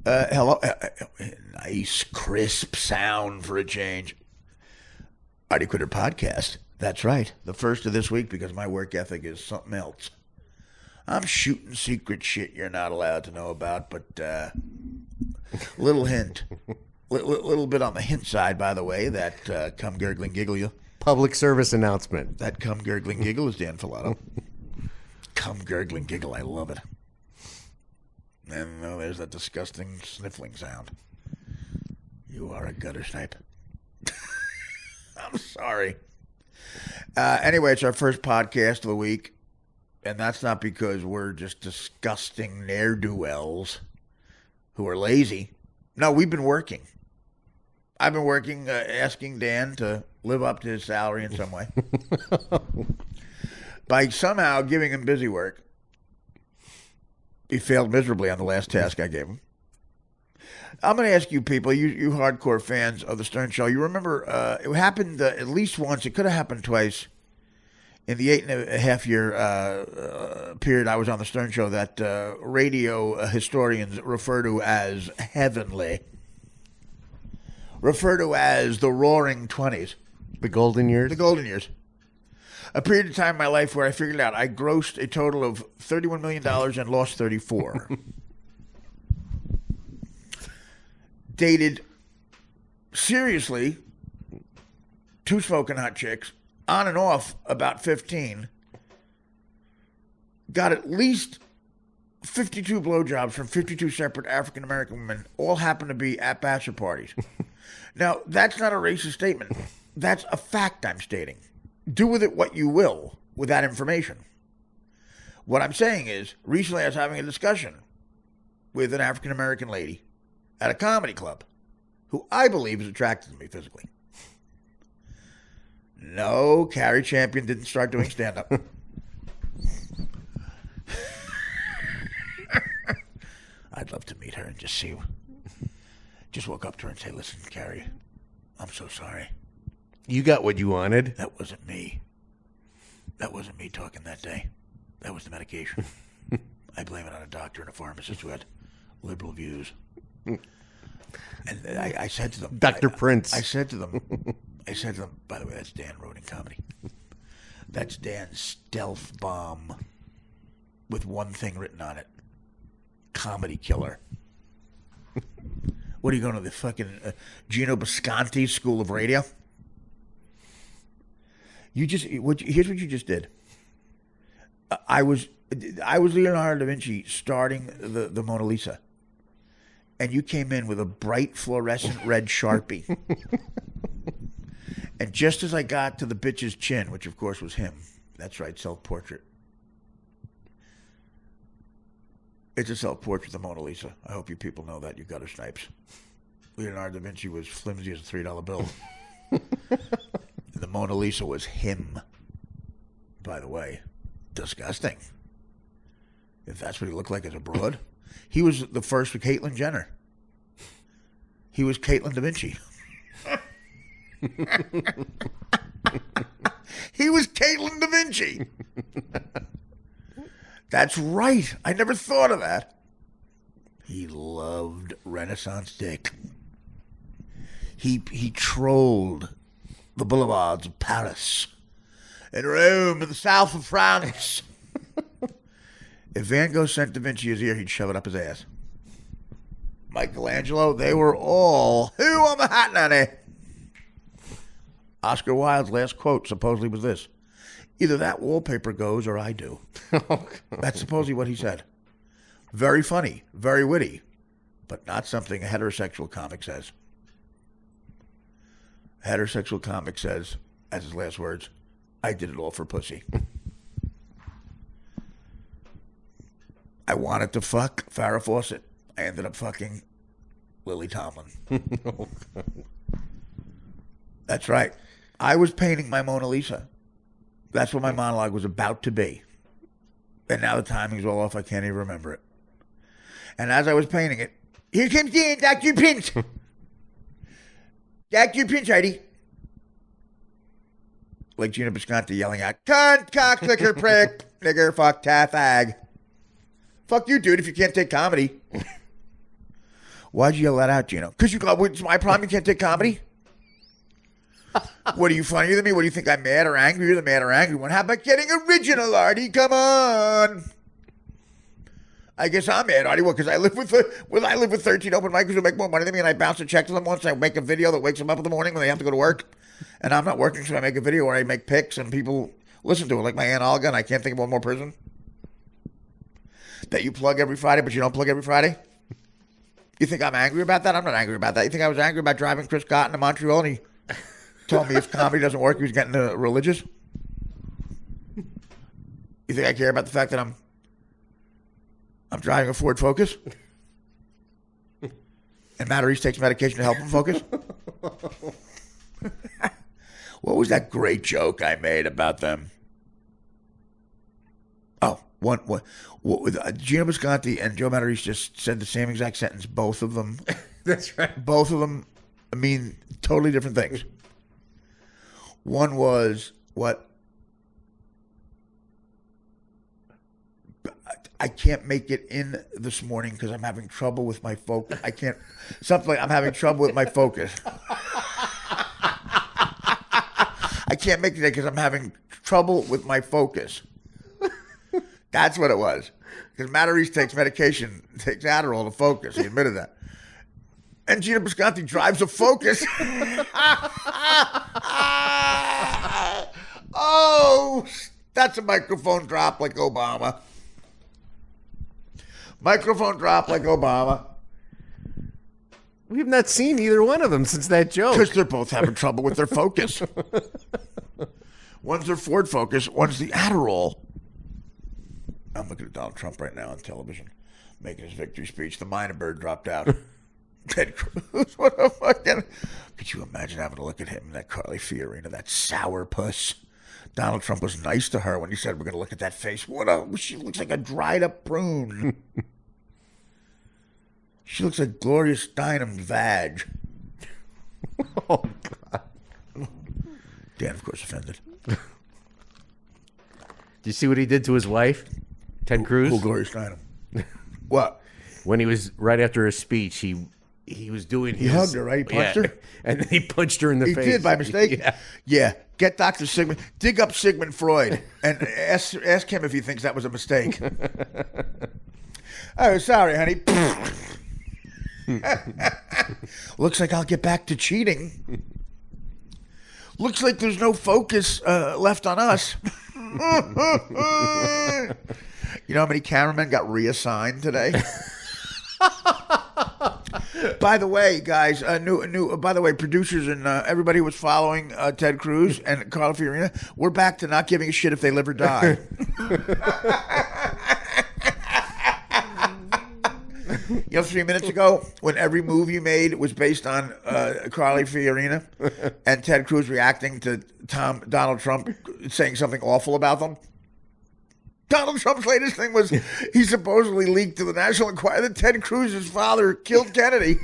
Hello. Nice, crisp sound for a change. Artie Quitter Podcast. That's right. The first of this week because my work ethic is something else. I'm shooting secret shit you're not allowed to know about, but little hint. Little bit on the hint side, by the way, that come gurgling giggle you. Public service announcement. That come gurgling giggle is Dan Filato. Come gurgling giggle, I love it. And there's that disgusting sniffling sound. You are a gutter snipe. I'm sorry. Anyway, it's our first podcast of the week. And that's not because we're just disgusting ne'er-do-wells who are lazy. No, we've been working. I've been working, asking Dan to live up to his salary in some way. By somehow giving him busy work. He failed miserably on the last task I gave him. I'm going to ask you people, you hardcore fans of the Stern Show, you remember it happened at least once. It could have happened twice in the 8.5 year period I was on the Stern Show that radio historians refer to as heavenly, refer to as the Roaring 20s. The golden years? The golden years. A period of time in my life where I figured out I grossed a total of $31 million and lost 34. Dated, seriously, 2 smoking hot chicks, on and off about 15. Got at least 52 blowjobs from 52 separate African-American women, all happened to be at bachelor parties. Now, that's not a racist statement. That's a fact I'm stating. Do with it what you will with that information. What I'm saying is, recently I was having a discussion with an African-American lady at a comedy club who I believe is attracted to me physically. No, Carrie Champion didn't start doing stand-up. I'd love to meet her and just see. Just walk up to her and say, listen, Carrie, I'm so sorry. You got what you wanted. That wasn't me. That wasn't me talking that day. That was the medication. I blame it on a doctor and a pharmacist who had liberal views. And I said to them... Dr. Prince. I said to them, by the way, that's Dan Roding Comedy. That's Dan's stealth bomb with one thing written on it. Comedy killer. What are you going to the fucking Gino Bisconti School of Radio? Here's what you just did. I was Leonardo da Vinci starting the Mona Lisa, and you came in with a bright fluorescent red Sharpie. And just as I got to the bitch's chin, which of course was him, that's right, self-portrait. It's a self-portrait of the Mona Lisa. I hope you people know that, you gutter snipes. Leonardo da Vinci was flimsy as a $3 bill. The Mona Lisa was him, by the way. Disgusting. If that's what he looked like as a broad. He was the first with Caitlyn Jenner. He was Caitlyn da Vinci. He was Caitlyn da Vinci. That's right. I never thought of that. He loved Renaissance dick. He trolled the boulevards of Paris and Rome and the south of France. If Van Gogh sent Da Vinci his ear, he'd shove it up his ass. Michelangelo, they were all, who on the hot nanny? Oscar Wilde's last quote supposedly was this: either that wallpaper goes or I do. That's supposedly what he said. Very funny, very witty, but not something a heterosexual comic says. A heterosexual comic says, as his last words, I did it all for pussy. I wanted to fuck Farrah Fawcett. I ended up fucking Lily Tomlin. That's right. I was painting my Mona Lisa. That's what my monologue was about to be. And now the timing's all off. I can't even remember it. And as I was painting it, here comes Dan, Dr. Prince. Dr. Prince, Heidi. Like Gina Bisconti yelling out, cunt, cock, liquor, prick. nigger, fuck, ta, fag. Fuck you, dude, if you can't take comedy. Why'd you yell that out, Gino? Because it's my problem, you can't take comedy? What, are you funnier than me? What do you think, I'm mad or angry? You're the mad or angry one. How about getting original, Artie? Come on. I guess I'm mad, Artie. What, because I live with 13 open micers who make more money than me, and I bounce a check to them once. I make a video that wakes them up in the morning when they have to go to work, and I'm not working, so I make a video where I make pics, and people listen to it, like my Aunt Olga, and I can't think of one more person that you plug every Friday, but you don't plug every Friday. You think I'm angry about that? I'm not angry about that. You think I was angry about driving Chris Cotton to Montreal, and he told me if comedy doesn't work, he was getting religious? You think I care about the fact that I'm driving a Ford Focus? And Matt Reese takes medication to help him focus? What was that great joke I made about them? Oh, Gino Bisconti and Joe Matarese just said the same exact sentence. Both of them. That's right. Both of them mean totally different things. One was what? I can't make it in this morning because I'm having trouble with my focus. I can't. Something like I'm having trouble with my focus. I can't make it because I'm having trouble with my focus. That's what it was. Because Matarese takes medication, takes Adderall to focus. He admitted that. And Gino Bisconti drives a Focus. Oh, that's a microphone drop like Obama. Microphone drop like Obama. We have not seen either one of them since that joke. Because they're both having trouble with their focus. One's their Ford Focus, one's the Adderall. I'm looking at Donald Trump right now on television, making his victory speech. The minor bird dropped out. Ted Cruz, what a fucking... Could you imagine having to look at him, that Carly Fiorina, that sour puss? Donald Trump was nice to her when he said, we're going to look at that face. She looks like a dried up prune. She looks like Gloria Steinem's vag. Oh, God. Dan, of course, offended. Did you see what he did to his wife, Ted Cruz? Who, Gloria Steinem? What? When he was, right after his speech, he was doing his... He hugged her, right? He punched her? And then he punched her in the face. He did, by mistake? Yeah. Yeah. Get Dr. Sigmund, dig up Sigmund Freud, and ask him if he thinks that was a mistake. Oh, sorry, honey. Looks like I'll get back to cheating. Looks like there's no focus left on us. You know how many cameramen got reassigned today? By the way, guys, by the way, producers and everybody who was following Ted Cruz and Carla Fiorina, we're back to not giving a shit if they live or die. You know, 3 minutes ago, when every move you made was based on Carly Fiorina and Ted Cruz reacting to Donald Trump saying something awful about them? Donald Trump's latest thing was he supposedly leaked to the National Enquirer that Ted Cruz's father killed Kennedy.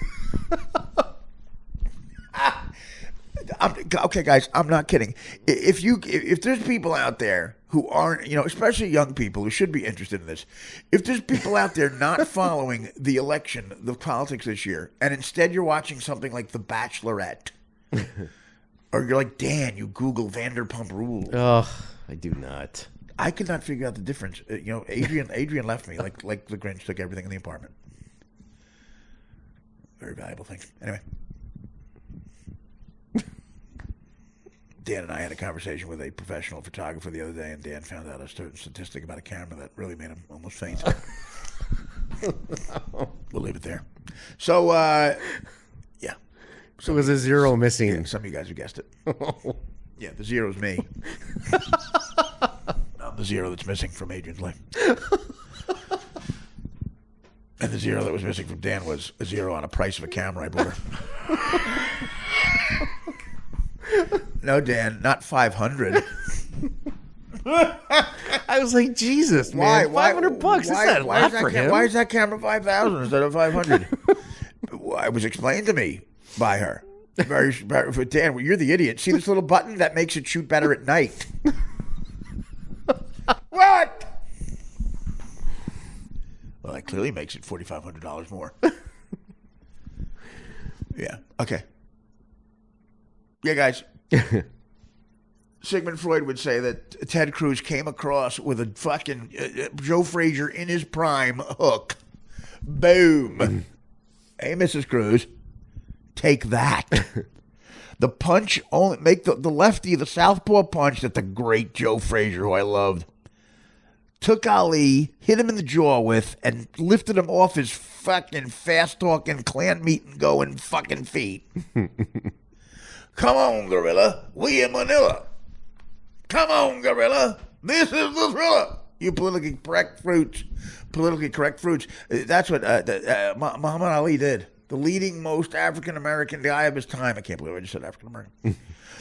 Okay, guys, I'm not kidding. If there's people out there who aren't, especially young people who should be interested in this, if there's people out there not following the election, the politics this year, and instead you're watching something like The Bachelorette, or you're like Dan, you Google Vanderpump Rules. Oh, I do not. I could not figure out the difference. Adrian left me like the Grinch took everything in the apartment. Very valuable thing. Anyway. Dan and I had a conversation with a professional photographer the other day, and Dan found out a certain statistic about a camera that really made him almost faint. We'll leave it there. So, yeah. So was a zero missing. Yeah, some of you guys have guessed it. Yeah, the zero's me. I'm the zero that's missing from Adrian's life. And the zero that was missing from Dan was a zero on a price of a camera I bought her. No, Dan, not 500. I was like, Jesus, man, $500. That's not a lot for him. Why is that camera 5,000 instead of 500? It was explained to me by her. For Dan, well, you're the idiot. See this little button that makes it shoot better at night? What? clearly makes it $4,500 more. Yeah. Okay. Yeah, guys. Sigmund Freud would say that Ted Cruz came across with a fucking Joe Frazier in his prime hook. Boom. Hey, Mrs. Cruz, take that. The punch only make the lefty, the southpaw punch that the great Joe Frazier, who I loved, took Ali, hit him in the jaw with, and lifted him off his fucking fast-talking, clan-meeting-going fucking feet. Come on, gorilla. We in Manila. Come on, gorilla. This is the thriller. You politically correct fruits. That's what Muhammad Ali did. The leading most African-American guy of his time. I can't believe I just said African-American.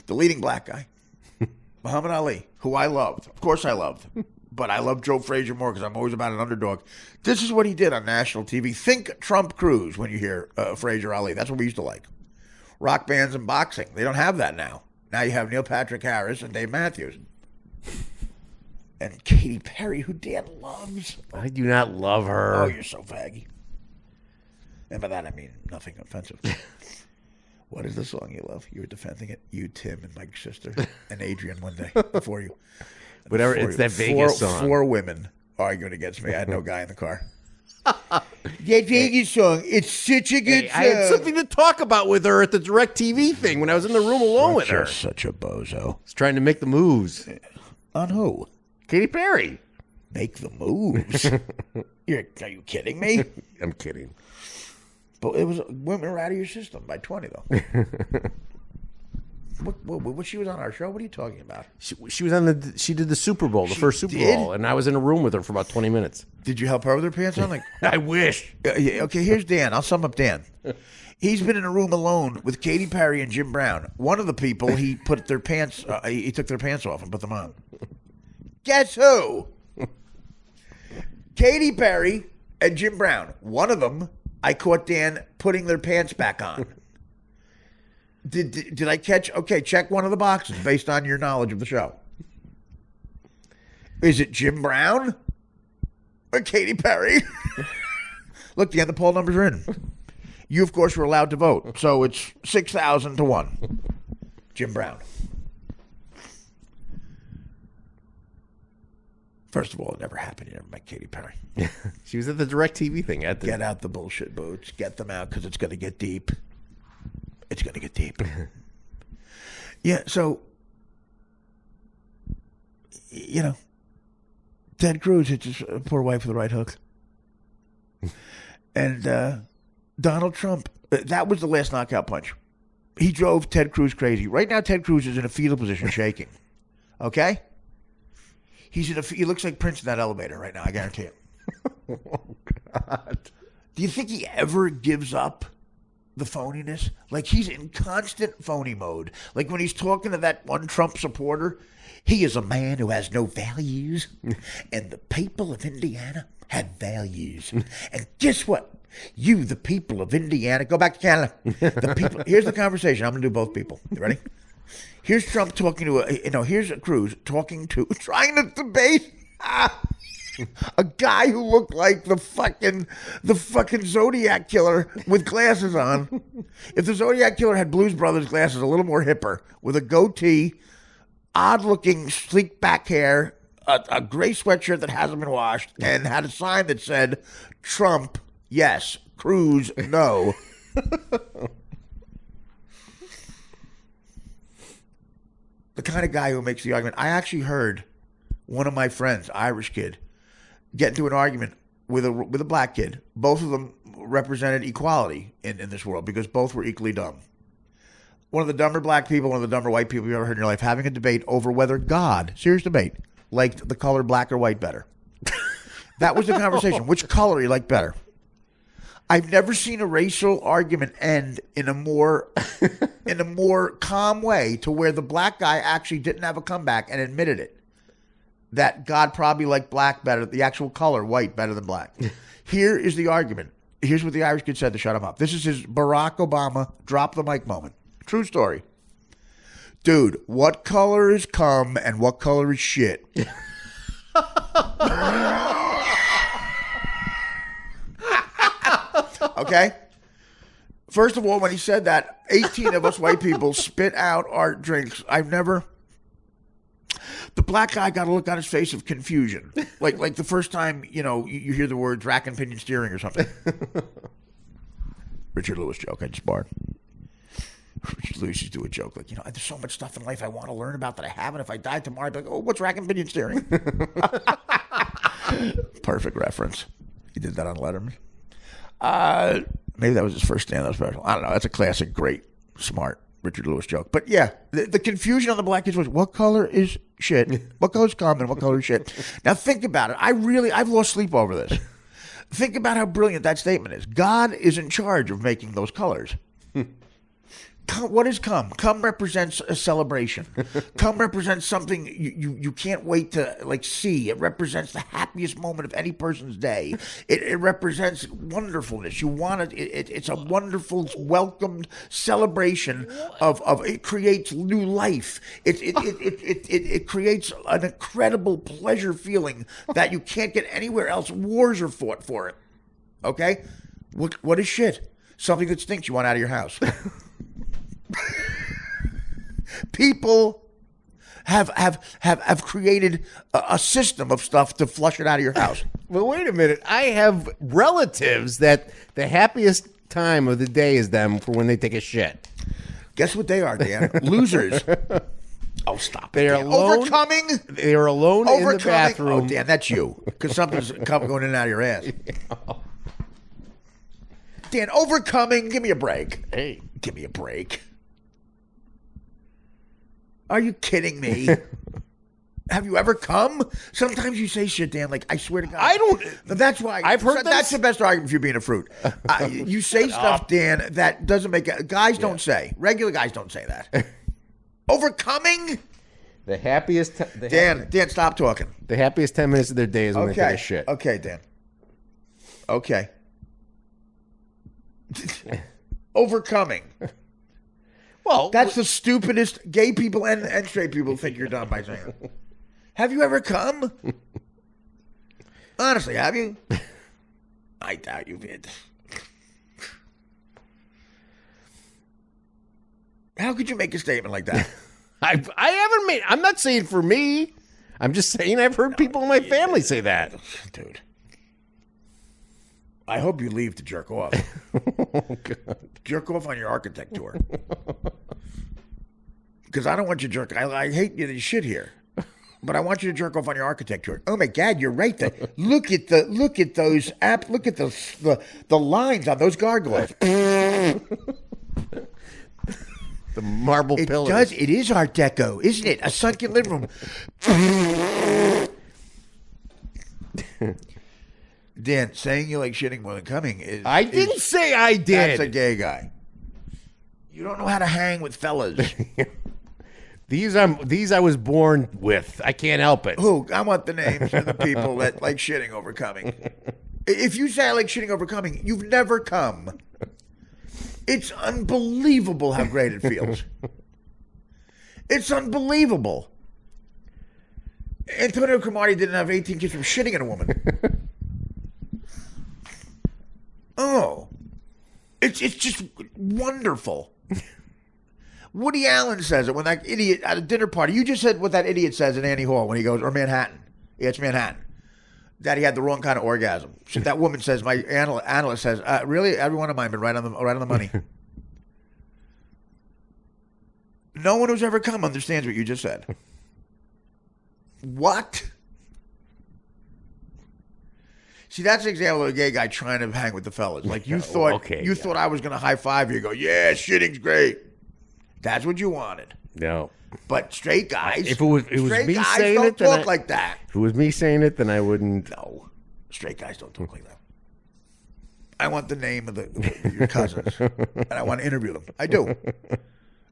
The leading black guy. Muhammad Ali, who I loved. Of course I loved. But I love Joe Frazier more because I'm always about an underdog. This is what he did on national TV. Think Trump Cruz when you hear Frazier Ali. That's what we used to like. Rock bands and boxing. They don't have that now. Now you have Neil Patrick Harris and Dave Matthews. And Katy Perry, who Dan loves. I do not love her. Oh, you're so faggy. And by that I mean nothing offensive. What is the song you love? You were defending it. You, Tim, and Mike's sister, and Adrian one day before you. Whatever, it's that Vegas song. 4 women arguing against me. I had no guy in the car. That Vegas song, it's such a good song. I had something to talk about with her at the DirecTV thing when I was in the room alone with her. Such a bozo. I was trying to make the moves. On who? Katy Perry. Make the moves? Are you kidding me? I'm kidding. But it was women were out of your system by 20, though. What she was on our show? What are you talking about? She was on she did the Super Bowl, the first Super Bowl, and I was in a room with her for about 20 minutes. Did you help her with her pants on? Like, I wish. Okay, here's Dan. I'll sum up Dan. He's been in a room alone with Katy Perry and Jim Brown. One of the people, he put their pants. He took their pants off and put them on. Guess who? Katy Perry and Jim Brown. One of them, I caught Dan putting their pants back on. Did I catch? Okay, check one of the boxes based on your knowledge of the show. Is it Jim Brown or Katy Perry? Look, Dan, the poll numbers are in. You, of course, were allowed to vote, so it's 6,000 to 1. Jim Brown. First of all, it never happened. You never met Katy Perry. She was at the DirecTV thing. Get out the bullshit boots. Get them out because it's going to get deep. It's going to get deep. Yeah, so, you know, Ted Cruz hits his poor wife with the right hook. And Donald Trump, that was the last knockout punch. He drove Ted Cruz crazy. Right now, Ted Cruz is in a fetal position shaking. Okay? He looks like Prince in that elevator right now, I guarantee it. Oh, God. Do you think he ever gives up the phoniness? Like, he's in constant phony mode. Like, when he's talking to that one Trump supporter, he is a man who has no values, and the people of Indiana have values. And guess what? You, the people of Indiana, go back to Canada. The people. Here's the conversation. I'm going to do both people. You ready? Here's Trump talking to here's Cruz trying to debate a guy who looked like the fucking Zodiac killer with glasses on. If the Zodiac killer had Blues Brothers glasses, a little more hipper, with a goatee, odd-looking, sleek back hair, a gray sweatshirt that hasn't been washed, and had a sign that said, Trump, yes, Cruz, no. The kind of guy who makes the argument. I actually heard one of my friends, Irish kid, get into an argument with a black kid. Both of them represented equality in this world because both were equally dumb. One of the dumber black people, one of the dumber white people you've ever heard in your life, having a debate over whether God, serious debate, liked the color black or white better. That was the conversation. Which color he liked better. I've never seen a racial argument end in a more calm way to where the black guy actually didn't have a comeback and admitted it. That God probably liked black better, the actual color, white, better than black. Here is the argument. Here's what the Irish kid said to shut him up. This is his Barack Obama drop the mic moment. True story. Dude, what color is cum and what color is Okay? First of all, when he said that, 18 of us white people spit out our drinks. The black guy got a look on his face of confusion. Like the first time, you hear the words rack and pinion steering or something. Richard Lewis joke I just borrowed. Richard Lewis used to do a joke like, there's so much stuff in life I want to learn about that I haven't. If I died tomorrow, I'd be like, oh, what's rack and pinion steering? Perfect reference. He did that on Letterman. Maybe that was his first stand-up special. I don't know. That's a classic, great, smart Richard Lewis joke. But yeah, the confusion on the black kids was, what color is shit? What color is cum and what color is shit? Now think about it. I've lost sleep over this. Think about how brilliant that statement is. God is in charge of making those colors. What is cum? Cum represents a celebration. Cum represents something you can't wait to see. It represents the happiest moment of any person's day. It represents wonderfulness. You want it. It's a wonderful, welcomed celebration of. It creates new life. It creates an incredible pleasure feeling that you can't get anywhere else. Wars are fought for it. Okay, what is shit? Something that stinks you want out of your house. People have created a system of stuff to flush it out of your house. Well, wait a minute. I have relatives that the happiest time of the day is them for when they take a shit. Guess what they are, Dan? Losers. Oh, stop it. They are alone. Overcoming. They are alone in the bathroom. Oh, Dan, that's you. Because something's going in and out of your ass. Dan, overcoming. Give me a break. Hey. Give me a break. Are you kidding me? Have you ever come? Sometimes you say shit, Dan, like, I swear to God. I don't. That's why. I've heard that's the best argument for you being a fruit. You say stuff, Dan, that doesn't make it. Guys don't say. Regular guys don't say that. Overcoming? The happiest. Dan, stop talking. The happiest 10 minutes of their day is when they take a shit. Okay, Dan. Okay. Overcoming. Well, that's the stupidest. Gay people and straight people think you're dumb by saying it. Have you ever come? Honestly, have you? I doubt you've been. How could you make a statement like that? I haven't made. I'm not saying for me. I'm just saying I've heard people in my family say that. Dude. I hope you leave to jerk off. Oh, God. Jerk off on your architect tour. Because I don't want you to jerk. I hate you to shit here. But I want you to jerk off on your architect tour. Oh my God, you're right there. Look at the lines on those gargoyles. The marble pillars. It is Art Deco, isn't it? A sunken living room. Dan, saying you like shitting more than coming is... I didn't say I did. That's a gay guy. You don't know how to hang with fellas. These I was born with. I can't help it. Who? I want the names of the people that like shitting over coming. If you say I like shitting over coming, you've never come. It's unbelievable how great it feels. It's unbelievable. Antonio Cromartie didn't have 18 kids from shitting in a woman. Oh. It's just wonderful. Woody Allen says it when that idiot at a dinner party. You just said what that idiot says in Annie Hall when he goes, or Manhattan. Yeah, it's Manhattan. That he had the wrong kind of orgasm. So that woman says, my analyst says, really, every one of mine been right on the money. No one who's ever come understands what you just said. What? See, that's an example of a gay guy trying to hang with the fellas. Like you thought, thought I was going to high five you. You go, yeah, shitting's great. That's what you wanted. No. But straight guys, if it was me saying it, don't talk like that. If it was me saying it, then I wouldn't. No, straight guys don't talk like that. I want the name of your cousins, and I want to interview them. I do.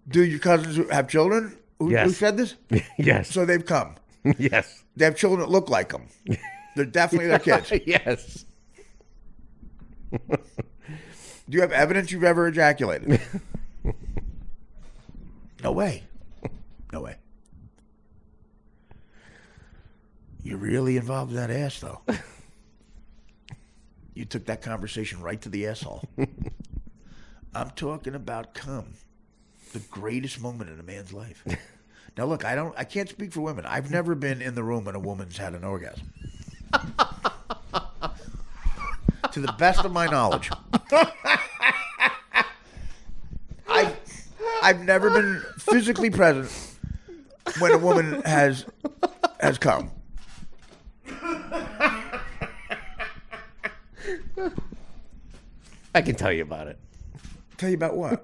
Do your cousins have children who said this? Yes. So they've come. Yes. They have children that look like them. They're definitely their kids. Yes. Do you have evidence you've ever ejaculated? No way. No way. You're really involved in that ass, though. You took that conversation right to the asshole. I'm talking about cum, the greatest moment in a man's life. Now look, I can't speak for women. I've never been in the room when a woman's had an orgasm. To the best of my knowledge. I've never been physically present when a woman has come. I can tell you about it. Tell you about what?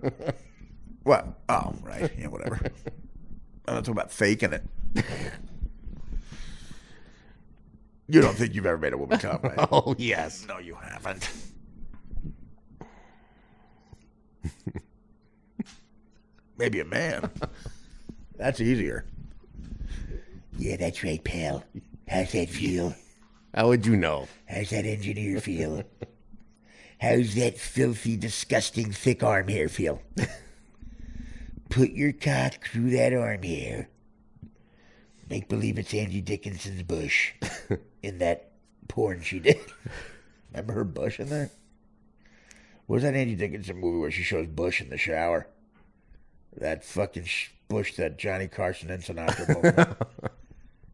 What? Oh, right. Yeah, whatever. I'm not talking about faking it. You don't think you've ever made a woman come, right? Oh, yes. No, you haven't. Maybe a man. That's easier. Yeah, that's right, pal. How's that feel? How would you know? How's that engineer feel? How's that filthy, disgusting, thick arm hair feel? Put your cock through that arm hair. Make believe it's Angie Dickinson's bush in that porn she did. Remember her bush in there? What was that Angie Dickinson movie where she shows bush in the shower? That fucking bush that Johnny Carson and Sinatra both.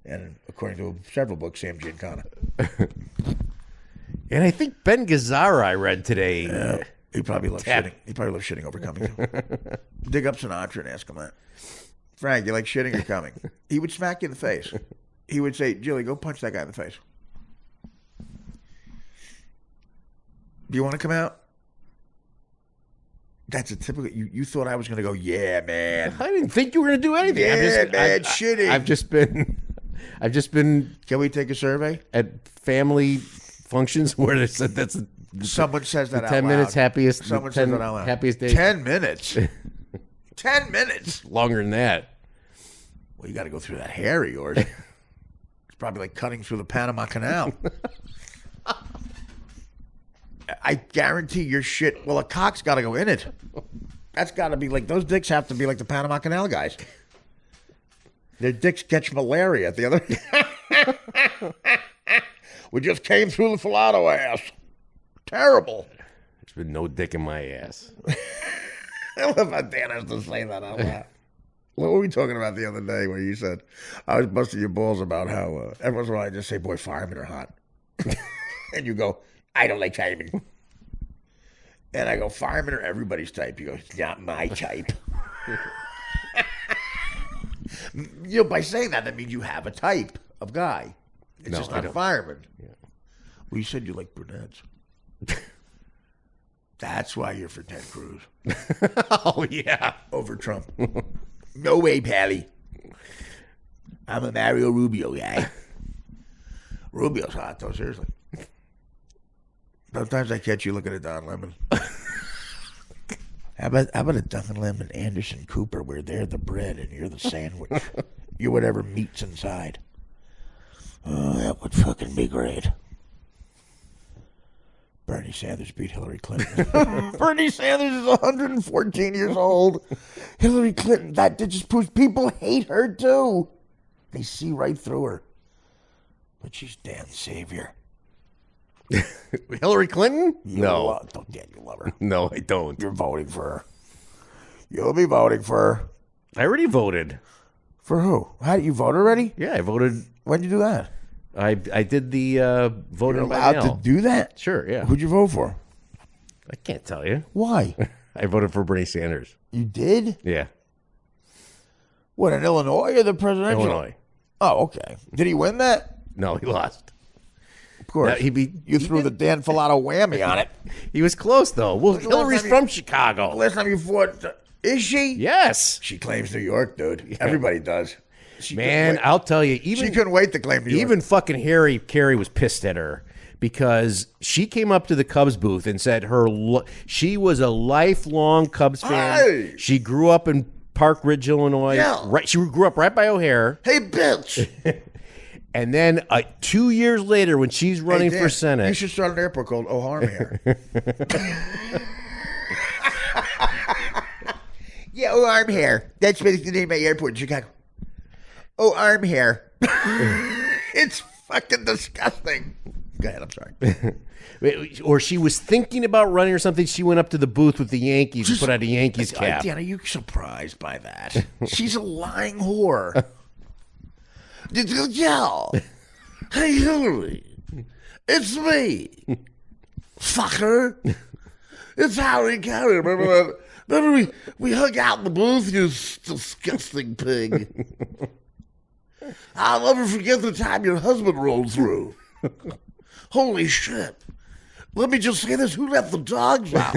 And according to several books, Sam Giancana. And I think Ben Gazzara I read today. He probably loves shitting. He probably loves shitting over coming. Dig up Sinatra and ask him that. Frank, you like shitting or coming? He would smack you in the face. He would say, Jilly, go punch that guy in the face. Do you want to come out? That's a typical. You thought I was going to go, yeah, man. I didn't think you were going to do anything. Yeah, man, shitting. I've just been. Can we take a survey at family functions where they said that's someone says that out 10 loud. minutes happiest. Someone says that out loud. Happiest day. 10 minutes. 10 minutes. Longer than that. Well, you got to go through that hair of yours. It's probably like cutting through the Panama Canal. I guarantee your shit. Well, a cock's got to go in it. That's got to be like, those dicks have to be like the Panama Canal guys. Their dicks catch malaria. The other. We just came through the Filato ass. Terrible. There's been no dick in my ass. I love how Dan has to say that out loud. What were we talking about the other day where you said, I was busting your balls about how every once in a while I just say, boy, firemen are hot. And you go, I don't like firemen. And I go, firemen are everybody's type. You go, it's not my type. You know, by saying that means you have a type of guy. It's just not a fireman. Yeah. Well, you said you like brunettes. That's why you're for Ted Cruz. Oh, yeah. Over Trump. No way, Pally. I'm a Mario Rubio guy. Rubio's hot, though, seriously. Sometimes I catch you looking at Don Lemon. How about a Don Lemon, Anderson Cooper, where they're the bread and you're the sandwich? You're whatever meat's inside. Oh, that would fucking be great. Bernie Sanders beat Hillary Clinton. Bernie Sanders is 114 years old. Hillary Clinton, that just proves people hate her too. They see right through her. But she's Dan's savior. Hillary Clinton? You love her. No, I don't. You're voting for her. You'll be voting for her. I already voted. For who? How did you vote already? Yeah, I voted. When'd you do that? I did the voting. You're allowed by mail. to do that? Sure, yeah. Who'd you vote for? I can't tell you. Why? I voted for Bernie Sanders. You did? Yeah. What, in Illinois or the presidential? Illinois. Oh, okay. Did he win that? No, he lost. Of course. You threw the Dan Filato whammy on it. He was close, though. Well, Hillary's from Chicago. Last time you fought, is she? Yes. She claims New York, dude. Yeah. Everybody does. Man, I'll tell you. She couldn't wait to claim New York. Even fucking Carrie was pissed at her because she came up to the Cubs booth and said she was a lifelong Cubs fan. Hey. She grew up in Park Ridge, Illinois. Yeah. Right, she grew up right by O'Hare. Hey, bitch. And then 2 years later, when she's running for Senate, you should start an airport called O'Harm here. Yeah, O'Harm here. That's basically the name of my airport in Chicago. O'Harm here. It's fucking disgusting. Go ahead, I'm sorry. Or she was thinking about running or something. She went up to the booth with the Yankees and put out a Yankees cap. Dan, are you surprised by that? She's a lying whore. Yeah. Hey, Hillary. It's me. Fucker. It's Harry Carey. Remember we hung out in the booth, you disgusting pig. I'll never forget the time your husband rolled through. Holy shit. Let me just say this. Who let the dogs out?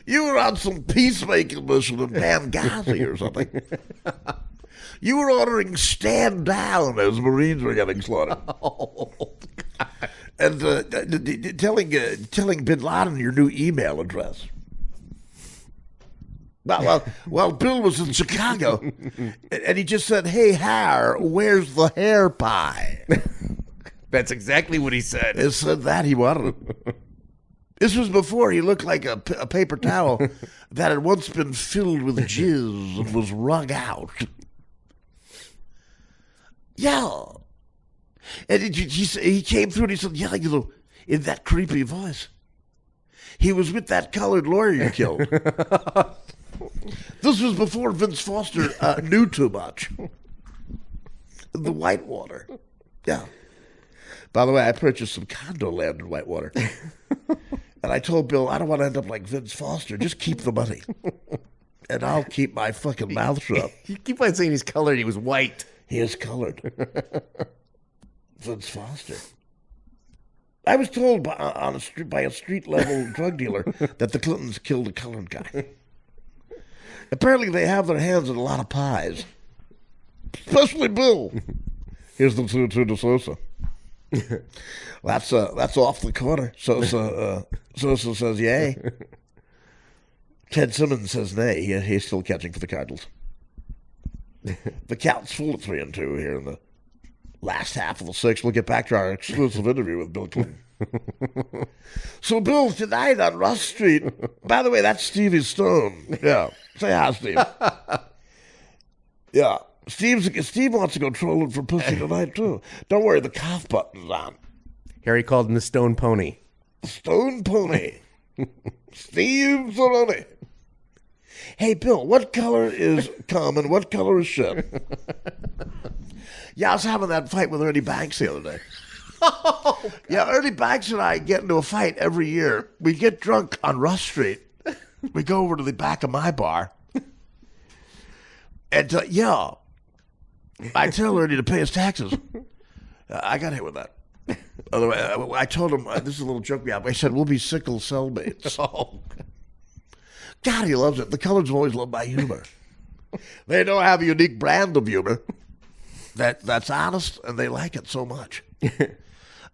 You were on some peacemaking mission in Benghazi or something. You were ordering stand down as Marines were getting slaughtered. Oh, God. And telling Bin Laden your new email address. Well, Bill was in Chicago, and he just said, "Hey, Har, where's the hair pie?" That's exactly what he said. He said that he wanted it. This was before he looked like a paper towel that had once been filled with jizz and was wrung out. Yeah. And he came through and he said, yeah, in that creepy voice. He was with that colored lawyer you killed. This was before Vince Foster knew too much. The Whitewater. Yeah. By the way, I purchased some condo land in Whitewater. And I told Bill, I don't want to end up like Vince Foster. Just keep the money. And I'll keep my fucking mouth shut. You keep on saying he's colored. He was white. He is colored. Vince Foster. I was told by a street-level drug dealer that the Clintons killed a colored guy. Apparently they have their hands in a lot of pies. Especially Bill. Here's the to Sosa. That's off the corner. Sosa says yay. Ted Simmons says nay. He's still catching for the Cardinals. The count's full at 3-2 here in the last half of the sixth. We'll get back to our exclusive interview with Bill Clinton. So, Bill, tonight on Russ Street. By the way, that's Stevie Stone. Yeah, say hi, Steve. Yeah, Steve wants to go trolling for pussy tonight too. Don't worry, the cough button's on. Harry called him the Stone Pony. Stone Pony. Steve Zeroni. Hey, Bill, what color is cum and what color is shit? Yeah, I was having that fight with Ernie Banks the other day. Yeah, Ernie Banks and I get into a fight every year. We get drunk on Russ Street. We go over to the back of my bar. And, I tell Ernie to pay his taxes. I got hit with that. Otherwise, I told him, this is a little joke we have. I said, we'll be sickle cellmates. Oh, God, he loves it. The colors have always loved my humor. They know I have a unique brand of humor that's honest, and they like it so much.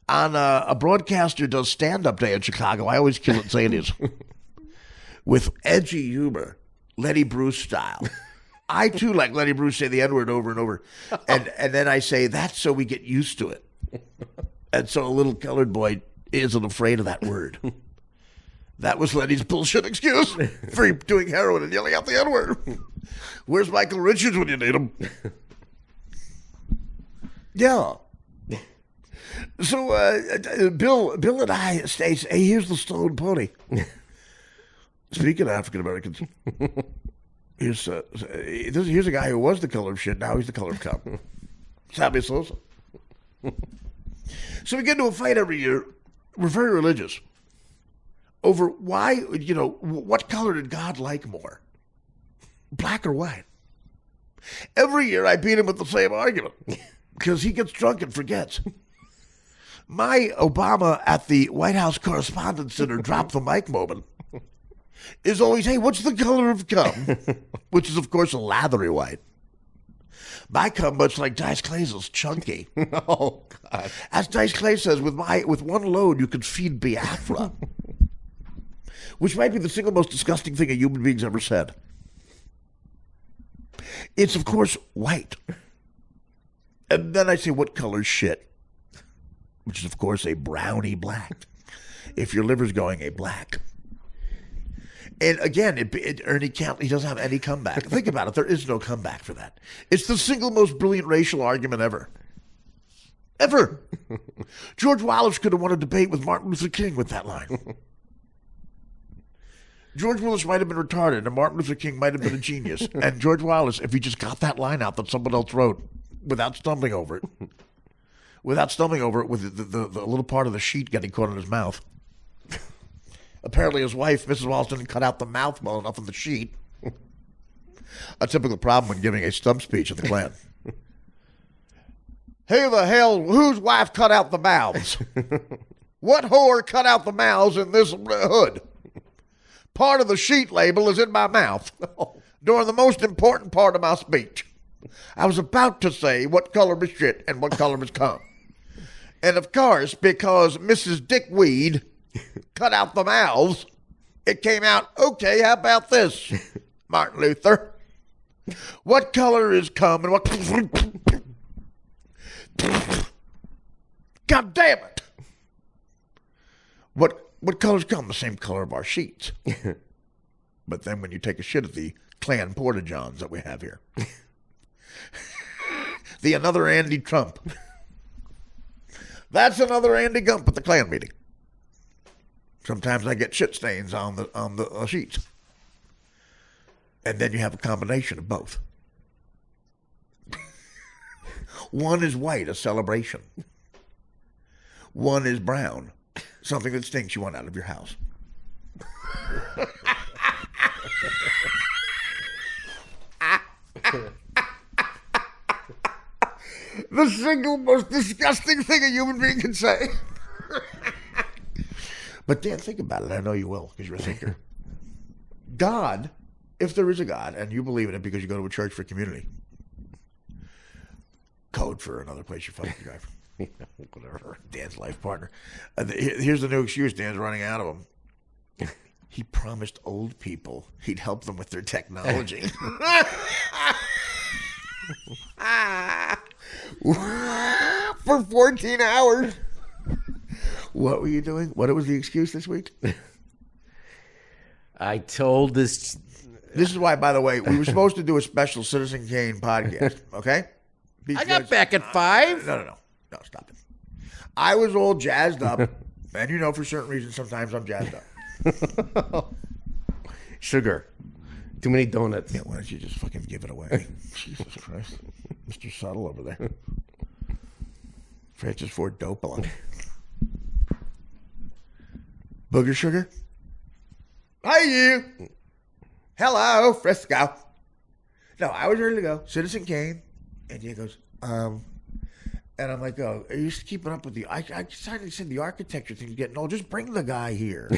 On a broadcaster does stand-up day in Chicago, I always kill it saying this. With edgy humor, Lenny Bruce style. I, too, like Lenny Bruce, say the N-word over and over. And then I say, that's so we get used to it. And so a little colored boy isn't afraid of that word. That was Lenny's bullshit excuse for doing heroin and yelling out the N-word. Where's Michael Richards when you need him? Yeah. So Bill and I say, hey, here's the Stone Pony. Speaking of African Americans, here's a guy who was the color of shit. Now he's the color of cum. Sammy Sosa. So we get into a fight every year. We're very religious over why, what color did God like more, black or white? Every year I beat him with the same argument because he gets drunk and forgets. My Obama at the White House Correspondents' Center drop the mic moment is always, hey, what's the color of cum? Which is, of course, a lathery white. My cum, much like Dice Clay's, is chunky. Oh, God. As Dice Clay says, with one load, you could feed Biafra. Which might be the single most disgusting thing a human being's ever said. It's, of course, white. And then I say, what color's shit? Which is, of course, a brownie black. If your liver's going, a black. And again, Ernie can't, he doesn't have any comeback. Think about it. There is no comeback for that. It's the single most brilliant racial argument ever. Ever. George Wallace could have won a debate with Martin Luther King with that line. George Wallace might have been retarded, and Martin Luther King might have been a genius. And George Wallace, if he just got that line out that someone else wrote without stumbling over it with the little part of the sheet getting caught in his mouth. Apparently his wife, Mrs. Wallace, didn't cut out the mouth well enough on the sheet. A typical problem when giving a stump speech at the Klan. Who the hell, whose wife cut out the mouths? What whore cut out the mouths in this hood? Part of the sheet label is in my mouth during the most important part of my speech. I was about to say what color is shit and what color is cum. And of course, because Mrs. Dickweed cut out the mouths, it came out, okay, how about this, Martin Luther? What color is cum and what... God damn it! What colors come? The same color of our sheets. But then when you take a shit at the Klan Porta-Johns that we have here. The another Andy Trump. That's another Andy Gump at the Klan meeting. Sometimes I get shit stains on the sheets. And then you have a combination of both. One is white, a celebration. One is brown, something that stinks you want out of your house. The single most disgusting thing a human being can say. But Dan, think about it. I know you will, because you're a thinker. God, if there is a God, and you believe in it because you go to a church for community, code for another place you fucking drive. Whatever. Dan's life partner. Here's the new excuse. Dan's running out of them. He promised old people he'd help them with their technology. For 14 hours. What were you doing? What was the excuse this week? I told this. This is why, by the way, we were supposed to do a special Citizen Kane podcast, okay? Because, I got back at 5. No, stop it. I was all jazzed up, and you know for certain reasons sometimes I'm jazzed up. Sugar. Too many donuts. Yeah, why don't you just fucking give it away? Jesus Christ. Mr. Subtle over there. Francis Ford Coppola. Booger Sugar? Hi, you. Hello, Frisco. No, I was ready to go. Citizen Kane. And he goes, and I'm like, oh, are you keeping up with the... I decided to say the architecture thing is getting old. Just bring the guy here.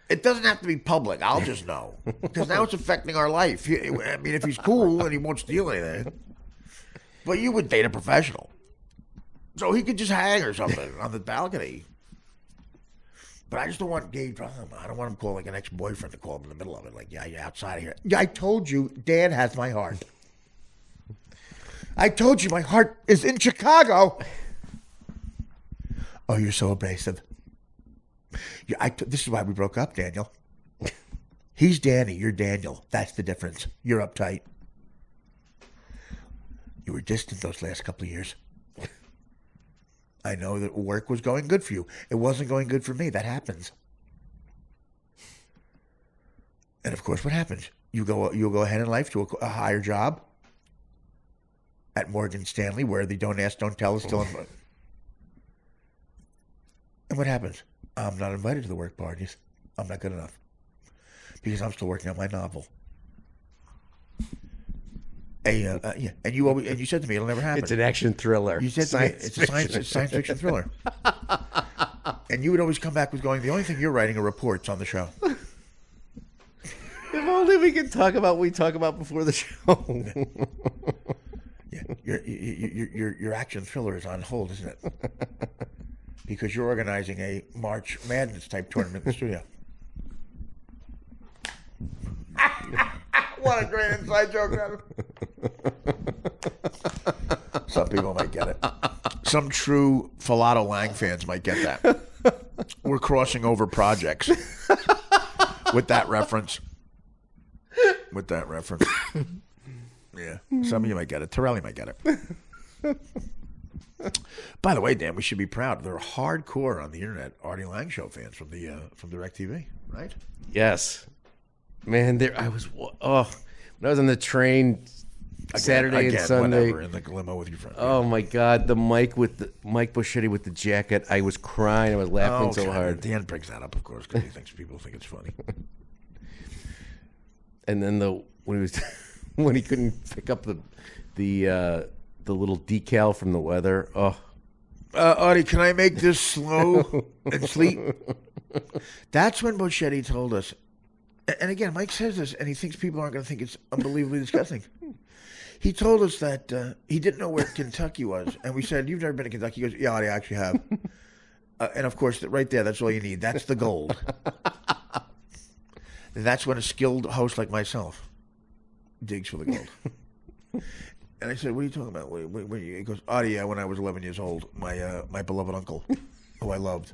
It doesn't have to be public. I'll just know. Because now it's affecting our life. I mean, if he's cool and he won't steal anything. But you would date a professional. So he could just hang or something on the balcony. But I just don't want gay drama. I don't want him to call like an ex-boyfriend to call him in the middle of it. Like, yeah, you're outside of here. Yeah, I told you, Dan has my heart. I told you my heart is in Chicago. Oh, you're so abrasive. This is why we broke up, Daniel. He's Danny, you're Daniel. That's the difference. You're uptight. You were distant those last couple of years. I know that work was going good for you. It wasn't going good for me. That happens. And of course, what happens? You'll go ahead in life to a higher job at Morgan Stanley, where the don't ask, don't tell is still invited. And what happens? I'm not invited to the work parties. I'm not good enough because I'm still working on my novel. Yeah, and you said to me it'll never happen. It's an action thriller. You said to me it's a science fiction thriller. And you would always come back with going, the only thing you're writing are reports on the show. If only we could talk about what we talk about before the show. Yeah, your action thriller is on hold, isn't it? Because you're organizing a March Madness type tournament in the studio. What a great inside joke, Adam. Some people might get it. Some true Filato Lang fans might get that. We're crossing over projects with that reference. Yeah. Some of you might get it. Torelli might get it. By the way, Dan, we should be proud. They're hardcore on the internet Artie Lang Show fans from DirecTV, right? Yes, man. I was when I was on the train Saturday and Sunday whatever, in the limo with your friend. Oh my God, the Mike Bocchetti with the jacket. I was crying. I was laughing so hard. Dan brings that up, of course, because he thinks people think it's funny. And then when he couldn't pick up the little decal from the weather. Oh, Artie, can I make this slow and sleep? That's when Bocchetti told us. And again, Mike says this, and he thinks people aren't going to think it's unbelievably disgusting. He told us that he didn't know where Kentucky was, and we said, "You've never been to Kentucky?" He goes, "Yeah, Artie, I actually have." And of course, right there, that's all you need. That's the gold. That's when a skilled host like myself digs for the gold. And I said, "What are you talking about?" He goes, "Artie, yeah, when I was 11 years old, my beloved uncle, who I loved,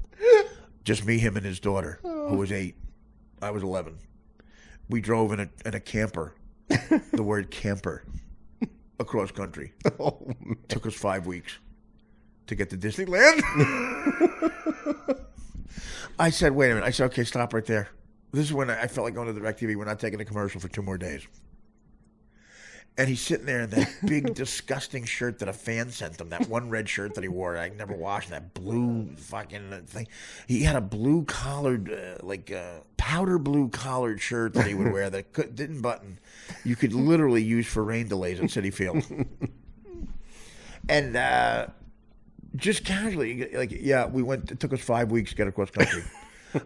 just me, him, and his daughter, who was 8. I was 11. We drove in a camper, the word camper, across country. Took us 5 weeks to get to Disneyland." I said, "Wait a minute." I said, "Okay, stop right there." This is when I felt like going to DirecTV. We're not taking a commercial for 2 more days. And he's sitting there in that big, disgusting shirt that a fan sent him, that one red shirt that he wore. I never washed that blue fucking thing. He had a blue collared, powder blue collared shirt that he would wear that didn't button. You could literally use for rain delays at Citi Field. And just casually, we went. It took us 5 weeks to get across country.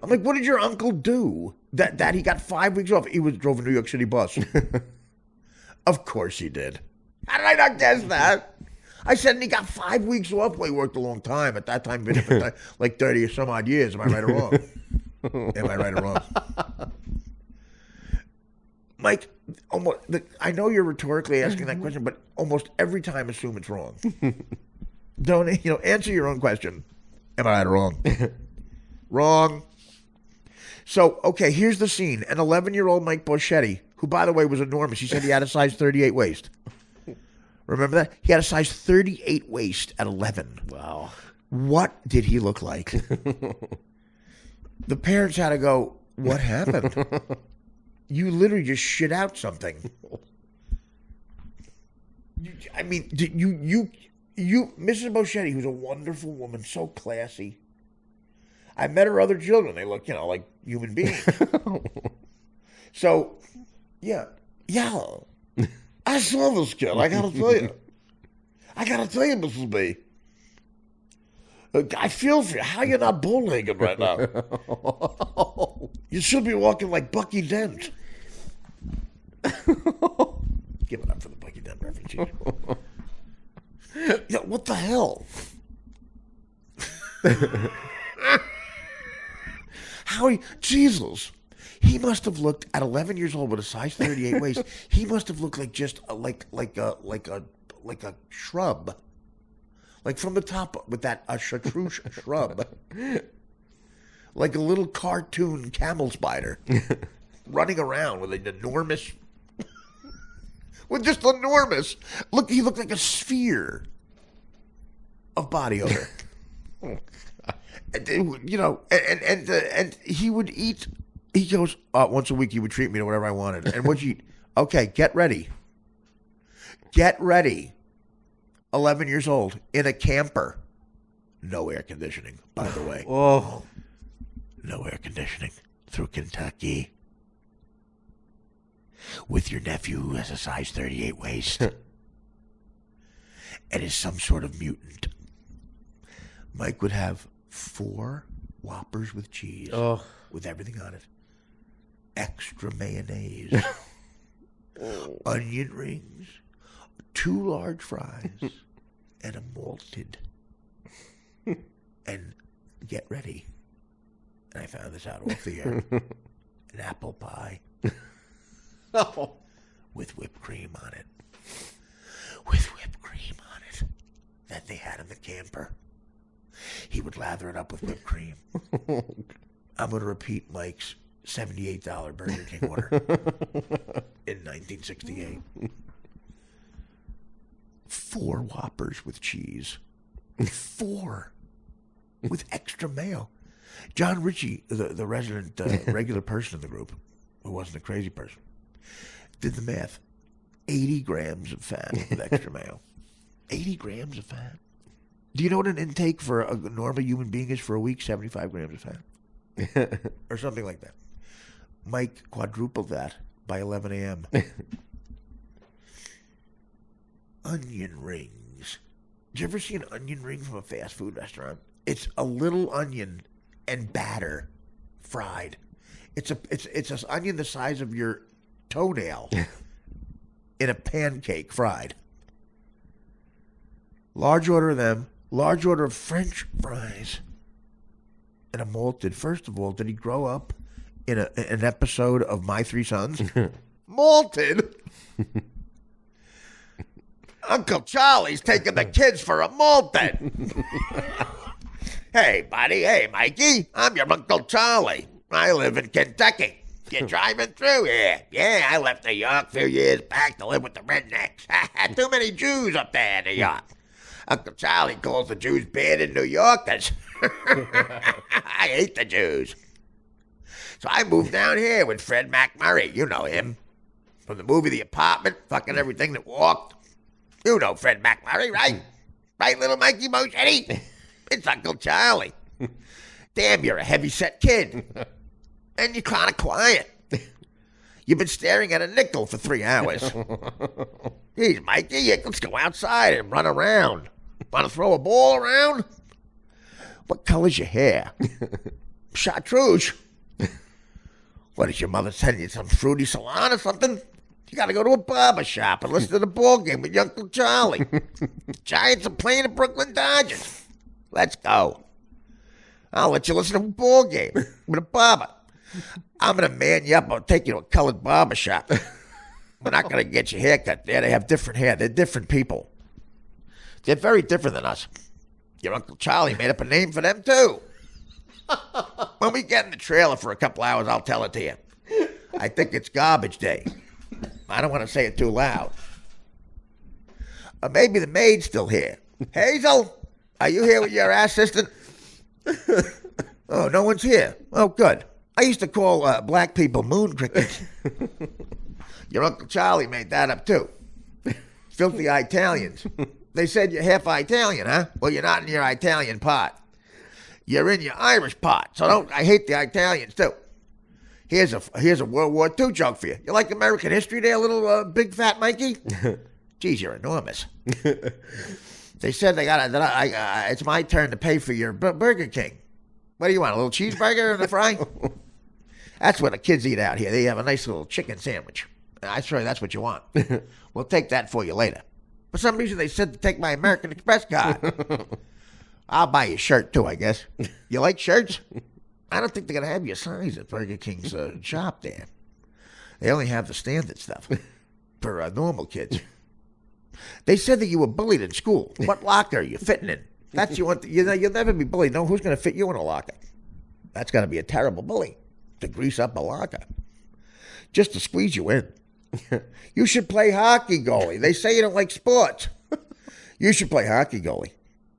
I'm like, "What did your uncle do? That he got 5 weeks off? He drove a New York City bus." Of course he did. How did I not guess that? I said, and he got 5 weeks off. Well, he worked a long time. At that time, been for like 30 or some odd years. Am I right or wrong? Am I right or wrong? Mike, I know you're rhetorically asking that question, but almost every time assume it's wrong. Don't, answer your own question. Am I right or wrong? Wrong. So, okay, here's the scene. An 11-year-old Mike Bocchetti, who, by the way, was enormous. He said he had a size 38 waist. Remember that? He had a size 38 waist at 11. Wow. What did he look like? The parents had to go, "What happened? You literally just shit out something." Mrs. Bocchetti, who's a wonderful woman, so classy. I met her other children. They look, like human beings. So, yeah. I saw this kid. I gotta tell you, Mrs. B. I feel for you. How you not bull-legged right now? You should be walking like Bucky Dent. Give it up for the Bucky Dent reference. Yeah, what the hell? Jesus. He must have looked at 11 years old with a size 38 waist. He must have looked like just like a shrub, like from the top with that chartreuse shrub, like a little cartoon camel spider running around with an enormous, Look, he looked like a sphere of body odor. And he would eat. He goes, once a week he would treat me to whatever I wanted. And what'd you eat? Okay, get ready. 11 years old in a camper. No air conditioning, by the way. Oh. No air conditioning through Kentucky. With your nephew who has a size 38 waist. And is some sort of mutant. Mike would have 4 Whoppers with cheese. Oh. With everything on it. Extra mayonnaise. Onion rings. 2 large fries. And a malted. And get ready. And I found this out off the air. An apple pie. Oh. With whipped cream on it. That they had in the camper. He would lather it up with whipped cream. I'm going to repeat Mike's $78 Burger King order in 1968. 4 Whoppers with cheese 4 with extra mayo. John Ritchie, the resident regular person in the group, who wasn't a crazy person, did the math. 80 grams of fat with extra mayo. 80 grams of fat. Do you know what an intake for a normal human being is for a week? 75 grams of fat. Or something like that. Mike quadrupled that by 11 a.m. Onion rings. Did you ever see an onion ring from a fast food restaurant? It's a little onion and batter fried. It's an onion the size of your toenail in a pancake fried. Large order of them. Large order of French fries. And a malted. First of all, did he grow up in an episode of My Three Sons? Malted? Uncle Charlie's taking the kids for a malted. Hey, buddy. Hey, Mikey. I'm your Uncle Charlie. I live in Kentucky. You're driving through here. Yeah, I left New York a few years back to live with the rednecks. Too many Jews up there in New York. Uncle Charlie calls the Jews bad in New Yorkers. I hate the Jews. So I moved down here with Fred McMurray. You know him. From the movie The Apartment, fucking everything that walked. You know Fred McMurray, right? Right, little Mikey Bocchetti? It's Uncle Charlie. Damn, you're a heavy-set kid. And you're kind of quiet. You've been staring at a nickel for 3 hours. Geez, Mikey, let's go outside and run around. Want to throw a ball around? What color's your hair? Chartreuse. What, is your mother sending you some fruity salon or something? You got to go to a barber shop and listen to the ball game with your Uncle Charlie. The Giants are playing the Brooklyn Dodgers. Let's go. I'll let you listen to a ball game with a barber. I'm going to man you up. I'll take you to a colored barber shop. We're not going to get your hair cut there. They have different hair. They're different people. They're very different than us. Your Uncle Charlie made up a name for them, too. When we get in the trailer for a couple hours, I'll tell it to you. I think it's garbage day. I don't want to say it too loud. Or maybe the maid's still here. Hazel, are you here with your assistant? Oh, no one's here. Oh, good. I used to call black people moon crickets. Your Uncle Charlie made that up, too. Filthy Italians. They said you're half Italian, huh? Well, you're not in your Italian pot. You're in your Irish pot. So I hate the Italians, too. Here's a World War II joke for you. You like American history there, little big fat Mikey? Geez, you're enormous. They said it's my turn to pay for your Burger King. What do you want, a little cheeseburger and a fry? That's what the kids eat out here. They have a nice little chicken sandwich. I'm sure that's what you want. We'll take that for you later. For some reason, they said to take my American Express card. I'll buy you a shirt, too, I guess. You like shirts? I don't think they're going to have your size at Burger King's shop there. They only have the standard stuff for normal kids. They said that you were bullied in school. What locker are you fitting in? That's you'll never be bullied. No, who's going to fit you in a locker? That's got to be a terrible bully to grease up a locker. Just to squeeze you in. You should play hockey goalie. They say you don't like sports. You should play hockey goalie.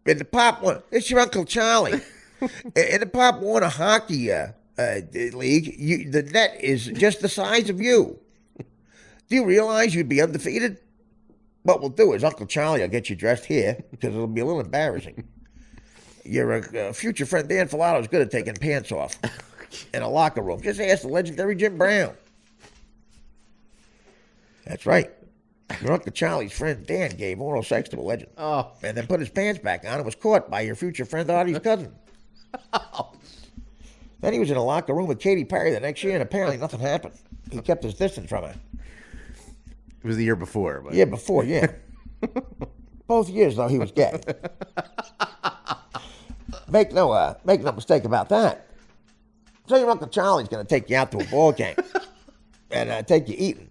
In the Pop Warner, it's your Uncle Charlie. In the Pop Warner hockey league, the net is just the size of you. Do you realize you'd be undefeated? What we'll do is Uncle Charlie will get you dressed here because it'll be a little embarrassing. Your future friend Dan Filato's good at taking pants off in a locker room. Just ask the legendary Jim Brown. That's right. Your Uncle Charlie's friend Dan gave oral sex to a legend. Oh. And then put his pants back on and was caught by your future friend Artie's cousin. Then he was in a locker room with Katy Perry the next year, and apparently nothing happened. He kept his distance from her. It was the year before. But... Year before, yeah. Both years, though, he was gay. Make no mistake about that. So your Uncle Charlie's going to take you out to a ball game and take you eating.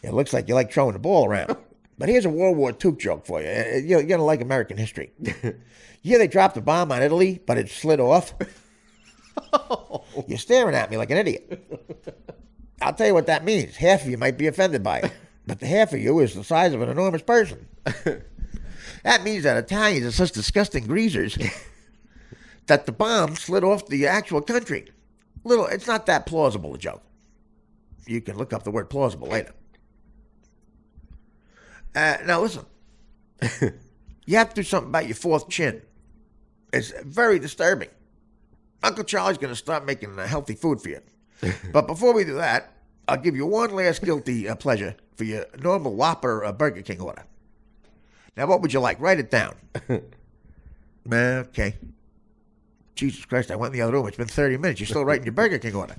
It looks like you like throwing the ball around. But here's a World War II joke for you. You're going to like American history. Yeah, they dropped a bomb on Italy, but it slid off. You're staring at me like an idiot. I'll tell you what that means. Half of you might be offended by it. But the half of you is the size of an enormous person. That means that Italians are such disgusting greasers that the bomb slid off the actual country. It's not that plausible a joke. You can look up the word plausible later. Now listen, you have to do something about your fourth chin. It's very disturbing. Uncle Charlie's going to start making healthy food for you. But before we do that, I'll give you one last guilty pleasure for your normal Whopper Burger King order. Now, what would you like? Write it down. Okay. Jesus Christ, I went in the other room. It's been 30 minutes. You're still writing your Burger King order.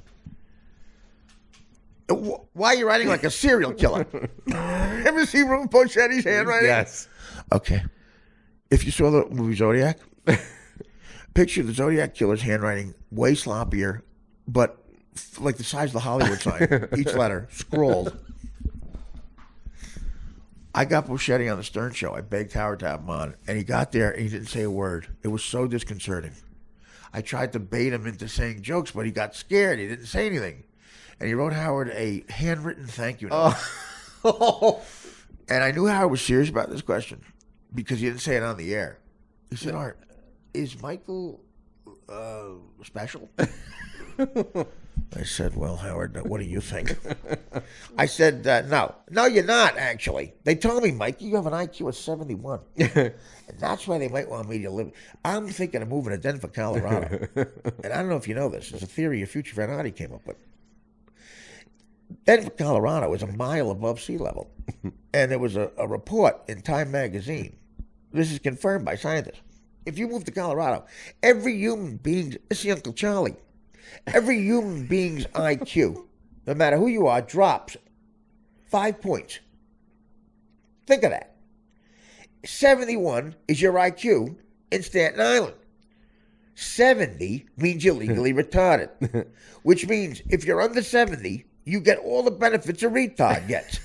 Why are you writing like a serial killer? Ever see Rube Bocchetti's handwriting? Yes. Okay. If you saw the movie Zodiac, picture the Zodiac killer's handwriting way sloppier, but like the size of the Hollywood sign. Each letter scrawled. I got Bocchetti on the Stern Show. I begged Howard to have him on, and he got there and he didn't say a word. It was so disconcerting. I tried to bait him into saying jokes, but he got scared. He didn't say anything. And he wrote Howard a handwritten thank you note. Oh. And I knew Howard was serious about this question because he didn't say it on the air. He said, Art, is Michael special? I said, well, Howard, what do you think? I said, no. No, you're not, actually. They told me, Mike, you have an IQ of 71. And that's why they might want me to live. I'm thinking of moving to Denver, Colorado. And I don't know if you know this. It's a theory your future friend Artie came up with. Denver, Colorado is a mile above sea level. And there was a report in Time magazine. This is confirmed by scientists. If you move to Colorado, every human being, this is Uncle Charlie, every human being's IQ, no matter who you are, drops 5 points. Think of that. 71 is your IQ in Staten Island. 70 means you're legally retarded, which means if you're under 70, you get all the benefits a retard gets.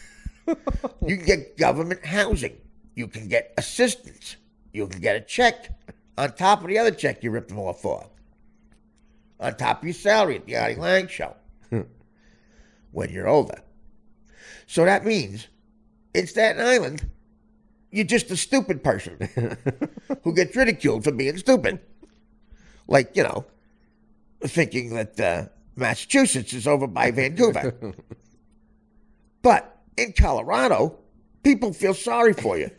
You can get government housing. You can get assistance. You can get a check on top of the other check you ripped them off for. On top of your salary at the Artie Lang Show. When you're older. So that means, in Staten Island, you're just a stupid person who gets ridiculed for being stupid. Like, thinking that Massachusetts is over by Vancouver. But in Colorado, people feel sorry for you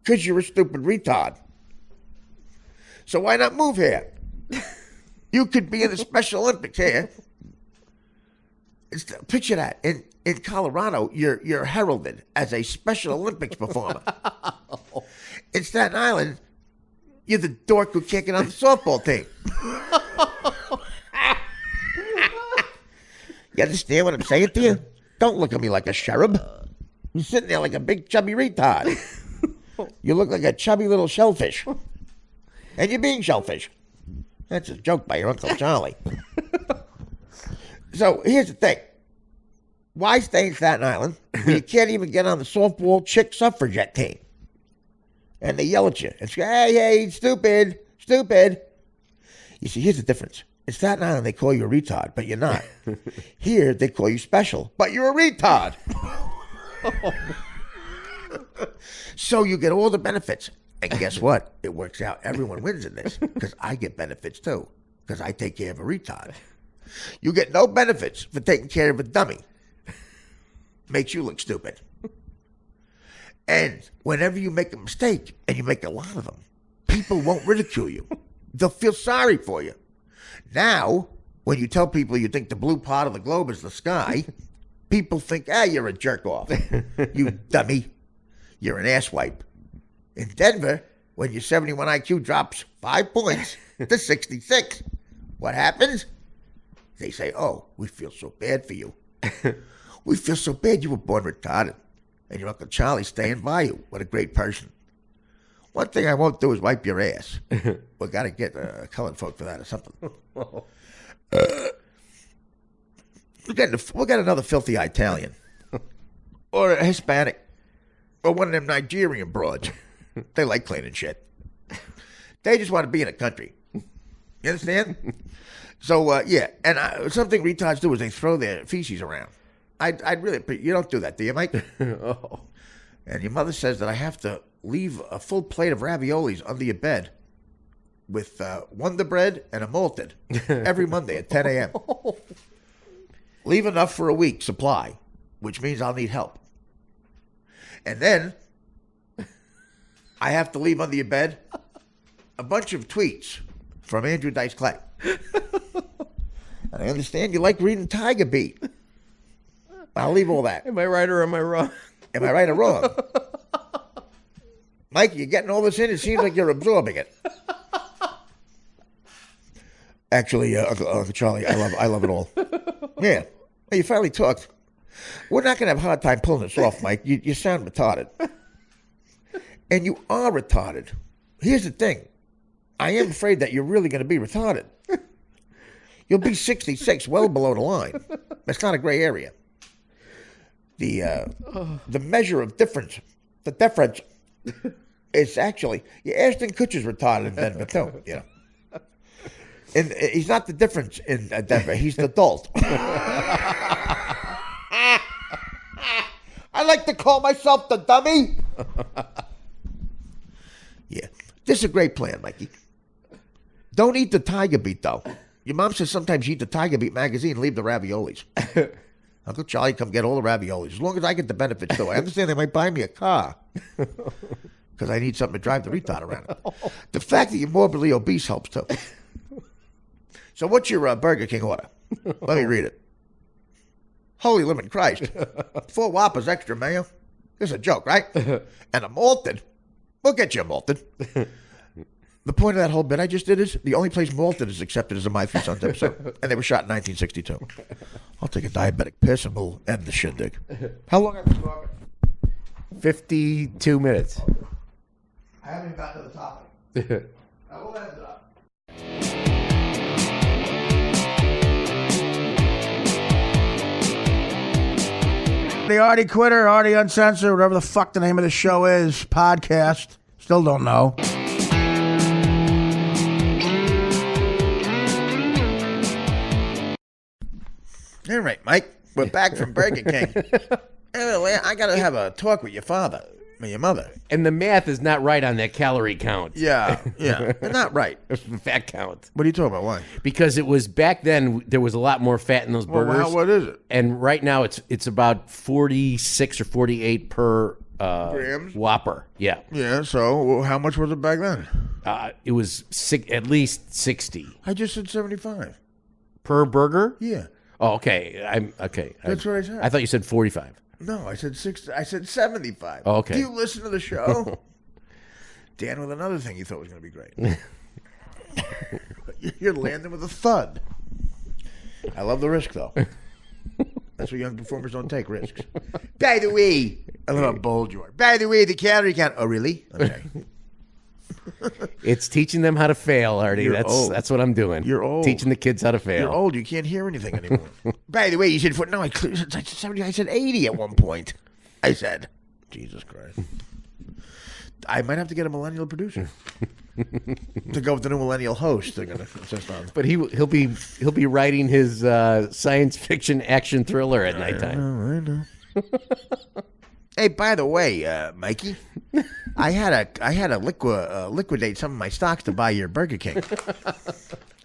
because you're a stupid retard. So why not move here? You could be in the Special Olympics here. Picture that. In Colorado, you're heralded as a Special Olympics performer. In Staten Island, you're the dork who can't get on the softball team. You understand what I'm saying to you? Don't look at me like a cherub. You're sitting there like a big chubby retard. You look like a chubby little shellfish. And you're being shellfish. That's a joke by your Uncle Charlie. So here's the thing. Why stay in Staten Island when you can't even get on the softball chick suffragette team? And they yell at you and say, hey, stupid. You see, here's the difference. In Staten Island, they call you a retard, but you're not. Here, they call you special, but you're a retard. So you get all the benefits. And guess what? It works out. Everyone wins in this because I get benefits too because I take care of a retard. You get no benefits for taking care of a dummy. Makes you look stupid. And whenever you make a mistake, and you make a lot of them, people won't ridicule you. They'll feel sorry for you. Now, when you tell people you think the blue part of the globe is the sky, people think, you're a jerk off. You dummy. You're an asswipe. In Denver, when your 71 IQ drops 5 points to 66, what happens? They say, we feel so bad for you. We feel so bad you were born retarded. And your Uncle Charlie's staying by you. What a great person. One thing I won't do is wipe your ass. We got to get colored folk for that or something. We'll get another filthy Italian. Or a Hispanic. Or one of them Nigerian broads. They like cleaning shit. They just want to be in a country. You understand? So, and something retards do is they throw their feces around. I'd really, you don't do that, do you, Mike? And your mother says that I have to leave a full plate of raviolis under your bed with Wonder Bread and a malted every Monday at 10 a.m. Leave enough for a week supply, which means I'll need help. And then I have to leave under your bed a bunch of tweets from Andrew Dice Clay. And I understand you like reading Tiger Beat. I'll leave all that. Am I right or am I wrong? Am I right or wrong? Mike, you're getting all this in. It seems like you're absorbing it. Actually, Uncle Charlie, I love it all. Yeah. Well, you finally talked. We're not going to have a hard time pulling this off, Mike. You sound retarded. And you are retarded. Here's the thing. I am afraid that you're really going to be retarded. You'll be 66, well below the line. That's not a gray area. The measure of difference, the difference, is actually, Ashton Kutcher's retarded in Denver too, you know. And he's not the difference in Denver. He's the adult. I like to call myself the dummy. Yeah. This is a great plan, Mikey. Don't eat the Tiger Beat, though. Your mom says sometimes you eat the Tiger Beat magazine and leave the raviolis. Uncle Charlie, come get all the raviolis. As long as I get the benefits, though. I understand they might buy me a car. Because I need something to drive the retard around. The fact that you're morbidly obese helps, too. So what's your Burger King order? Let me read it. Holy living Christ. 4 Whoppers extra mayo. This is a joke, right? And a malted. We'll get you a malted. The point of that whole bit I just did is the only place malted is accepted is a My Three Sons episode. And they were shot in 1962. I'll take a diabetic piss and we'll end the shindig. How long have we been talking? 52 minutes. I haven't even gotten to the topic. I will end it up. The Artie Quitter, Artie Uncensored, whatever the fuck the name of the show is, podcast. Still don't know. All right, Mike. We're back from Burger King. Anyway, I got to have a talk with your father, or your mother. And the math is not right on that calorie count. Yeah. They're not right. Fat count. What are you talking about? Why? Because it was back then, there was a lot more fat in those burgers. Well, what is it? And right now, it's about 46 or 48 per grams? Whopper. Yeah. Yeah, so how much was it back then? It was at least 60. I just said 75. Per burger? Yeah. Oh, okay. Okay. That's what I said. I thought you said 45. No, I said 60. I said 75. Oh, okay. Do you listen to the show? Dan with another thing you thought was going to be great. You're landing with a thud. I love the risk, though. That's what young performers don't take, risks. By the way, I love how bold you are. By the way, the calorie count. Oh, really? Okay. It's teaching them how to fail, Artie. That's what I'm doing. You're old. Teaching the kids how to fail. You're old. You can't hear anything anymore. By the way, you said no. I said 70. I said 80 at one point. I said, Jesus Christ. I might have to get a millennial producer to go with the new millennial host. They're going to insist on. But he'll be writing his science fiction action thriller at nighttime. I know. Hey, by the way, Mikey, I had to liquidate some of my stocks to buy your Burger King.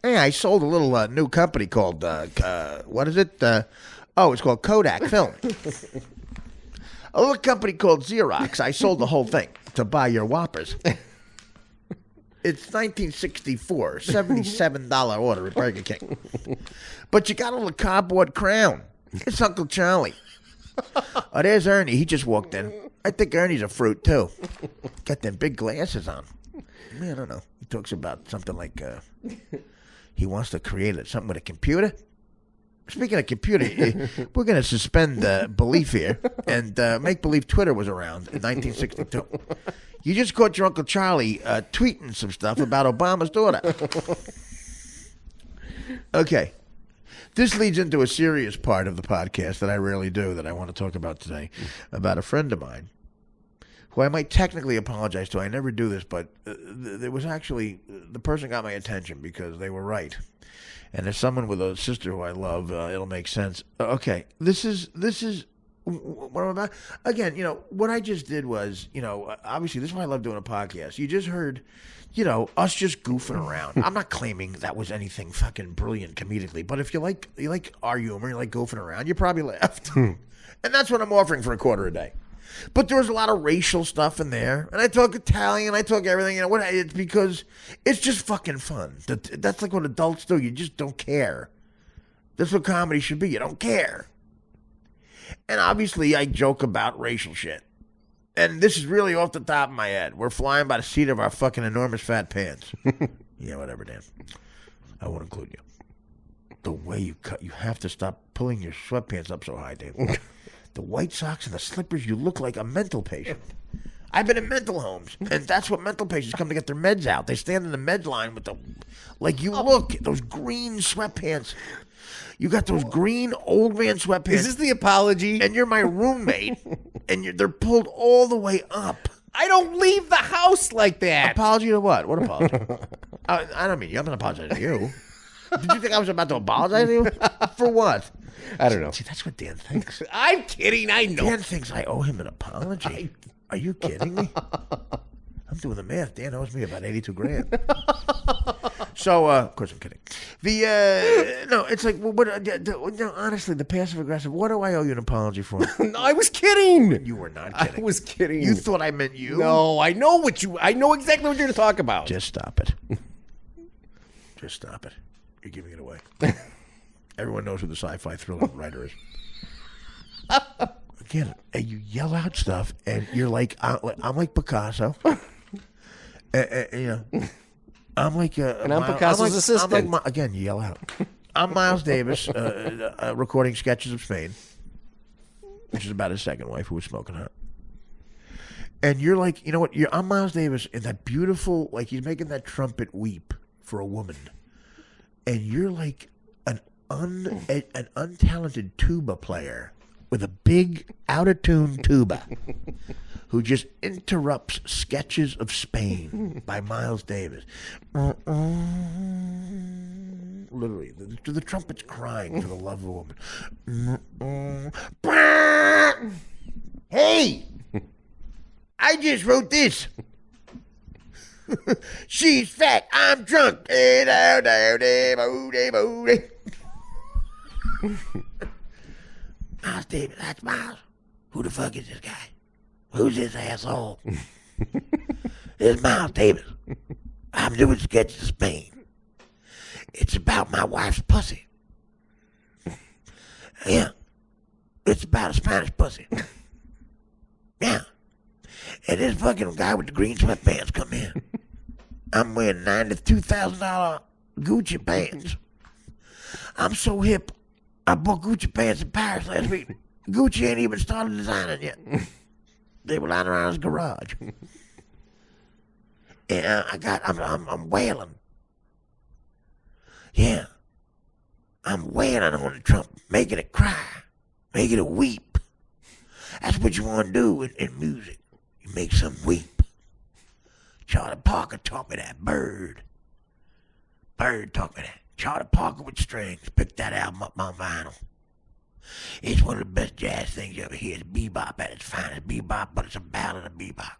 Hey, I sold a little new company called what is it? It's called Kodak Film. A little company called Xerox. I sold the whole thing to buy your Whoppers. It's 1964, $77 order at Burger King. But you got a little cardboard crown. It's Uncle Charlie. Oh, there's Ernie. He just walked in. I think Ernie's a fruit, too. Got them big glasses on. I don't know. He talks about something like he wants to create something with a computer. Speaking of computer, we're going to suspend belief here and make believe Twitter was around in 1962. You just caught your Uncle Charlie tweeting some stuff about Obama's daughter. Okay. This leads into a serious part of the podcast that I rarely do that I want to talk about today, about a friend of mine who I might technically apologize to. I never do this, but there was actually, the person got my attention because they were right. And as someone with a sister who I love, it'll make sense. Okay, this is what am I about? Again, what I just did was, obviously this is why I love doing a podcast. You just heard, us just goofing around. I'm not claiming that was anything fucking brilliant comedically, but if you like our humor, you like goofing around, you probably laughed. And that's what I'm offering for a quarter a day. But there was a lot of racial stuff in there, and I talk Italian, I talk everything. It's because it's just fucking fun. That's like what adults do. You just don't care. That's what comedy should be. You don't care. And obviously, I joke about racial shit. And this is really off the top of my head. We're flying by the seat of our fucking enormous fat pants. Yeah, whatever, Dan. I won't include you. The way you cut, you have to stop pulling your sweatpants up so high, Dave. The white socks and the slippers, you look like a mental patient. I've been in mental homes, and that's what mental patients come to get their meds out. They stand in the med line with those green sweatpants. You got those green old man sweatpants. Is this the apology? And you're my roommate, and they're pulled all the way up. I don't leave the house like that. Apology to what? What apology? I don't mean you. I'm not apologizing to you. Did you think I was about to apologize to you? For what? I don't know. See, that's what Dan thinks. I'm kidding. I know. Dan thinks I owe him an apology. Are you kidding me? I'm doing the math. Dan owes me about $82,000. So, of course, I'm kidding. No, it's like, honestly, the passive aggressive. What do I owe you an apology for? No, I was kidding. You were not kidding. I was kidding. You thought I meant you? No, I know exactly what you're going to talk about. Just stop it. Just stop it. You're giving it away. Everyone knows who the sci-fi thriller writer is. Again, you yell out stuff, and you're like, I'm like Picasso. I'm like, and I'm Picasso's assistant. Again, you yell out. I'm Miles Davis, recording sketches of Spain, which is about his second wife who was smoking hot. And you're like, you know what? I'm Miles Davis, and that beautiful, like he's making that trumpet weep for a woman, and you're like an untalented tuba player with a big out-of-tune tuba who just interrupts sketches of Spain by Miles Davis. Literally, the trumpet's crying for the love of a woman. Hey! I just wrote this. She's fat, I'm drunk. Miles Davis, that's Miles. Who the fuck is this guy? Who's this asshole? It's Miles Davis. I'm doing sketches of Spain. It's about my wife's pussy. Yeah. It's about a Spanish pussy. Yeah. And this fucking guy with the green sweatpants come in. I'm wearing $92,000 Gucci pants. I'm so hip. I bought Gucci pants in Paris last week. Gucci ain't even started designing yet. They were lying around his garage. And I'm wailing. Yeah. I'm wailing on the trumpet, making it cry, making it weep. That's what you want to do in music. You make some weep. Charlie Parker taught me that. Bird taught me that. Charlie Parker with strings. Picked that album up on vinyl. It's one of the best jazz things you ever hear. It's bebop at its finest. Bebop, but it's a ballad of bebop.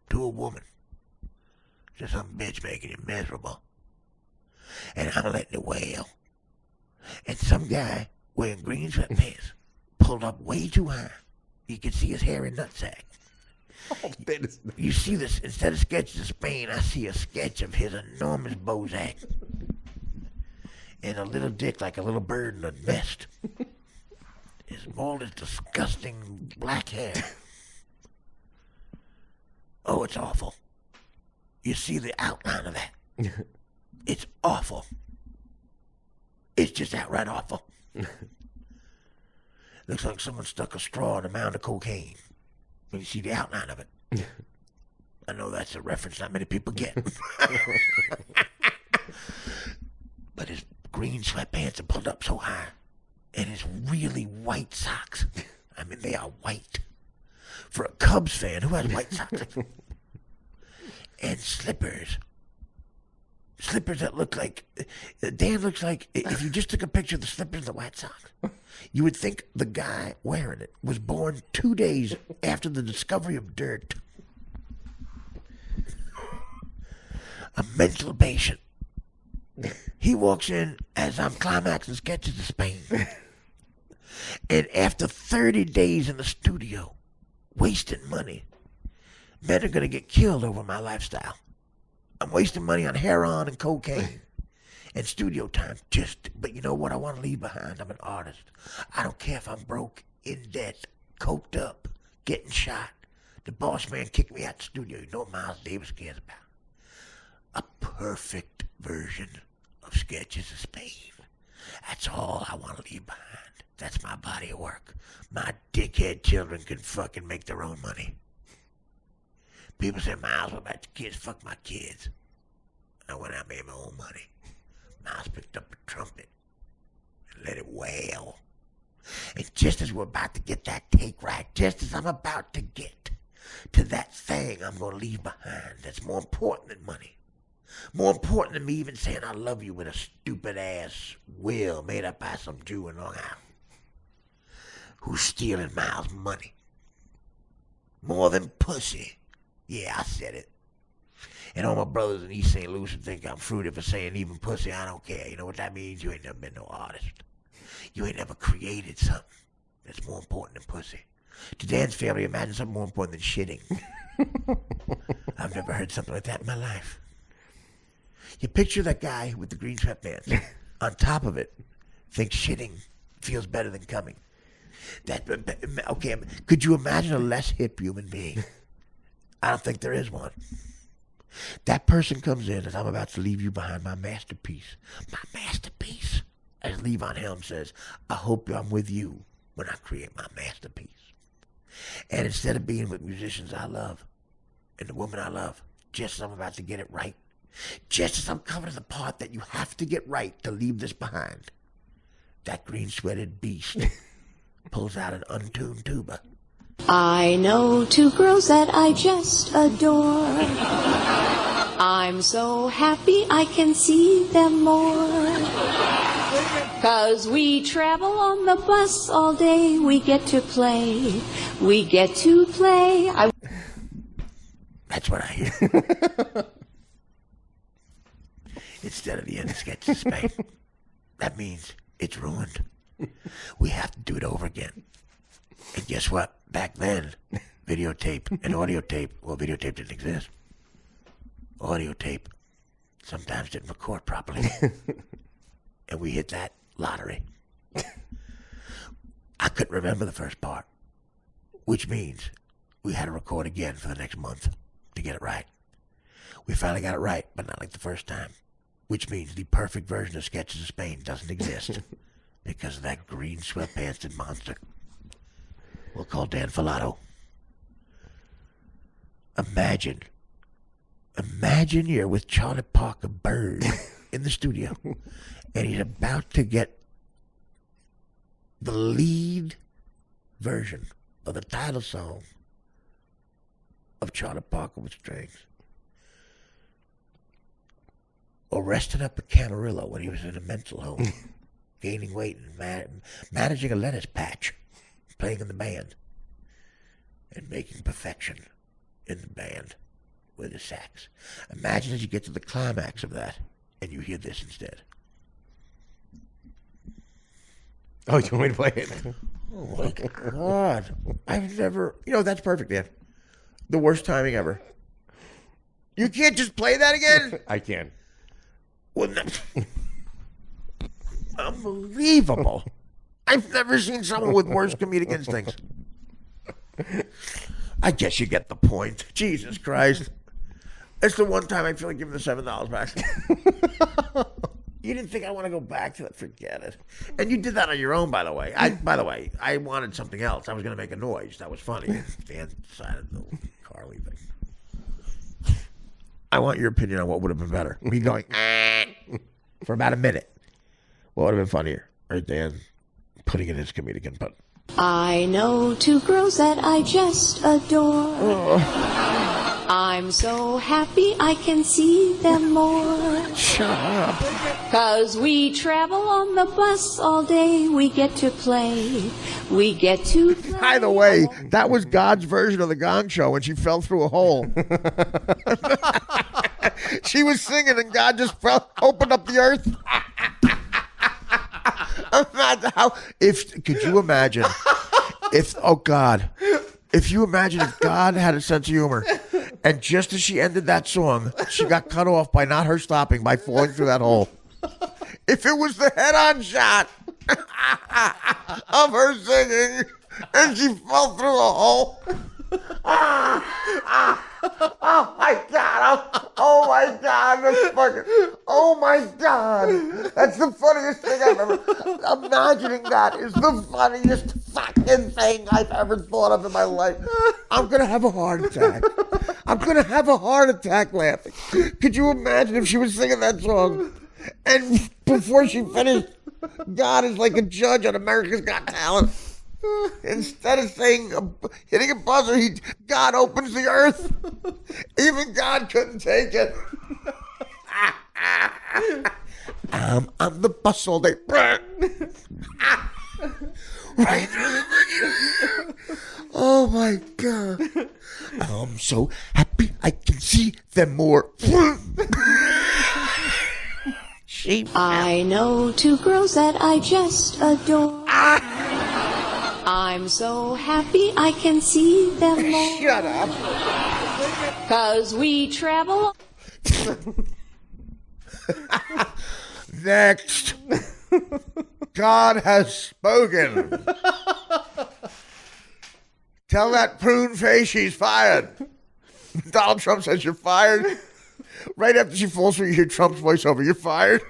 To a woman. Just some bitch making you miserable. And I'm letting it wail. And some guy wearing green sweatpants pulled up way too high. You can see his hairy nutsack. Oh, that is nice. You see this, instead of sketches of Spain, I see a sketch of his enormous Bozak. And a little dick like a little bird in a nest. His all this disgusting black hair. Oh, it's awful. You see the outline of that. It's awful. It's just outright awful. Looks like someone stuck a straw in a mound of cocaine. When you see the outline of it. I know that's a reference not many people get. But his green sweatpants are pulled up so high. And his really white socks. I mean, they are white. For a Cubs fan, who has white socks? And slippers. slippers that look like, Dan looks like, if you just took a picture of the slippers of the White Sox, you would think the guy wearing it was born 2 days after the discovery of dirt. A mental patient. He walks in as I'm climaxing Sketches of Spain. And after 30 days in the studio, wasting money, men are going to get killed over my lifestyle. I'm wasting money on heroin and cocaine and studio time. But you know what I want to leave behind? I'm an artist. I don't care if I'm broke, in debt, coked up, getting shot. The boss man kicked me out the studio. You know what Miles Davis cares about? A perfect version of Sketches of Spain. That's all I want to leave behind. That's my body of work. My dickhead children can fucking make their own money. People say, Miles, what about your kids? Fuck my kids. I went out and made my own money. Miles picked up a trumpet and let it wail. And just as we're about to get that take right, just as I'm about to get to that thing I'm going to leave behind that's more important than money, more important than me even saying I love you with a stupid-ass will made up by some Jew in Long Island who's stealing Miles' money. More than pussy. Yeah, I said it. And all my brothers in East St. Louis think I'm fruity for saying even pussy. I don't care. You know what that means? You ain't never been no artist. You ain't never created something that's more important than pussy. To Dan's family, imagine something more important than shitting. I've never heard something like that in my life. You picture that guy with the green sweatpants. On top of it, thinks shitting feels better than coming. Okay, could you imagine a less hip human being? I don't think there is one. That person comes in as I'm about to leave you behind my masterpiece. My masterpiece. As Levon Helm says, I hope I'm with you when I create my masterpiece. And instead of being with musicians I love and the woman I love, just as I'm about to get it right, just as I'm coming to the part that you have to get right to leave this behind, that green-sweated beast pulls out an untuned tuba. I know two girls that I just adore. I'm so happy I can see them more. 'Cause we travel on the bus all day. We get to play. We get to play. That's what I hear. Instead of the end of Sketches of Spain. That means it's ruined. We have to do it over again. And guess what? Back then, videotape and audio tape, well, videotape didn't exist. Audio tape sometimes didn't record properly. And we hit that lottery. I couldn't remember the first part, which means we had to record again for the next month to get it right. We finally got it right, but not like the first time, which means the perfect version of Sketches of Spain doesn't exist because of that green sweatpants monster. We'll call Dan Filato. Imagine you're with Charlie Parker Bird in the studio, and he's about to get the lead version of the title song of Charlie Parker with Strings. Or resting up at Camarillo when he was in a mental home, gaining weight and managing a lettuce patch, playing in the band, and making perfection in the band with the sax. Imagine as you get to the climax of that, and you hear this instead. Oh, you want me to play it? Oh my God. I've never, that's perfect, Dan. The worst timing ever. You can't just play that again? I can. Well, unbelievable. I've never seen someone with worse comedic instincts. I guess you get the point. Jesus Christ. It's the one time I feel like giving the $7 back. You didn't think I want to go back to it? Forget it. And you did that on your own, by the way. I wanted something else. I was going to make a noise. That was funny. Dan decided the Carly thing. I want your opinion on what would have been better. Me going, for about a minute. What would have been funnier? Or Dan putting in his comedic input. I know two girls that I just adore. I'm so happy I can see them more. Shut up. 'Cause we travel on the bus all day. We get to play. We get to play. By the way, that was God's version of the Gong Show when she fell through a hole. She was singing and God just opened up the earth. Could you imagine if, oh God, if you imagine if God had a sense of humor and just as she ended that song, she got cut off by not her stopping, by falling through that hole. If it was the head-on shot of her singing and she fell through a hole. Oh my God! Oh my God! That's fucking! Oh my God! That's the funniest thing I've ever. Imagining that is the funniest fucking thing I've ever thought of in my life. I'm gonna have a heart attack. I'm gonna have a heart attack laughing. Could you imagine if she was singing that song and before she finished, God is like a judge on America's Got Talent. Instead of saying, hitting a buzzer, God opens the earth. Even God couldn't take it. I'm on the bus all day. Right. Oh my God. I'm so happy I can see them more. I know two girls that I just adore. I'm so happy I can see them more. Shut up. 'Cause we travel. Next. God has spoken. Tell that prune face she's fired. Donald Trump says you're fired. Right after she falls through, you hear Trump's voiceover. You're fired.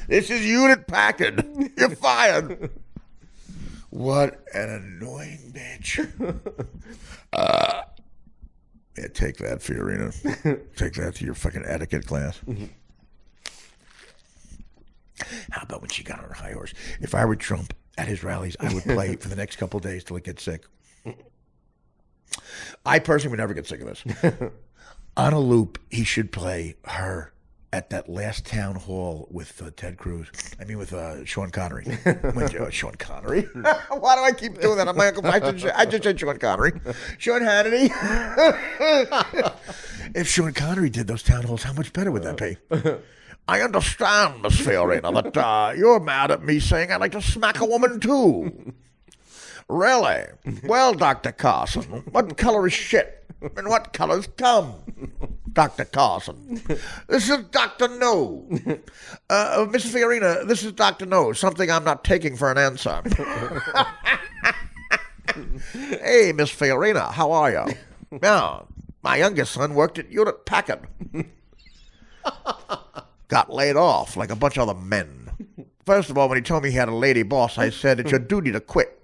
This is Unit Packard. You're fired. What an annoying bitch. Yeah, take that, Fiorina. Take that to your fucking etiquette class. How about when she got on her high horse? If I were Trump at his rallies, I would play for the next couple of days till it gets sick. I personally would never get sick of this. On a loop, he should play her at that last town hall with Ted Cruz. I mean, with Sean Connery. Sean Connery? Why do I keep doing that? I'm my Uncle I just said Sean Connery. Sean Hannity. If Sean Connery did those town halls, how much better would that be? I understand, Miss Fiorina, that you're mad at me saying I'd like to smack a woman too. Really? Well, Dr. Carson, what color is shit? And what colors come? Dr. Carson. This is Dr. No. Miss Fiorina, this is Dr. No, something I'm not taking for an answer. Hey, Miss Fiorina, how are you? Now, my youngest son worked at Unit Packard. Got laid off like a bunch of other men. First of all, when he told me he had a lady boss, I said, it's your duty to quit.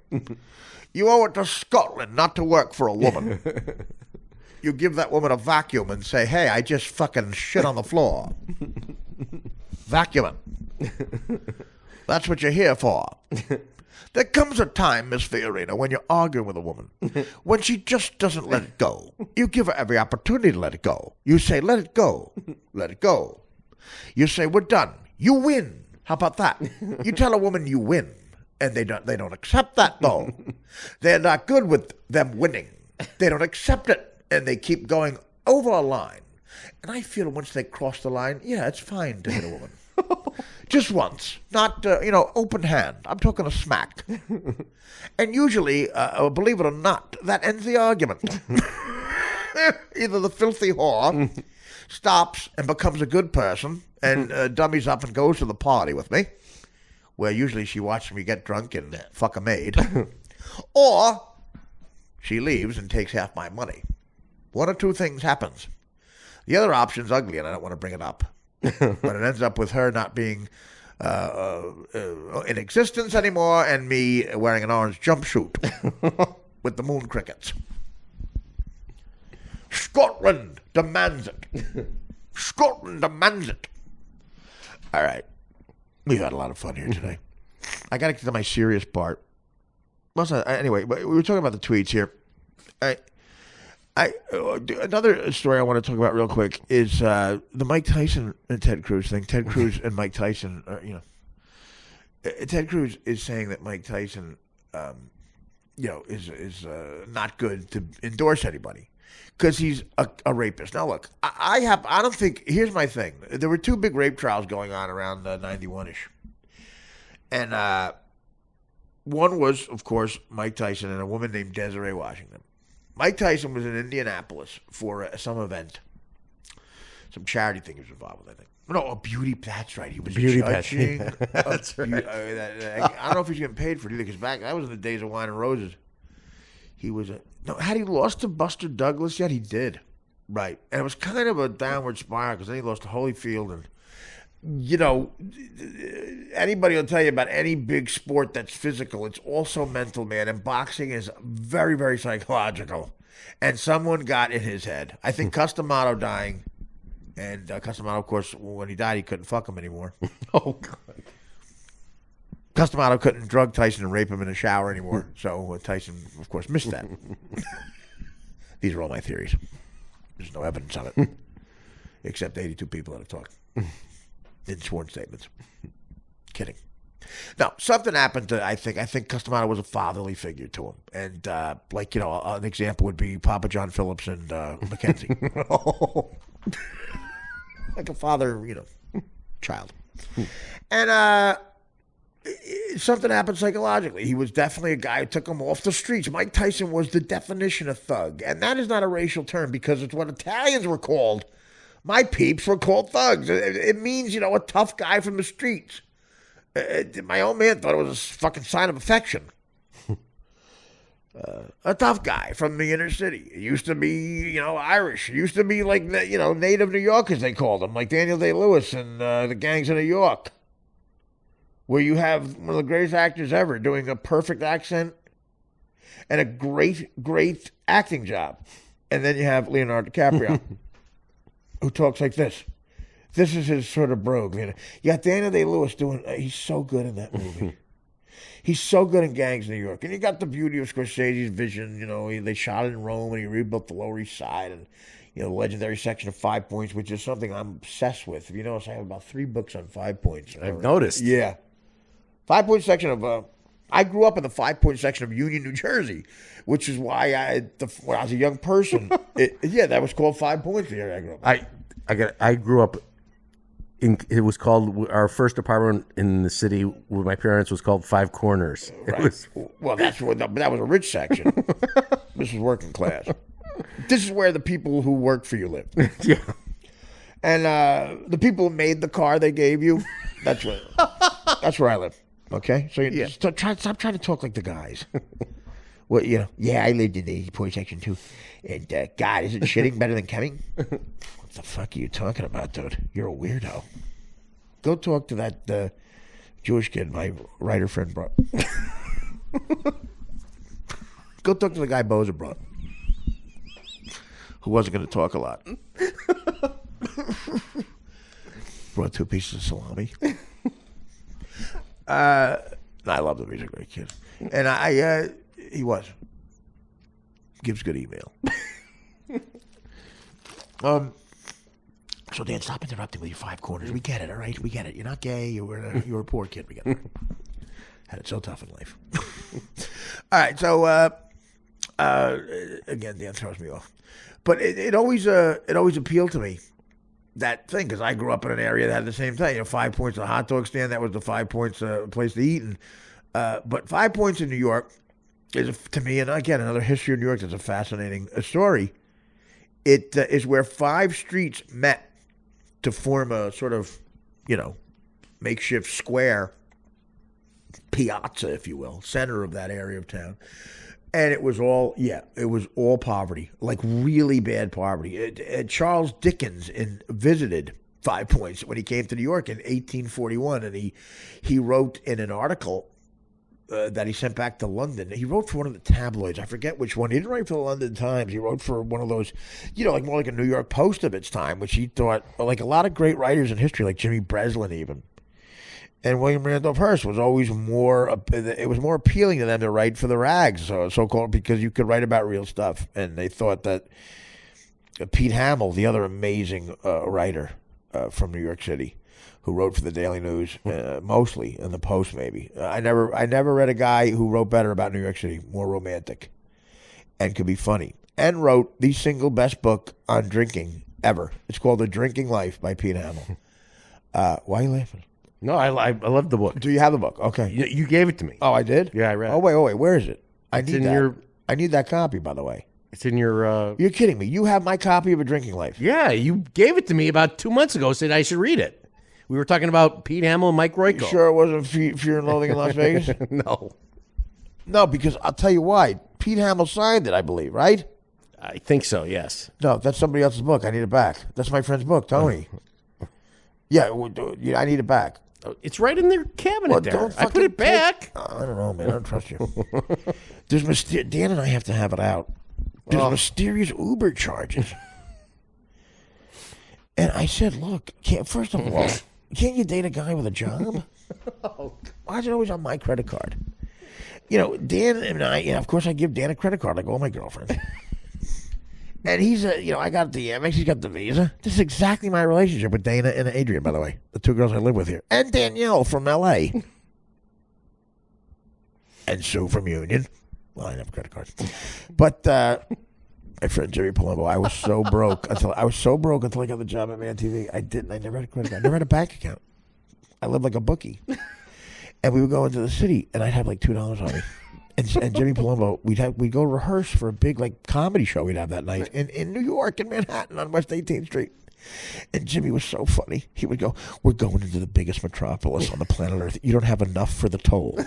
You owe it to Scotland not to work for a woman. You give that woman a vacuum and say, hey, I just fucking shit on the floor. Vacuuming. That's what you're here for. There comes a time, Miss Fiorina, when you're arguing with a woman, when she just doesn't let it go. You give her every opportunity to let it go. You say, let it go. Let it go. You say, we're done. You win. How about that? You tell a woman you win, and they don't accept that, though. They're not good with them winning. They don't accept it. And they keep going over a line. And I feel once they cross the line, yeah, it's fine to hit a woman. Just once. Not, open hand. I'm talking a smack. And usually, believe it or not, that ends the argument. Either the filthy whore stops and becomes a good person and dummies up and goes to the party with me, where usually she watches me get drunk and fuck a maid, or she leaves and takes half my money. One or two things happens. The other option's ugly, and I don't want to bring it up. But it ends up with her not being in existence anymore and me wearing an orange jumpsuit with the moon crickets. Scotland demands it. Scotland demands it. All right. We've had a lot of fun here today. I got to get to my serious part. Anyway, but we were talking about the tweets here. Another story I want to talk about real quick is the Mike Tyson and Ted Cruz thing. Ted Cruz and Mike Tyson, Ted Cruz is saying that Mike Tyson, is not good to endorse anybody because he's a rapist. Now, look, I don't think. Here's my thing. There were two big rape trials going on around 91-ish, and one was, of course, Mike Tyson and a woman named Desiree Washington. Mike Tyson was in Indianapolis for some event, some charity thing he was involved with, I think. No, a beauty. That's right. He was Beauty judging. That's right. I don't know if he's getting paid for it either, because back that was in the days of Wine and Roses. He was had he lost to Buster Douglas yet? He did, right? And it was kind of a downward spiral because then he lost to Holyfield, and anybody will tell you about any big sport that's physical. It's also mental, man. And boxing is very, very psychological. And someone got in his head. I think Customato dying. And Customato, of course, when he died, he couldn't fuck him anymore. Oh, God. Customato couldn't drug Tyson and rape him in the shower anymore. So Tyson, of course, missed that. These are all my theories. There's no evidence of it. Except 82 people that have talked. In sworn statements. Kidding. Now, something happened to, I think Customato was a fatherly figure to him. And, an example would be Papa John Phillips and Mackenzie. Like a father, child. And something happened psychologically. He was definitely a guy who took him off the streets. Mike Tyson was the definition of thug. And that is not a racial term because it's what Italians were called. My peeps were called thugs. It means, a tough guy from the streets. My old man thought it was a fucking sign of affection. A tough guy from the inner city. He used to be, Irish. He used to be like, native New Yorkers, they called him, like Daniel Day-Lewis and the Gangs of New York, where you have one of the greatest actors ever doing a perfect accent and a great, great acting job. And then you have Leonardo DiCaprio. Who talks like this. This is his sort of brogue. You got Daniel Day-Lewis doing, he's so good in that movie. He's so good in Gangs of New York. And you got the beauty of Scorsese's vision. They shot it in Rome and he rebuilt the Lower East Side and, the legendary section of 5 Points, which is something I'm obsessed with. If you notice, I have about 3 books on 5 Points. I've noticed. Yeah. 5 Point section of, I grew up in the 5 Point section of Union, New Jersey, which is why when I was a young person, that was called 5 Points the area I grew up. I grew up it was called, our first apartment in the city with my parents was called Five Corners. Right. Well, that was a rich section. This is working class. This is where the people who work for you live. Yeah. And the people who made the car they gave you, that's where I live. Okay? So stop trying to talk like the guys. Well, I lived in the poor section too. And God, isn't shitting better than coming? What the fuck are you talking about, dude? You're a weirdo. Go talk to that Jewish kid my writer friend brought. Go talk to the guy Boza brought, who wasn't going to talk a lot. Brought 2 pieces of salami. I love him. He's a great kid. And he was. Gives good email. So Dan, stop interrupting with your 5 corners. We get it, all right? We get it. You're not gay. You were a poor kid. We get it. Had it so tough in life. All right. So again, Dan throws me off, but it always appealed to me, that thing, because I grew up in an area that had the same thing. 5 Points, a hot dog stand. That was the 5 Points place to eat. And but 5 Points in New York is, to me, and again, another history of New York that's a fascinating story. It is where 5 streets met to form a sort of, makeshift square, piazza, if you will, center of that area of town. And it was all poverty, like really bad poverty. Charles Dickens visited 5 Points when he came to New York in 1841, and he wrote in an article that he sent back to London. He wrote for one of the tabloids. I forget which one. He didn't write for the London Times. He wrote for one of those, like more like a New York Post of its time, which he thought, like a lot of great writers in history, like Jimmy Breslin even. And William Randolph Hearst was always it was more appealing to them to write for the rags, so-called, because you could write about real stuff. And they thought that Pete Hamill, the other amazing writer from New York City, who wrote for the Daily News, mostly, and the Post maybe. I never read a guy who wrote better about New York City, more romantic, and could be funny. And wrote the single best book on drinking ever. It's called The Drinking Life by Pete Hamill. Why are you laughing? No, I love the book. Do you have the book? Okay. You gave it to me. Oh, I did? Yeah, I read it. Oh, wait. Where is it? I need that copy, by the way. It's in your... You're kidding me. You have my copy of A Drinking Life. Yeah, you gave it to me about 2 months ago, said I should read it. We were talking about Pete Hamill and Mike Royko. You sure it wasn't Fear and Loathing in Las Vegas? No. No, because I'll tell you why. Pete Hamill signed it, I believe, right? I think so, yes. No, that's somebody else's book. I need it back. That's my friend's book, Tony. Yeah, I need it back. It's right in their cabinet there. I put it back. I don't know, man. I don't trust you. Dan and I have to have it out. There's mysterious Uber charges. And I said, look, first of all, can't you date a guy with a job? Why is it always on my credit card? Dan and I, of course I give Dan a credit card like all my girlfriends. And he's, I got the Amex, he's got the Visa. This is exactly my relationship with Dana and Adrian, by the way. The two girls I live with here. And Danielle from L.A. And Sue from Union. Well, I didn't have a credit card. But my friend Jimmy Palumbo, I was so broke until I got the job at Man TV. I never had a credit card. I never had a bank account. I lived like a bookie. And we would go into the city, and I'd have like $2 on me. And Jimmy Palumbo, we'd go rehearse for a big comedy show we'd have that night in New York, in Manhattan on West 18th Street. And Jimmy was so funny. He would go, "We're going into the biggest metropolis on the planet Earth. You don't have enough for the toll."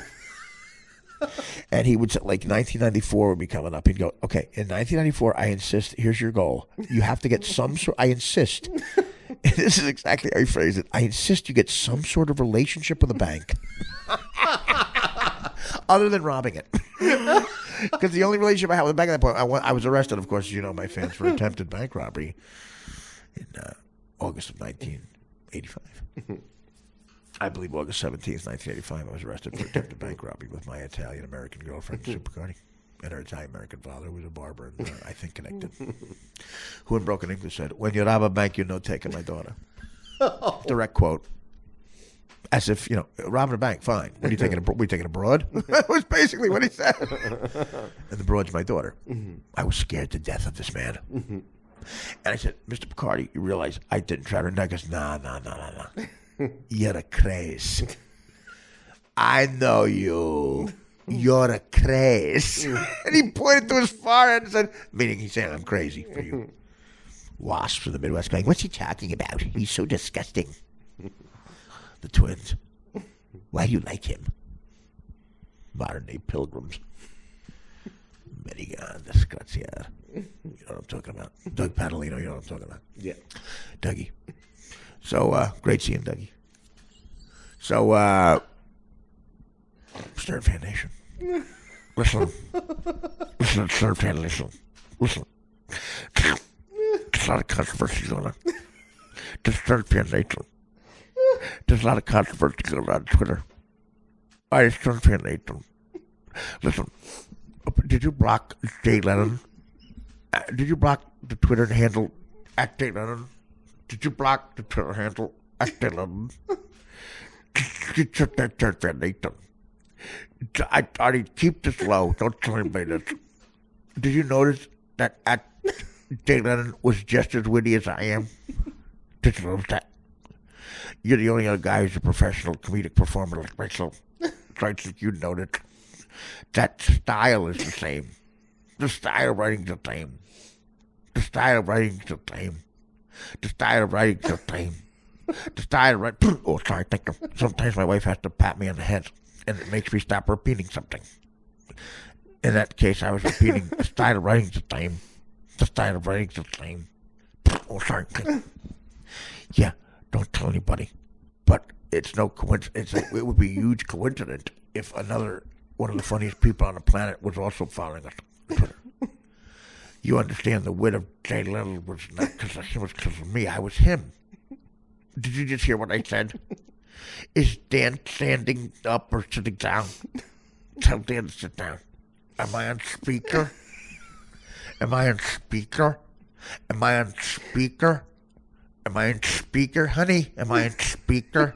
And he would say, 1994 would be coming up. He'd go, "Okay, in 1994, I insist, here's your goal. You have to get some sort, I insist." And this is exactly how he phrased it. "I insist you get some sort of relationship with a bank." Other than robbing it. Because the only relationship I had with a bank at that point, I was arrested, of course, my fans, for attempted bank robbery in August of 1985. I believe August 17th, 1985, I was arrested for attempted bank robbery with my Italian-American girlfriend, Sue Picardi, and her Italian-American father, who was a barber and, I think, connected, who in broken English said, "When you rob a bank, you're not taking my daughter." Direct quote. As if, robbing a bank, fine. What are you taking? We taking abroad? That was basically what he said. And the broad's my daughter. Mm-hmm. I was scared to death of this man. Mm-hmm. And I said, "Mr. Picardi, you realize I didn't try to..." And he goes, No. You're a craze. I know you. You're a craze. And he pointed to his forehead and said, meaning he's saying, "I'm crazy for you." Wasps of the Midwest going, "What's he talking about? He's so disgusting." The twins. Why do you like him? Modern day pilgrims. Medigan, Desgraciar. You know what I'm talking about. Doug Padalino, you know what I'm talking about. Yeah. Dougie. So, great seeing Dougie. So, Stern Fan Nation. Listen. Listen, Stern Fan Nation. Listen. There's a lot of controversy going on. The Stern Fan Nation. There's a lot of controversy going on Twitter. I Stern Fan Nation. Listen. Did you block Jay Lennon? Did you block the Twitter handle at Jay Lennon? Did you block the Twitter handle at Jay Lennon? I keep this low. Don't tell anybody this. Did you notice that at Jay Lennon was just as witty as I am? Did you notice that? You're the only other guy who's a professional comedic performer like myself. So I think you'd notice. That style is the same. The style of writing is the same. The style of writing is the same. The style of writing is the same. The style of writing... Oh, sorry, thank you. Sometimes my wife has to pat me on the head, and it makes me stop repeating something. In that case, I was repeating, the style of writing is the same. The style of writing is the same. Oh, sorry. Yeah, don't tell anybody. But it's no coincidence. It would be a huge coincidence if one of the funniest people on the planet was also following us on Twitter. You understand the wit of Jay Little was not because of me. I was him. Did you just hear what I said? Is Dan standing up or sitting down? Tell Dan to sit down. Am I on speaker? Am I on speaker? Am I on speaker? Am I on speaker, honey? Am I on speaker?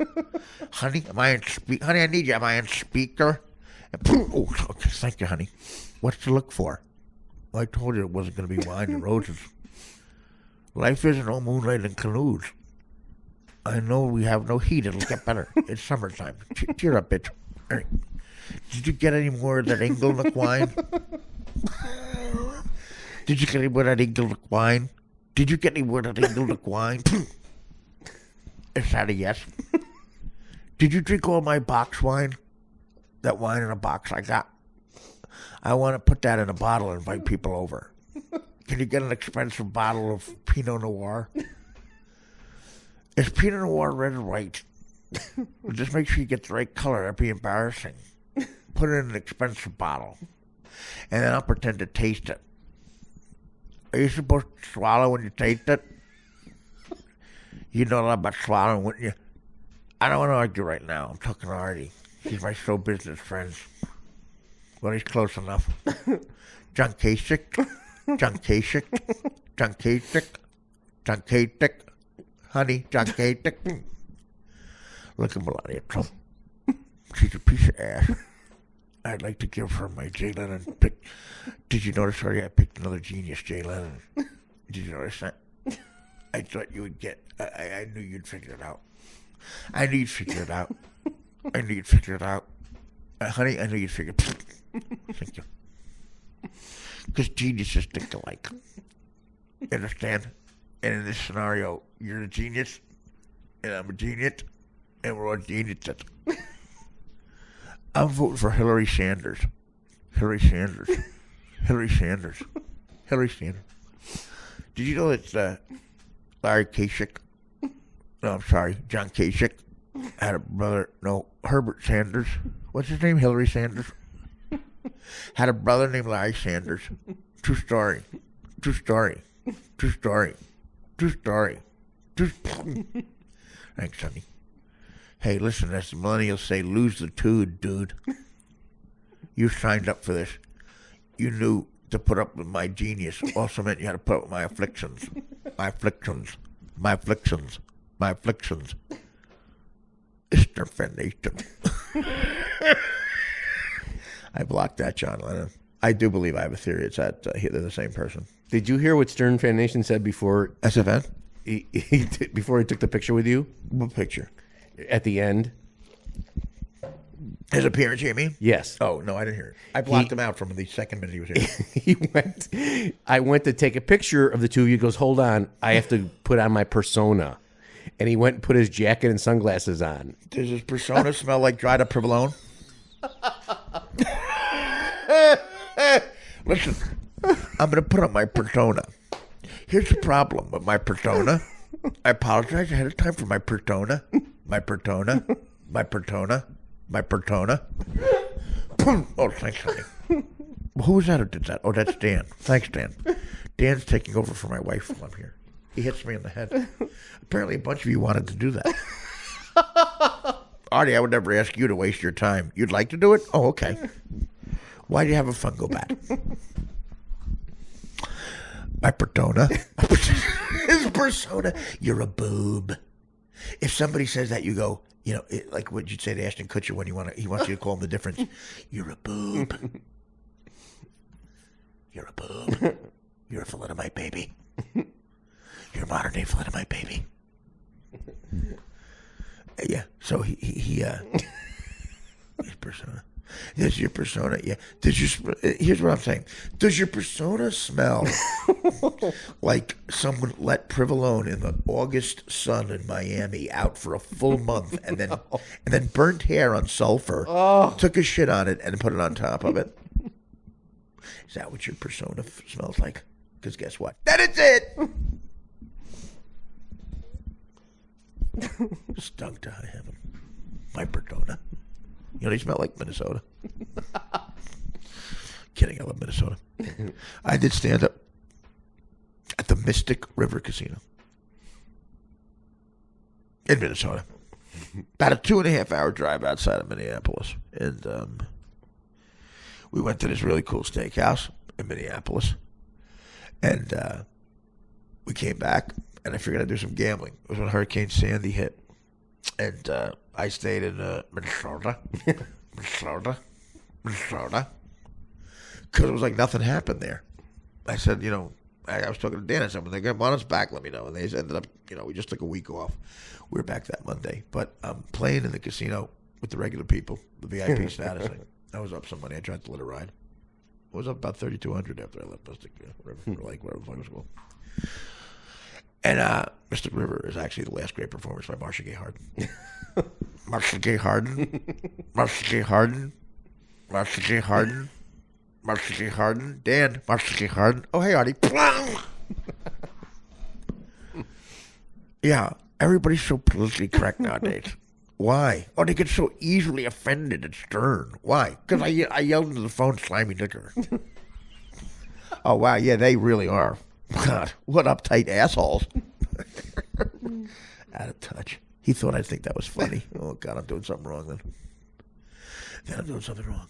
Honey, am I on speaker? Honey, I need you. Am I on speaker? Oh, okay, thank you, honey. What's to look for? Well, I told you it wasn't going to be wine and roses. Life isn't all moonlight and canoes. I know we have no heat. It'll get better. It's summertime. Cheer up, bitch. All right. Did you get any more of that Inglenook wine? Did you get any more of that Inglenook wine? Did you get any more of that Inglenook wine? Is that a yes? Did you drink all my box wine? That wine in a box I got? I want to put that in a bottle and invite people over. Can you get an expensive bottle of Pinot Noir? Is Pinot Noir red or white? Just make sure you get the right color. That'd be embarrassing. Put it in an expensive bottle. And then I'll pretend to taste it. Are you supposed to swallow when you taste it? You know a lot about swallowing, wouldn't you? I don't want to argue right now. I'm talking to Artie. He's my show business friend. Well, he's close enough. John Kasich. John Kasich. John Kasich. John Kasich. Honey, John Kasich. Look at Melania Trump. She's a piece of ass. I'd like to give her my Jay Leno pick. Did you notice already I picked another genius, Jay Leno? Did you notice that? I thought you would get... I knew you'd figure it out. I knew you'd figure it out. I knew you'd figure it out. Honey, I knew you'd figure it out. Thank you. Because geniuses think alike. You understand? And in this scenario, you're a genius, and I'm a genius, and we're all geniuses. I'm voting for Hillary Sanders. Hillary Sanders. Hillary Sanders. Hillary Sanders. Did you know that Larry Kasich? No, I'm sorry, John Kasich had a brother. No, Herbert Sanders. What's his name? Hillary Sanders. Had a brother named Larry Sanders. True story. True story. True story. True story. True. Thanks, honey. Hey, listen, as the millennials say, lose the tude, dude. You signed up for this. You knew to put up with my genius also meant you had to put up with my afflictions. My afflictions. My afflictions. My afflictions. Extermination. I blocked that, John Lennon. I do believe I have a theory. It's that they're the same person. Did you hear what Stern Fan Nation said before? SFN? Before he took the picture with you? What picture? At the end? His appearance, you mean? Yes. Oh, no, I didn't hear it. I blocked him out from the second minute he was here. I went to take a picture of the two of you. He goes, hold on, I have to put on my persona. And he went and put his jacket and sunglasses on. Does his persona smell like dried up provolone? Listen, I'm going to put on my persona. Here's the problem with my persona. I apologize ahead of time for my persona. My persona. My persona. My persona. Oh, thanks, honey. Who was that who did that? Oh, that's Dan. Thanks, Dan. Dan's taking over for my wife while I'm here. He hits me in the head. Apparently a bunch of you wanted to do that. Artie, I would never ask you to waste your time. You'd like to do it? Oh, okay. Why do you have a fungo bat? My persona. His persona. You're a boob. If somebody says that, you go, you know, like what you'd say to Ashton Kutcher when he wants you to call him the difference. You're a boob. You're a boob. You're a thalidomide baby. You're a modern day thalidomide baby. Yeah. So he his persona. This is your persona. Yeah. Here's what I'm saying. Does your persona smell like someone let Provolone in the August sun in Miami out for a full month and then burnt hair on sulfur, took a shit on it and put it on top of it? Is that what your persona smells like? Because guess what? That is it. Stunk to high heaven. My persona. You know, they smell like Minnesota. Kidding, I love Minnesota. I did stand up at the Mystic River Casino in Minnesota. About a 2.5-hour drive outside of Minneapolis. And we went to this really cool steakhouse in Minneapolis. And we came back, and I figured I'd do some gambling. It was when Hurricane Sandy hit. And I stayed in Minnesota. Minnesota. Because it was like nothing happened there. I said, I was talking to Dan. I said, when they get on us back, let me know. And they ended up, we just took a week off. We were back that Monday. But I'm playing in the casino with the regular people, the VIP status. I was up some money. I tried to let it ride. I was up about $3,200 after I left Mystic, whatever the fuck it was called. And Mystic River is actually the last great performance by Marcia Gay Harden. Marcia Gay Harden. Marcia Gay Harden. Marcia Gay Harden. Marcia Gay Harden. Dan. Marcia Gay Harden. Oh, hey, Artie. Yeah, everybody's so politically correct nowadays. Why? Oh, they get so easily offended and stern. Why? Because I yelled into the phone, slimy knicker. Oh, wow, yeah, they really are. God, what uptight assholes. Out of touch. He thought I'd think that was funny. Oh, God, I'm doing something wrong then. Then I'm doing something wrong.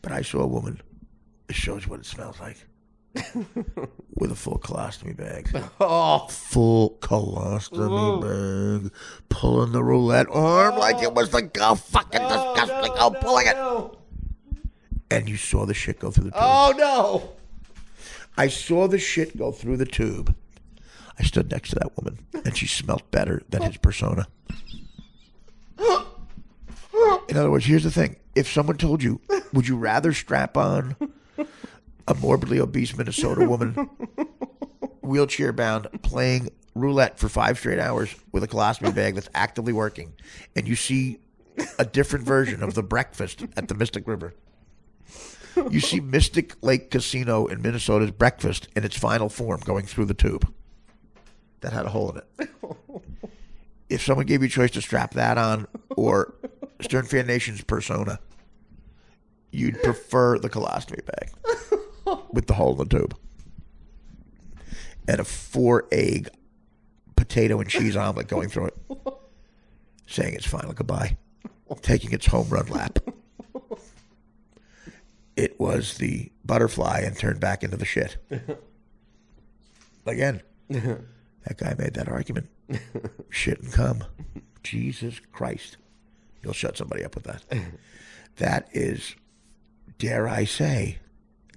But I saw a woman. It shows what it smells like. With a full colostomy bag. Oh. Full colostomy bag. Pulling the roulette arm like it was like, oh, fucking disgusting. Oh, pulling it. And you saw the shit go through the tube. Oh, no. I saw the shit go through the tube. I stood next to that woman, and she smelled better than his persona. In other words, here's the thing. If someone told you, would you rather strap on a morbidly obese Minnesota woman, wheelchair-bound, playing roulette for 5 straight hours with a colostomy bag that's actively working, and you see a different version of the breakfast at the Mystic River? You see Mystic Lake Casino in Minnesota's breakfast in its final form going through the tube. That had a hole in it. If someone gave you a choice to strap that on or Stern Fan Nation's persona, you'd prefer the colostomy bag with the hole in the tube. And a 4-egg potato and cheese omelet going through it, saying its final goodbye, taking its home run lap. It was the butterfly and turned back into the shit. Again, that guy made that argument. Shit and cum. Jesus Christ. You'll shut somebody up with that. That is, dare I say,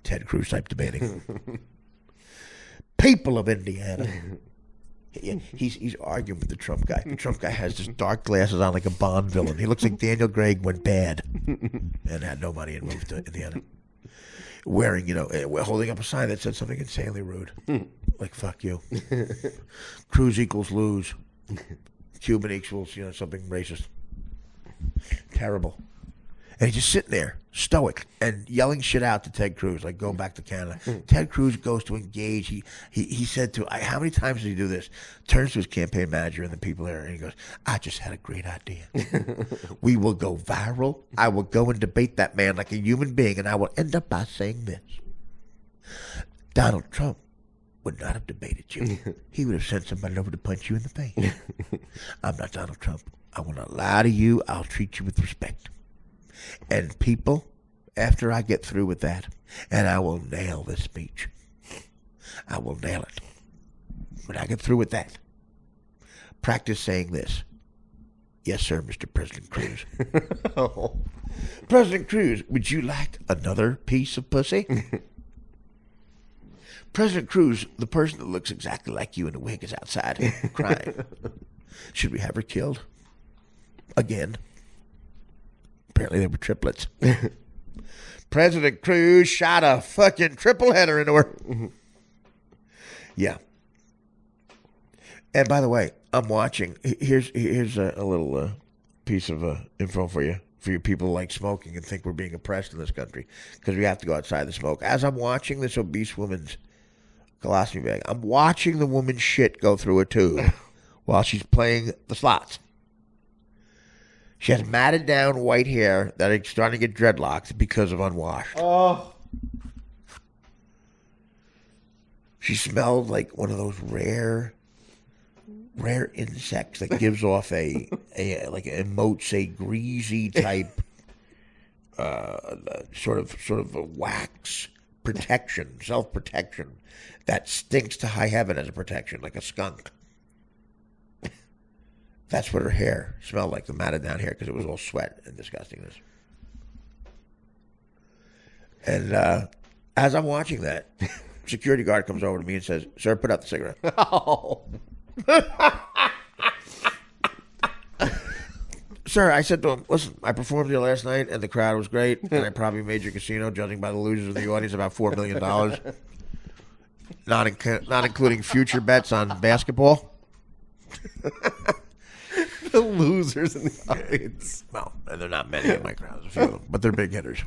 Ted Cruz type debating. People of Indiana. He's arguing with the Trump guy. The Trump guy has just dark glasses on like a Bond villain. He looks like Daniel Craig went bad and had no money and moved to Indiana. Wearing, holding up a sign that said something insanely rude. Like, fuck you. Cruz equals lose. Cuban equals, something racist. Terrible. And he's just sitting there, stoic, and yelling shit out to Ted Cruz, like, go back to Canada. Ted Cruz goes to engage. He said to, how many times did he do this? Turns to his campaign manager and the people there, and he goes, I just had a great idea. We will go viral. I will go and debate that man like a human being, and I will end up by saying this. Donald Trump would not have debated you. He would have sent somebody over to punch you in the face. I'm not Donald Trump. I will not lie to you. I'll treat you with respect. And people, after I get through with that, and I will nail this speech. I will nail it. When I get through with that, practice saying this. Yes, sir, Mr. President Cruz. Oh. President Cruz, would you like another piece of pussy? President Cruz, the person that looks exactly like you in a wig is outside crying. Should we have her killed? Again. Apparently they were triplets. President Cruz shot a fucking triple header into her. Yeah. And by the way, I'm watching. Here's a little piece of info for you people who like smoking and think we're being oppressed in this country because we have to go outside to smoke. As I'm watching this obese woman's colostomy bag, I'm watching the woman's shit go through a tube while she's playing the slots. She has matted down white hair that is starting to get dreadlocks because of unwashed. Oh. She smelled like one of those rare rare insect that gives off a like emotes a greasy type sort of a wax protection, self-protection that stinks to high heaven as a protection, like a skunk. That's what her hair smelled like, the matted down hair, because it was all sweat and disgustingness. And as I'm watching that, security guard comes over to me and says, "Sir, put out the cigarette." Oh. Sir, I said to him, "Listen, I performed here last night, and the crowd was great, and I probably made your casino, judging by the losers in the audience, about $4 million, not including future bets on basketball." The losers in the audience. Well, and they're not many in my crowd, there's a few of them, but they're big hitters.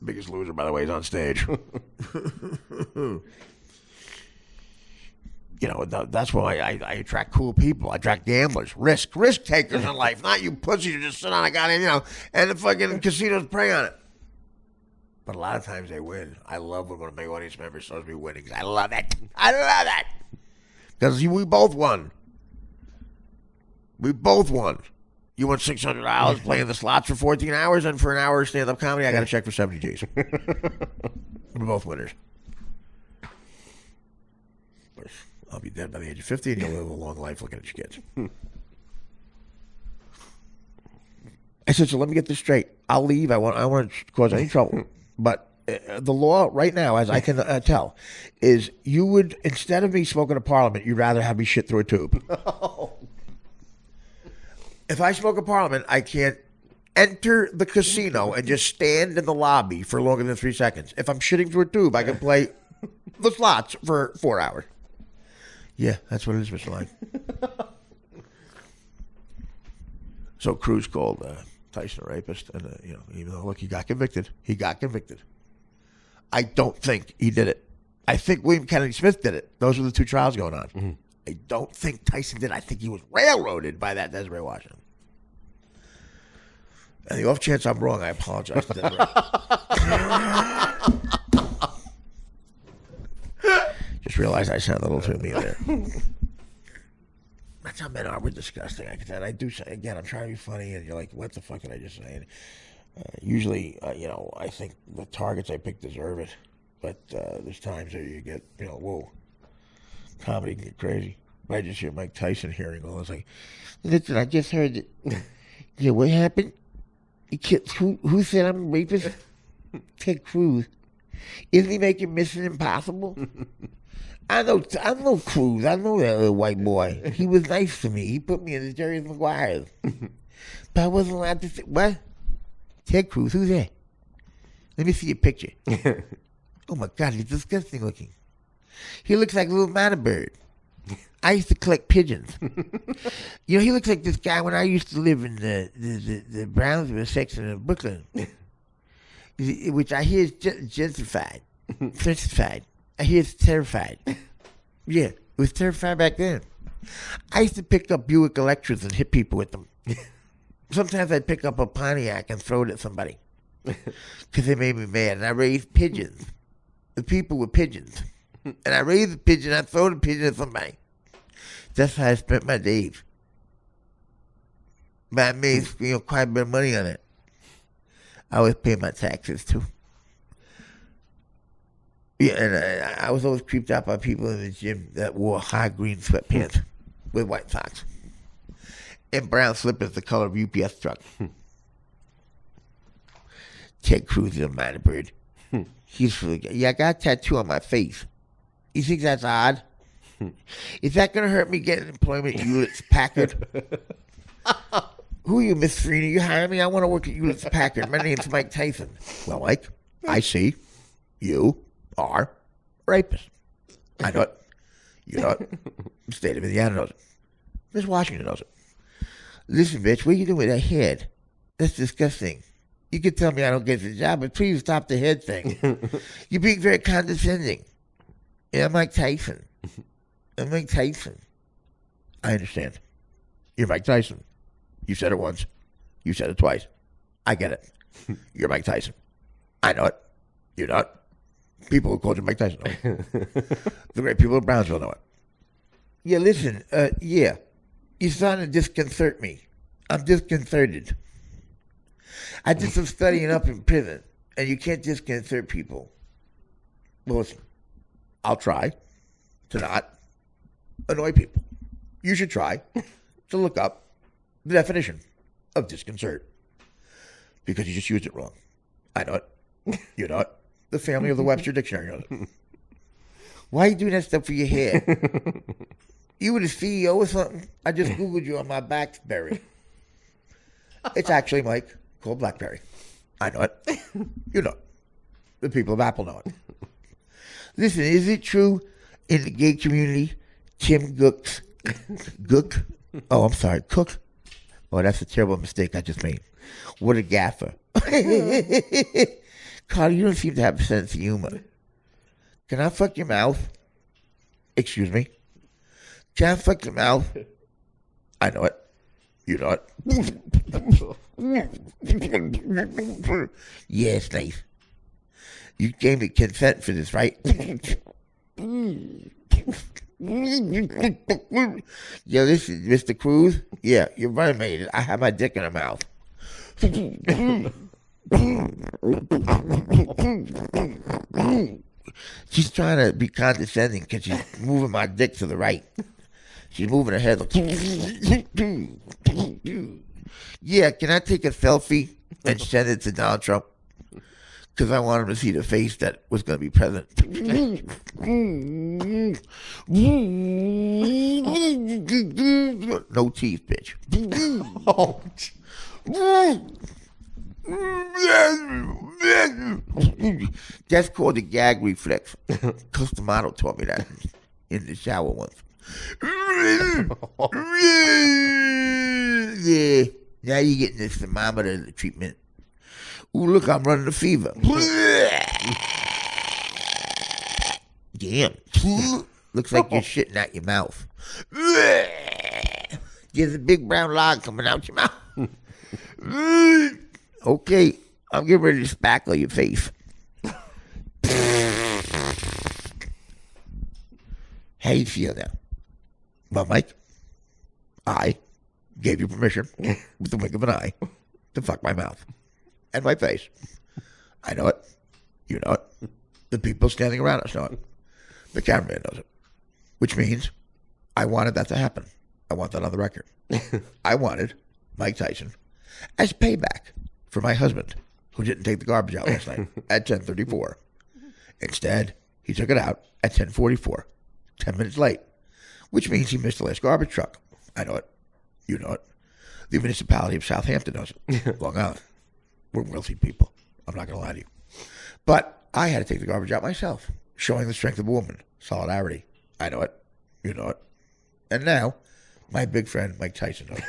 Biggest loser, by the way, is on stage. You know, that's why I attract cool people. I attract gamblers, risk takers in life, not you pussies who just sit on a goddamn, and the fucking casinos prey on it. But a lot of times they win. I love when one of my audience members shows me winning. I love it. I love it. Because we both won. We both won. You won $600 playing the slots for 14 hours, and for an hour of stand-up comedy, I got a check for 70 G's. We're both winners. I'll be dead by the age of 50, and you'll live a long life looking at your kids. I said, so let me get this straight. I'll leave. I want to cause any trouble. But the law right now, as I can tell, is you would, instead of me smoking a Parliament, you'd rather have me shit through a tube. Oh. If I smoke a Parliament, I can't enter the casino and just stand in the lobby for longer than 3 seconds. If I'm shitting through a tube, I can play the slots for 4 hours. Yeah, that's what it is, Mr. Lang. So Cruz called Tyson a rapist, and even though, look, he got convicted. I don't think he did it. I think William Kennedy Smith did it. Those were the two trials going on. Mm-hmm. I don't think Tyson did. I think he was railroaded by that Desiree Washington. And the off chance I'm wrong, I apologize to Desiree. Just realized I sound a little too mean there. That's how men are. We're disgusting. I do say, again, I'm trying to be funny, and you're like, what the fuck did I just say? Usually, I think the targets I pick deserve it. But there's times that you get, whoa, comedy can get crazy. I just hear Mike Tyson hearing all this, like, listen, I just heard that, yeah, what happened? Who said I'm a rapist? Ted Cruz. Isn't he making Mission Impossible? I know Cruz. I know that little white boy. He was nice to me. He put me in the Jerry Maguire. But I wasn't allowed to say, what? Ted Cruz, who's that? Let me see your picture. Oh my God, he's disgusting looking. He looks like a little manna bird. I used to collect pigeons. He looks like this guy when I used to live in the Brownsville section of Brooklyn, which I hear is gentrified. I hear it's terrified. Yeah, it was terrified back then. I used to pick up Buick Electras and hit people with them. Sometimes I'd pick up a Pontiac and throw it at somebody because they made me mad. And I raised pigeons. The people were pigeons. And I raised the pigeon, I throw the pigeon at somebody. That's how I spent my days. But I made quite a bit of money on it. I always pay my taxes too. Yeah, and I was always creeped out by people in the gym that wore high green sweatpants with white socks and brown slippers the color of UPS truck. Ted Cruz is a minor bird. He's really good. Yeah, I got a tattoo on my face. You think that's odd? Is that going to hurt me getting employment at Hewlett Packard? Who are you, Miss Farina? You hire me? I want to work at Hewlett Packard. My name's Mike Tyson. Well, Mike, I see you are a rapist. I know it. You know it. The state of Indiana knows it. Miss Washington knows it. Listen, bitch, what are you doing with that head? That's disgusting. You can tell me I don't get the job, but please stop the head thing. You're being very condescending. Yeah, I'm Mike Tyson. I'm Mike Tyson. I understand. You're Mike Tyson. You said it once. You said it twice. I get it. You're Mike Tyson. I know it. You're not. People who called you Mike Tyson know it. The great people of Brownsville know it. Yeah, listen, yeah. You're starting to disconcert me. I'm disconcerted. I did some studying up in prison, and you can't disconcert people. Well, listen, I'll try to not annoy people. You should try to look up the definition of disconcert, because you just used it wrong. I know it. You know it. The family of the Webster Dictionary knows it. Why are you doing that stuff for your hair? You were the CEO or something? I just Googled you on my BlackBerry. It's actually, Mike, called BlackBerry. I know it. You know it. The people of Apple know it. Listen, is it true in the gay community, Tim Cook? Oh, I'm sorry, Cook? Oh, that's a terrible mistake I just made. What a gaffer. Carl, you don't seem to have a sense of humor. Can I fuck your mouth? Excuse me? Can I fuck your mouth? I know it. You know it. Yeah, it's nice. You gave me consent for this, right? Yo, this is Mr. Cruz. Yeah, you're right, mate. I have my dick in her mouth. She's trying to be condescending because she's moving my dick to the right. She's moving her head. Yeah, can I take a selfie and send it to Donald Trump? Because I want him to see the face that was going to be present. No teeth, bitch. Oh, That's called the gag reflex. Customato taught me that in the shower once. Yeah, now you're getting this thermometer treatment. Ooh, look, I'm running a fever. Damn. Looks like you're shitting out your mouth. There's a big brown log coming out your mouth. Okay, I'm getting ready to spackle your face. How you feel now? Well, Mike, I gave you permission with the wink of an eye to fuck my mouth and my face. I know it. You know it. The people standing around us know it. The cameraman knows it. Which means I wanted that to happen. I want that on the record. I wanted Mike Tyson as payback for my husband, who didn't take the garbage out last night at 10:34. Instead, he took it out at 10:44, 10 minutes late, which means he missed the last garbage truck. I know it. You know it. The municipality of Southampton knows it. Long Island. We're wealthy people. I'm not going to lie to you. But I had to take the garbage out myself, showing the strength of a woman. Solidarity. I know it. You know it. And now, my big friend, Mike Tyson knows it.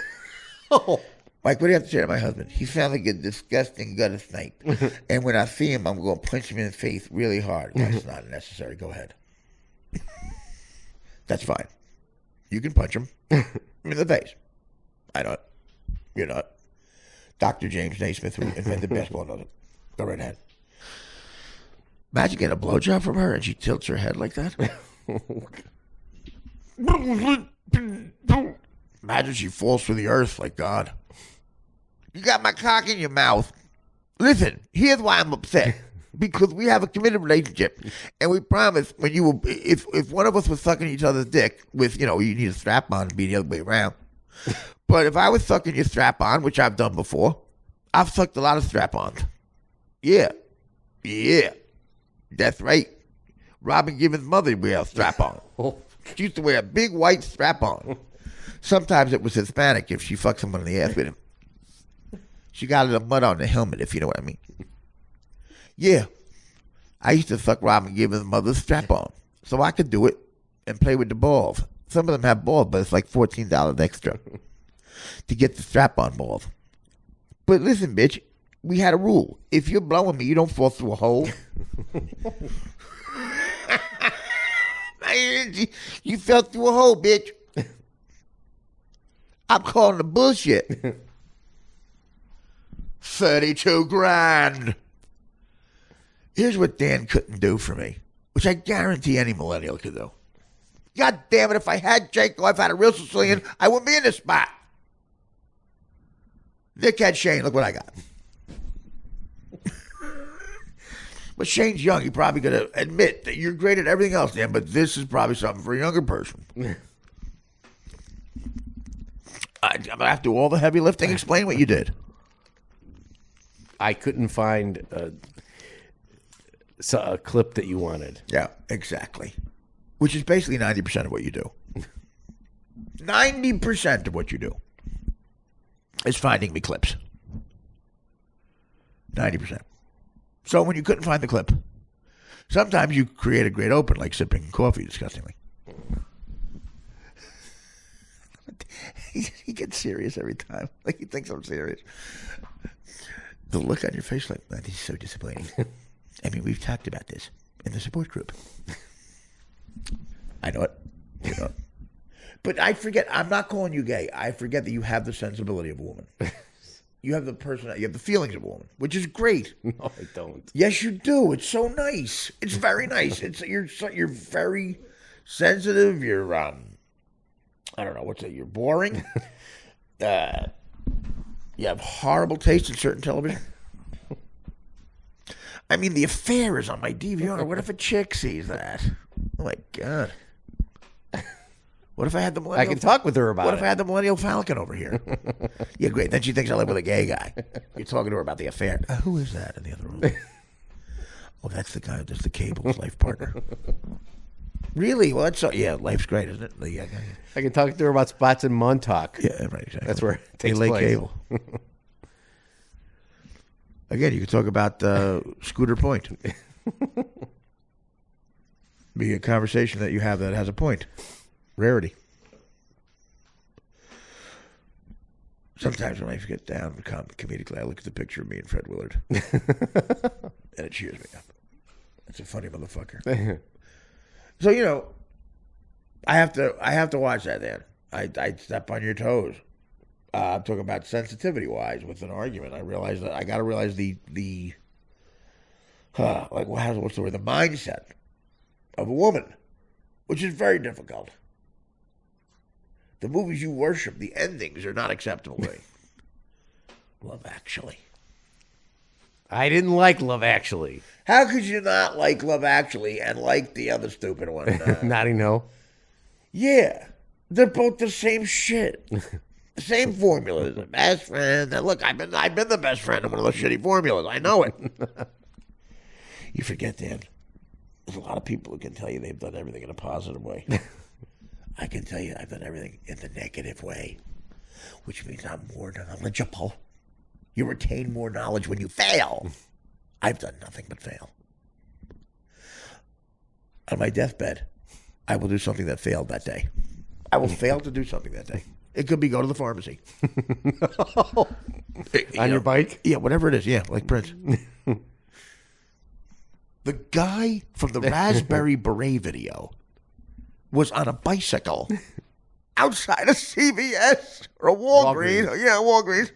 oh. Mike, what do you have to say to my husband? He sounds like a disgusting gutter snipe. And when I see him, I'm going to punch him in the face really hard. That's not necessary. Go ahead. That's fine. You can punch him in the face. I know it. You know it. Dr. James Naismith, who invented basketball, knows it. Go right ahead. Imagine getting a blowjob from her and she tilts her head like that. Imagine she falls to the earth like God. You got my cock in your mouth. Listen, here's why I'm upset. Because we have a committed relationship, and we promised when you were, if one of us was sucking each other's dick with, you know, you need a strap on to be the other way around. But if I was sucking your strap on, which I've done before, I've sucked a lot of strap ons. Yeah. That's right. Robin Gibbons' mother wear a strap on. She used to wear a big white strap on. Sometimes it was Hispanic if she fucked someone in the ass with him. She got a little mud on the helmet, if you know what I mean. Yeah. I used to suck Robin Gibbons' mother's strap on so I could do it and play with the balls. Some of them have balls, but it's like $14 extra to get the strap on balls. But listen, bitch, we had a rule. If you're blowing me, you don't fall through a hole. You fell through a hole, bitch. I'm calling the bullshit. 32 grand. Here's what Dan couldn't do for me, which I guarantee any millennial could do. God damn it, if I had Jake or if I had a real Sicilian, I wouldn't be in this spot. Nick had Shane, look what I got. But Shane's young. You're probably going to admit that you're great at everything else, Dan, but this is probably something for a younger person. I'm going to have to do all the heavy lifting. Explain what you did. I couldn't find a clip that you wanted. Yeah, exactly. Which is basically 90% of what you do. 90% of what you do is finding me clips. 90%. So when you couldn't find the clip, sometimes you create a great open, like sipping coffee disgustingly. He gets serious every time. Like he thinks I'm serious. The look on your face, like, man, this is so disappointing. I mean, we've talked about this in the support group. I know it. You know it. But I forget, I'm not calling you gay. I forget that you have the sensibility of a woman. You have the personality, you have the feelings of a woman, which is great. No, I don't. Yes, you do. It's so nice. It's very nice. You're very sensitive. You're I don't know what's that. You're boring. You have horrible taste in certain television. I mean, The Affair is on my DVR. What if a chick sees that? Oh my God. What if I had the millennial? I can talk with her about it. What if I had the millennial Falcon over here? Yeah, great. Then she thinks I live with a gay guy. You're talking to her about The Affair. Who is that in the other room? Oh, that's the guy who does the cable's life partner. Really? Well, life's great, isn't it? I can talk to her about spots in Montauk. Yeah, right, exactly. That's where it takes lay place. Cable. Again, you can talk about Scooter Point. Be a conversation that you have that has a point. Rarity. Sometimes when I get down comedically, I look at the picture of me and Fred Willard. And it cheers me up. It's a funny motherfucker. So, I have to watch that, Dan. I step on your toes. I'm talking about sensitivity-wise with an argument. I realize that I got to realize what's the word? The mindset of a woman, which is very difficult. The movies you worship, the endings are not acceptable to me. Love Actually. I didn't like Love Actually. How could you not like Love Actually and like the other stupid one? Naughty No. Yeah. They're both the same shit. The same formula. The best friend. And look, I've been the best friend of one of those shitty formulas. I know it. You forget, Dan. There's a lot of people who can tell you they've done everything in a positive way. I can tell you I've done everything in the negative way, which means I'm more knowledgeable. You retain more knowledge when you fail. I've done nothing but fail. On my deathbed, I will do something that failed that day. I will fail to do something that day. It could be go to the pharmacy. On your bike? Yeah, whatever it is. Yeah, like Prince. The guy from the Raspberry Beret video was on a bicycle outside a CVS or a Walgreens. Yeah, Walgreens.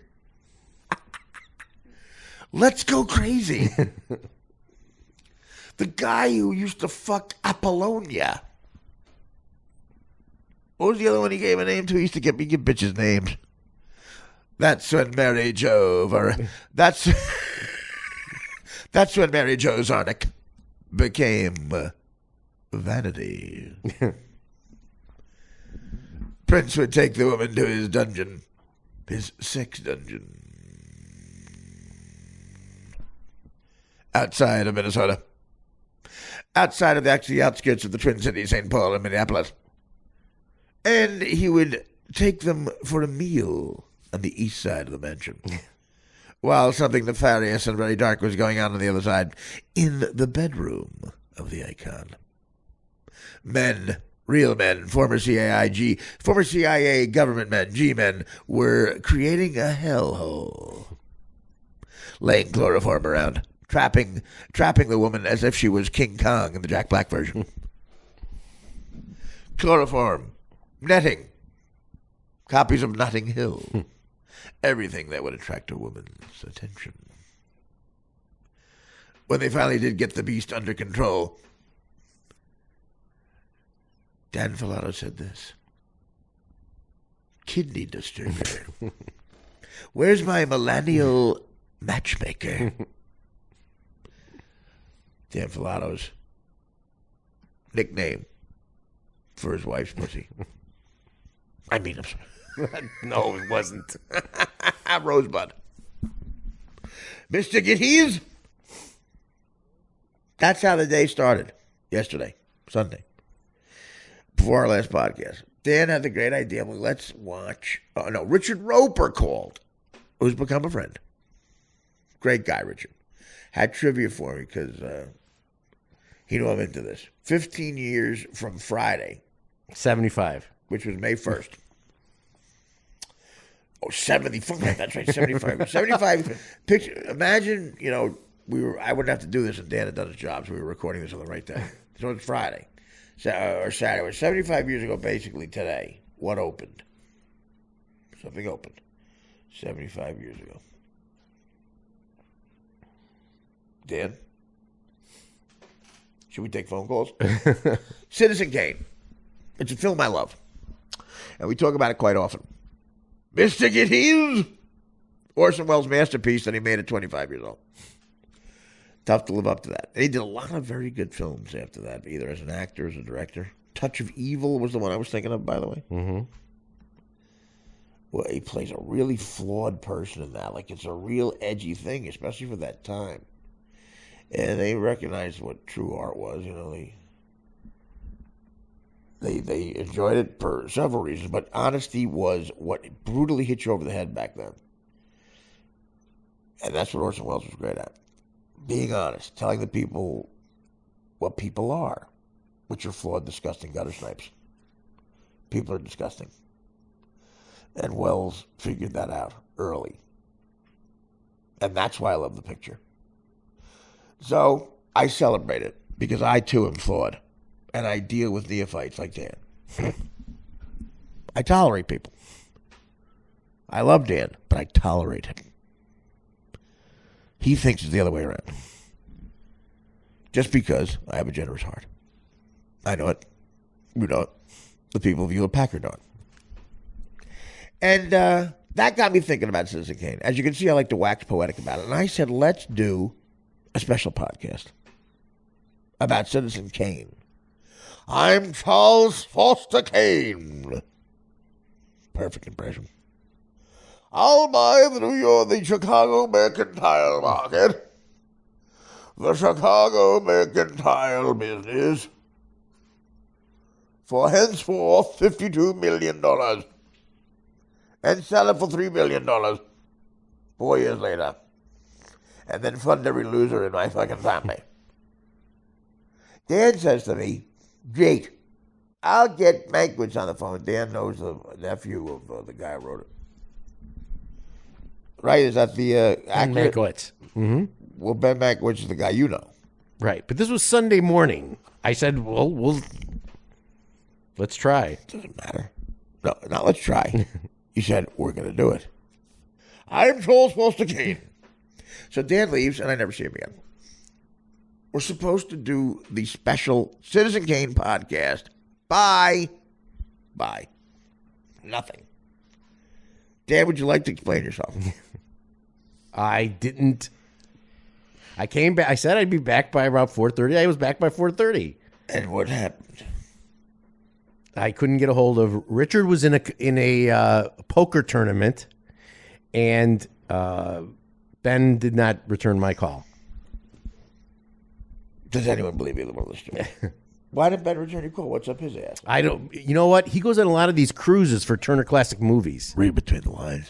Let's go crazy. The guy who used to fuck Apollonia. What was the other one he gave a name to? He used to give bitches names. That's when Mary Jo, or that's when Mary Jo Zarnick became Vanity. Prince would take the woman to his dungeon, his sex dungeon, outside of Minnesota, outside of the outskirts of the Twin Cities, St. Paul and Minneapolis. And he would take them for a meal on the east side of the mansion, while something nefarious and very dark was going on the other side, in the bedroom of the icon. Men, real men, former CIA government men, G-men, were creating a hellhole, laying chloroform around, trapping the woman as if she was King Kong in the Jack Black version. Chloroform, netting, copies of Notting Hill, everything that would attract a woman's attention. when they finally did get the beast under control, Dan Filato said this. Kidney distributor. Where's my millennial matchmaker? Dan Filato's nickname for his wife's pussy. I mean, I'm sorry. No, it wasn't. Rosebud. Mr. Gitties. That's how the day started. Yesterday, Sunday. Before our last podcast. Dan had the great idea. Well, let's watch. Oh, no. Richard Roper called, who's become a friend. Great guy, Richard. Had trivia for me because he knew I'm into this. 15 years from Friday. 75. Which was May 1st. Oh, 75. That's right, 75. 75. Picture, imagine, I wouldn't have to do this if Dan had done his job, so we were recording this on the right day. So it's Friday. Or Saturday. It was 75 years ago, basically, today. What opened? Something opened. 75 years ago. Dan? Should we take phone calls? Citizen Kane. It's a film I love. And we talk about it quite often. Mr. Gitties! Orson Welles' masterpiece that he made at 25 years old. Tough to live up to that. And he did a lot of very good films after that, either as an actor or as a director. Touch of Evil was the one I was thinking of, by the way. Mm-hmm. Well, he plays a really flawed person in that. Like, it's a real edgy thing, especially for that time. And they recognized what true art was. They enjoyed it for several reasons, but honesty was what brutally hit you over the head back then. And that's what Orson Welles was great at. Being honest, telling the people what people are, which are flawed, disgusting gutter snipes. People are disgusting. And Welles figured that out early. And that's why I love the picture. So I celebrate it because I too am flawed. And I deal with neophytes like Dan. I tolerate people. I love Dan, but I tolerate him. He thinks it's the other way around. Just because I have a generous heart. I know it. You know it. The people of Hewlett-Packard know it. And that got me thinking about Citizen Kane. As you can see, I like to wax poetic about it. And I said, let's do a special podcast about Citizen Kane. I'm Charles Foster Kane. Perfect impression. I'll buy the Chicago mercantile market. The Chicago mercantile business. For henceforth $52 million. And sell it for $3 billion. 4 years later. And then fund every loser in my fucking family. Dan says to me, Jake, I'll get Mankiewicz on the phone. Dan knows the nephew of the guy who wrote it. Right? Is that the actor? Mankiewicz. Mm-hmm. Well, Ben Mankiewicz is the guy you know. Right. But this was Sunday morning. I said, well, let's try. Doesn't matter. No, not let's try. You said, we're going to do it. I'm Charles Foster Kane. So Dan leaves, and I never see him again. We're supposed to do the special Citizen Kane podcast. Bye. Nothing. Dan, would you like to explain yourself? I didn't. I came back. I said I'd be back by around 4:30. I was back by 4:30. And what happened? I couldn't get a hold of Richard. Was in a poker tournament, and Ben did not return my call. Does anyone believe either one of this story? Why did Ben return your call? What's up his ass? I don't. You know what? He goes on a lot of these cruises for Turner Classic Movies. Read between the lines.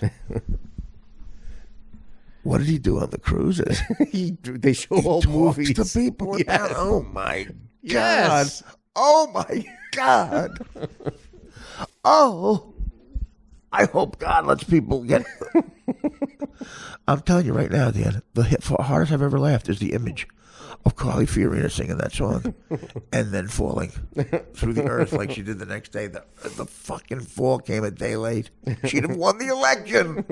What did he do on the cruises? They show old movies to people about. Yes. Oh my God! Yes. Oh my God! Oh, I hope God lets people get. I'm telling you right now, Dan. The hardest I've ever laughed is the image of Carly Fiorina singing that song and then falling through the earth like she did the next day. The fucking fall came a day late. She'd have won the election.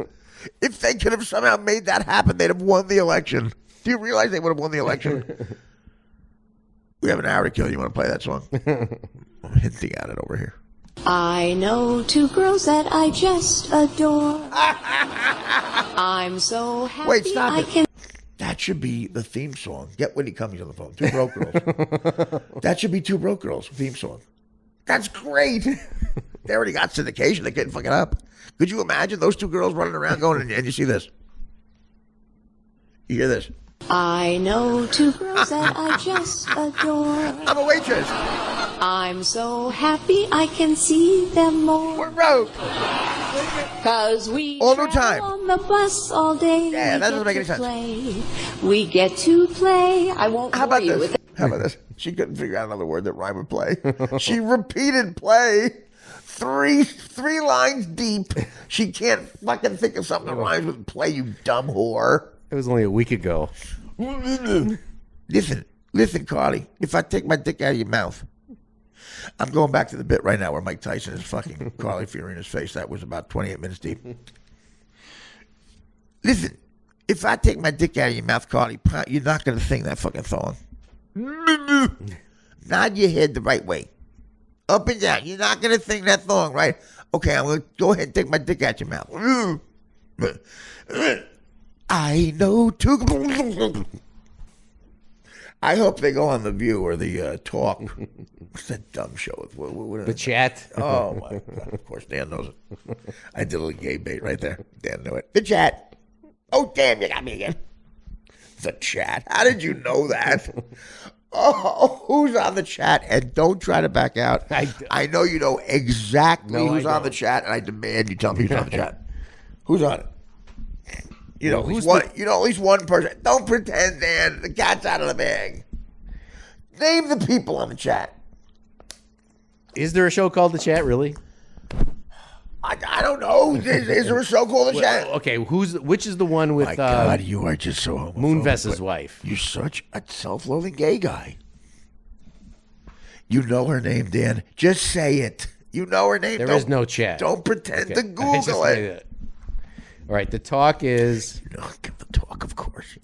If they could have somehow made that happen, they'd have won the election. Do you realize they would have won the election? We have an hour to kill. You want to play that song? I'm hinting at it over here. I know two girls that I just adore. I'm so happy. Wait, stop I it. can. That should be the theme song. Get Whitney Cummings on the phone. Two Broke Girls. That should be Two Broke Girls theme song. That's great. They already got syndication. They couldn't fuck it up. Could you imagine those two girls running around going, and you see this? You hear this? I know two girls that I just adore. I'm a waitress. I'm so happy I can see them more. We're broke. 'Cause we All no travel time. on the bus all day. Yeah, We that doesn't get make any to sense. play. We get to play. I won't How bore about you this? with it. How about this? She couldn't figure out another word that rhymed with play. She repeated play three lines deep. She can't fucking think of something that rhymes with play, you dumb whore. It was only a week ago. Listen, Carly. If I take my dick out of your mouth, I'm going back to the bit right now where Mike Tyson is fucking Carly Fiorina's face. That was about 28 minutes deep. Listen, if I take my dick out of your mouth, Carly, you're not going to sing that fucking song. Nod your head the right way. Up and down. You're not going to sing that song, right? Okay, I'm going to go ahead and take my dick out your mouth. I know two. I hope they go on The View or the Talk. What's that dumb show? The Chat. Oh, my God. Of course, Dan knows it. I did a little gay bait right there. Dan knew it. The Chat. Oh, damn, you got me again. The Chat. How did you know that? Oh, who's on the Chat? And don't try to back out. I know you know exactly who's on the Chat, and I demand you tell me who's on the Chat. Who's on it? You know, at least one person. Don't pretend, Dan. The cat's out of the bag. Name the people on the Chat. Is there a show called The Chat, really? I don't know. Is there a show called The Chat? Okay, which is the one with My God, you are just so homophobic. Moonvest's wife? You're such a self-loathing gay guy. You know her name, Dan. Just say it. You know her name. There is no Chat. Don't pretend to I Google just it. made it. All right, The Talk is... You know, give The Talk, of course.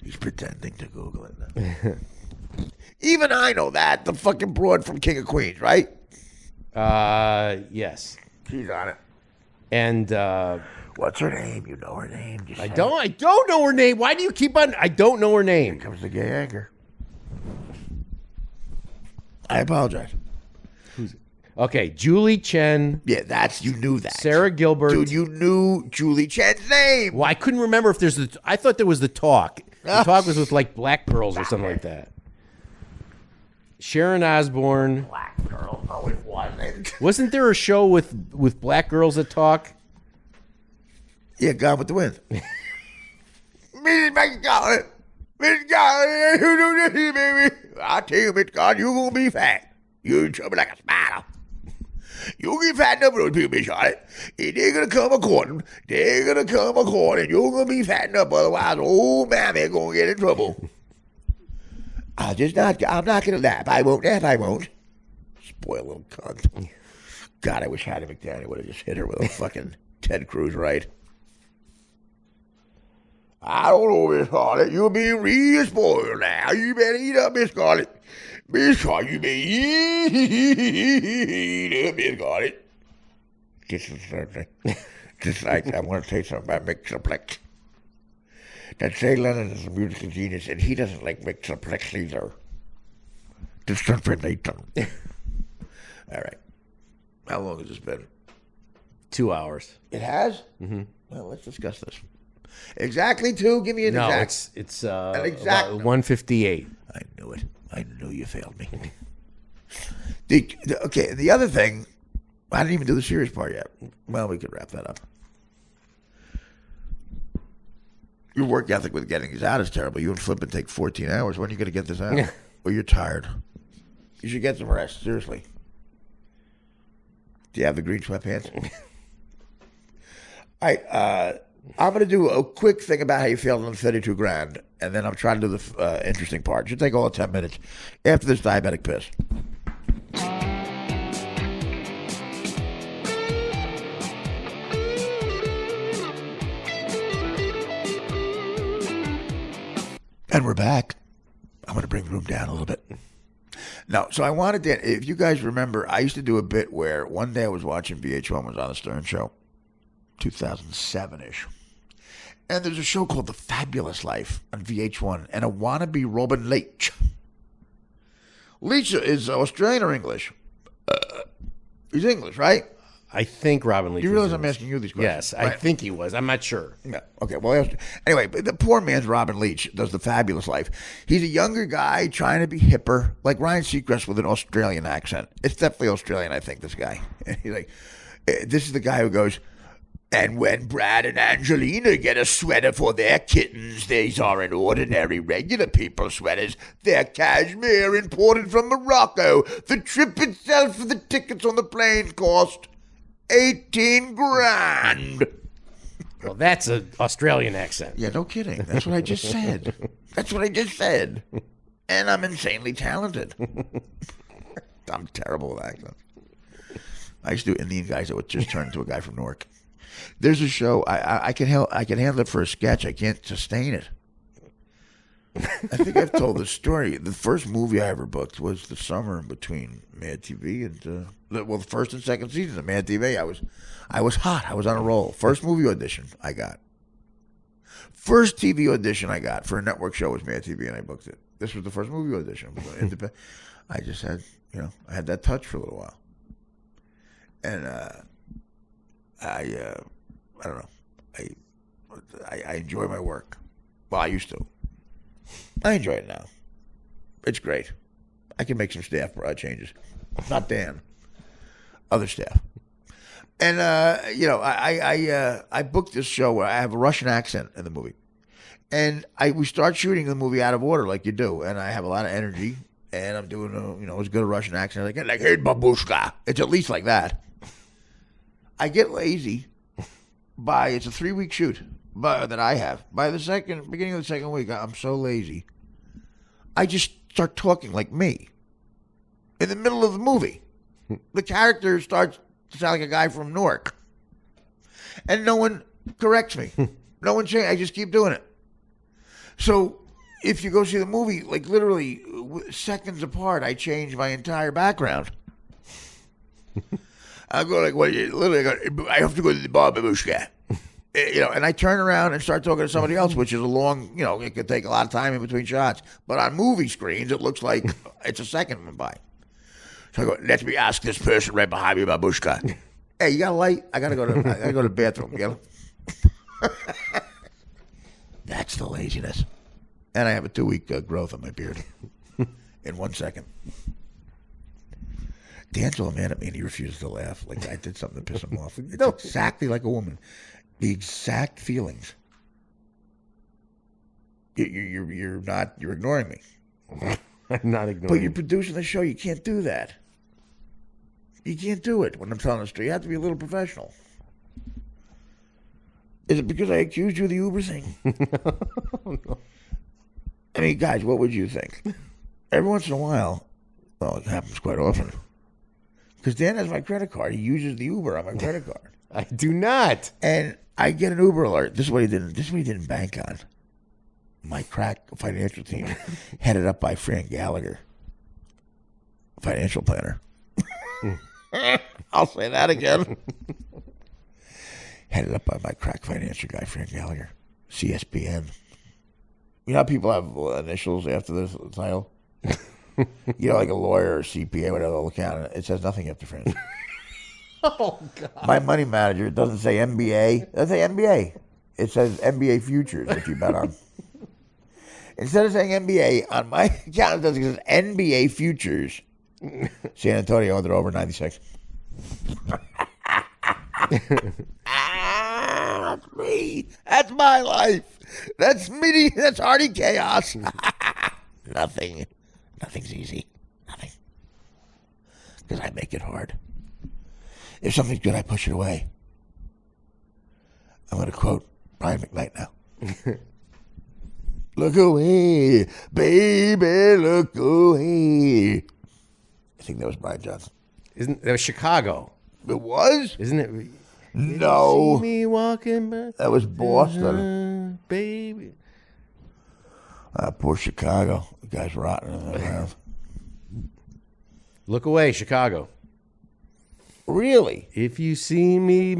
He's pretending to Google it now. Even I know that. The fucking broad from King of Queens, right? Yes. She's on it. And what's her name? You know her name. Just I don't know her name. Why do you keep on? I don't know her name. Here comes the gay anger. I apologize. Okay, Julie Chen. Yeah, you knew that. Sarah Gilbert. Dude, you knew Julie Chen's name. Well, I couldn't remember if there's I thought there was The Talk. The Talk was with like black girls or something like that. Sharon Osbourne. Black girl. No, it wasn't. Wasn't there a show with black girls that talk? Yeah, Gone with the Wind. Miss McGowan. Miss God, you do this, baby. I tell you, Miss God, you gonna be fat. You trouble like a spider. You get fat enough with those people, Miss Charlotte. And they're gonna come according. They're gonna come according. You're gonna be fat enough, otherwise, old mammy gonna get in trouble. I'm not gonna laugh. I won't laugh. I won't. Spoil little cunt. God, I wish Hattie McDaniel would have just hit her with a fucking Ted Cruz right. I don't know, Miss Scarlett. You're being real spoiled now. You better eat up, Miss Scarlett. Miss Scarlett, you better eat up, Miss Scarlett. This is something. Just like I want to say something about Mixoplex. That Jay Lennon is a musical genius, and he doesn't like Mixoplex either. Just something they don't. All right. How long has this been? 2 hours. It has? Mm-hmm. Well, let's discuss this. Exactly 2? Give me an exact. No, it's an exact. 1:58. I knew it. I knew you failed me. Okay, the other thing, I didn't even do the serious part yet. Well, we could wrap that up. Your work ethic with getting this out is terrible. You and Flippin take 14 hours. When are you going to get this out? Or you're tired. You should get some rest, seriously. Do you have the green sweatpants? All right, I'm going to do a quick thing about how you failed on the 32 grand, and then I'm trying to do the interesting part. It should take all of 10 minutes after this diabetic piss. And we're back. I'm going to bring the room down a little bit. No, so I wanted to, if you guys remember, I used to do a bit where one day I was watching VH1, was on the Stern Show, 2007-ish. And there's a show called The Fabulous Life on VH1, and a wannabe Robin Leach. Leach is Australian or English? He's English, right? I think Robin Leach. You realize was I'm asking you these questions? Yes, right? I think he was. I'm not sure. Yeah. Okay. Well, anyway, the poor man's Robin Leach does The Fabulous Life. He's a younger guy trying to be hipper, like Ryan Seacrest with an Australian accent. It's definitely Australian, I think, this guy. He's like, this is the guy who goes, and when Brad and Angelina get a sweater for their kittens, these aren't ordinary regular people sweaters. They're cashmere imported from Morocco. The trip itself for the tickets on the plane cost 18 grand. Well, that's an Australian accent. Yeah, no kidding. That's what I just said. That's what I just said. And I'm insanely talented. I'm terrible with accents. I used to do Indian guys that would just turn into a guy from Newark. There's a show I can handle it for a sketch. I can't sustain it. I think I've told the story. The first movie I ever booked was the summer between Mad TV and the first and second seasons of Mad TV. I was hot. I was on a roll. First movie audition I got. First TV audition I got for a network show was Mad TV, and I booked it. This was the first movie audition. I just had, I had that touch for a little while, and I don't know. I enjoy my work. Well, I used to. I enjoy it now. It's great. I can make some staff changes. Not Dan. Other staff. And, I booked this show where I have a Russian accent in the movie. And we start shooting the movie out of order like you do. And I have a lot of energy. And I'm doing, as good a Russian accent as I can. Like, hey, babushka. It's at least like that. I get lazy it's a 3-week shoot that I have. By the beginning of the second week, I'm so lazy. I just start talking like me. In the middle of the movie. The character starts to sound like a guy from Newark. And no one corrects me. No one changes. I just keep doing it. So if you go see the movie, like literally seconds apart, I change my entire background. I go like, well, literally, I have to go to the bar, babushka. And I turn around and start talking to somebody else, which is a long, it could take a lot of time in between shots. But on movie screens, it looks like it's a second went by. So I go, let me ask this person right behind me, babushka. Hey, you got a light? I gotta go to the bathroom. That's the laziness. And I have a 2-week growth on my beard in 1 second. Dan's all mad at me and he refuses to laugh. Like I did something to piss him off. It's exactly like a woman. The exact feelings. You're ignoring me. I'm not ignoring. But you're producing the show. You can't do that. You can't do it when I'm telling the story. You have to be a little professional. Is it because I accused you of the Uber thing? No. I mean, guys, what would you think? Every once in a while, well, it happens quite often. Because Dan has my credit card. He uses the Uber on my credit card. I do not. And I get an Uber alert. This is what he didn't bank on. My crack financial team, headed up by Fran Gallagher, financial planner. I'll say that again. Headed up by my crack financial guy, Fran Gallagher, CSPN. You know how people have initials after the title? Like a lawyer or CPA, whatever they'll count. It says nothing after Fran. Oh, God. My money manager doesn't say MBA. It doesn't say MBA. It says MBA futures if you bet on. Instead of saying MBA, on my account it says NBA futures. San Antonio, they're over 96. That's me. That's my life. That's me. That's Artie Chaos. Nothing's easy. Nothing. Because I make it hard. If something's good, I push it away. I'm going to quote Brian McKnight now. Look away, baby, look away. I think that was Brian Johnson. That was Chicago? It was? Isn't it? No. See me walking by. That was Boston. Baby. Poor Chicago. The guy's rotting in the ground. Look away, Chicago. Really? If you see me,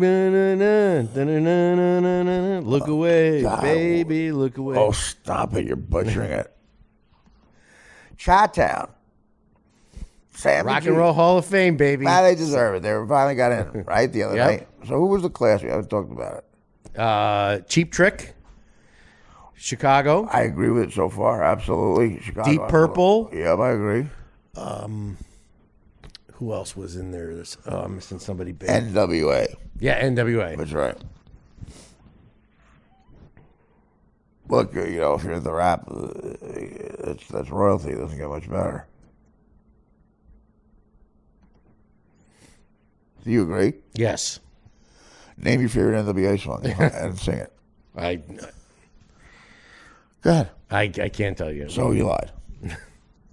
look away, God. baby, look away. Oh, stop it. You're butchering it. Chi-Town. Sam Rock and Roll Hall of Fame, baby. They deserve it. They finally got in, right, the other Yep. night. So who was the class? We haven't talked about it. Cheap Trick, Chicago. I agree with it so far. Absolutely. Chicago. Deep Purple. Yep, I agree. Who else was in there? I'm missing somebody big. NWA. Yeah, NWA. That's right. Look, if you're in the rap, that's royalty. It doesn't get much better. Do you agree? Yes. Name your favorite NWA song and sing it. Go ahead. I can't tell you. So you lied.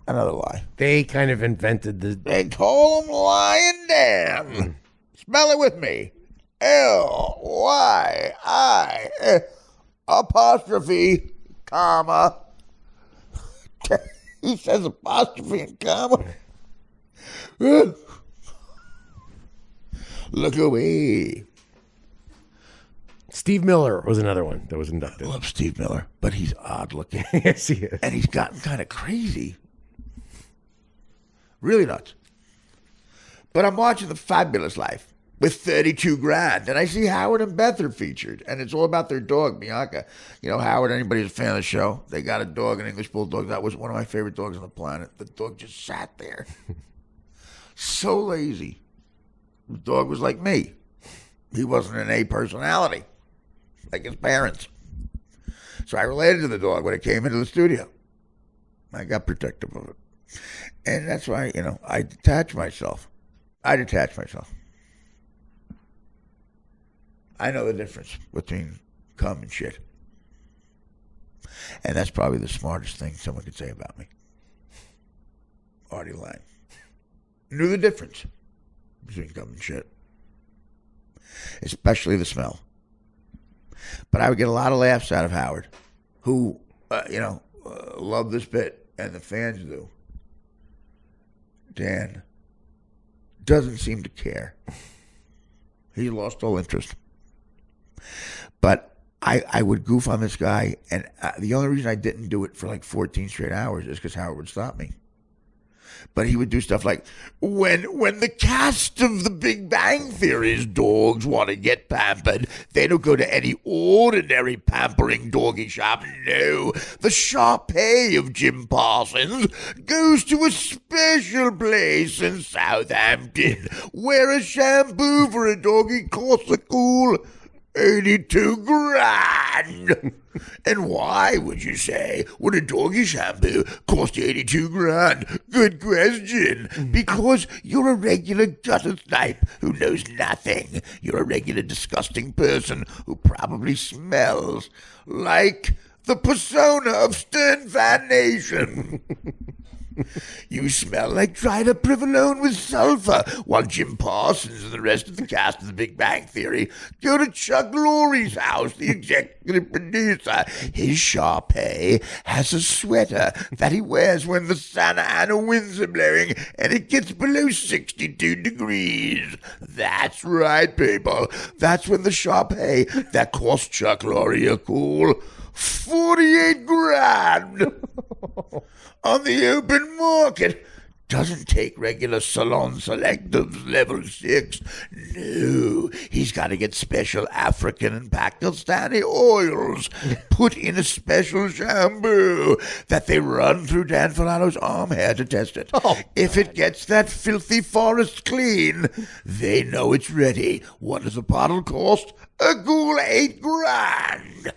Another lie. They kind of invented the. They call him Lying Dan. Spell it with me. L-Y-I apostrophe, comma. He says apostrophe and comma. Look away. Steve Miller was another one that was inducted. I love Steve Miller, but he's odd looking. Yes, he is. And he's gotten kind of crazy. Really nuts. But I'm watching The Fabulous Life with 32 grand, and I see Howard and Beth are featured, and it's all about their dog, Bianca. Howard, anybody's a fan of the show, they got a dog, an English Bulldog. That was one of my favorite dogs on the planet. The dog just sat there. So lazy. The dog was like me. He wasn't an A personality, like his parents. So I related to the dog when it came into the studio. I got protective of it. And that's why, I detach myself. I know the difference between cum and shit. And that's probably the smartest thing someone could say about me. Artie Lang. Knew the difference between cum and shit. Especially the smell. But I would get a lot of laughs out of Howard, who, love this bit, and the fans do. Dan doesn't seem to care. He lost all interest. But I would goof on this guy, and the only reason I didn't do it for like 14 straight hours is because Howard would stop me. But he would do stuff like, when the cast of The Big Bang Theory's dogs want to get pampered, they don't go to any ordinary pampering doggy shop. No, the Shar-Pei of Jim Parsons goes to a special place in Southampton where a shampoo for a doggy costs a cool 82 grand. And why, would you say, would a doggy shampoo cost 82 grand? Good question. Because you're a regular gutter snipe who knows nothing. You're a regular disgusting person who probably smells like the persona of Stern Fan Nation. You smell like dried up provolone with sulfur, while Jim Parsons and the rest of the cast of The Big Bang Theory go to Chuck Lorre's house, the executive producer. His Shar-Pei has a sweater that he wears when the Santa Ana winds are blowing and it gets below 62 degrees. That's right, people. That's when the Shar-Pei that cost Chuck Lorre a cool 48 grand on the open market doesn't take regular Salon Selectives level 6. No, he's got to get special African and Pakistani oils put in a special shampoo that they run through Dan Filato's arm hair to test it. If it gets that filthy forest clean, they know it's ready. What does a bottle cost? A cool 8 grand.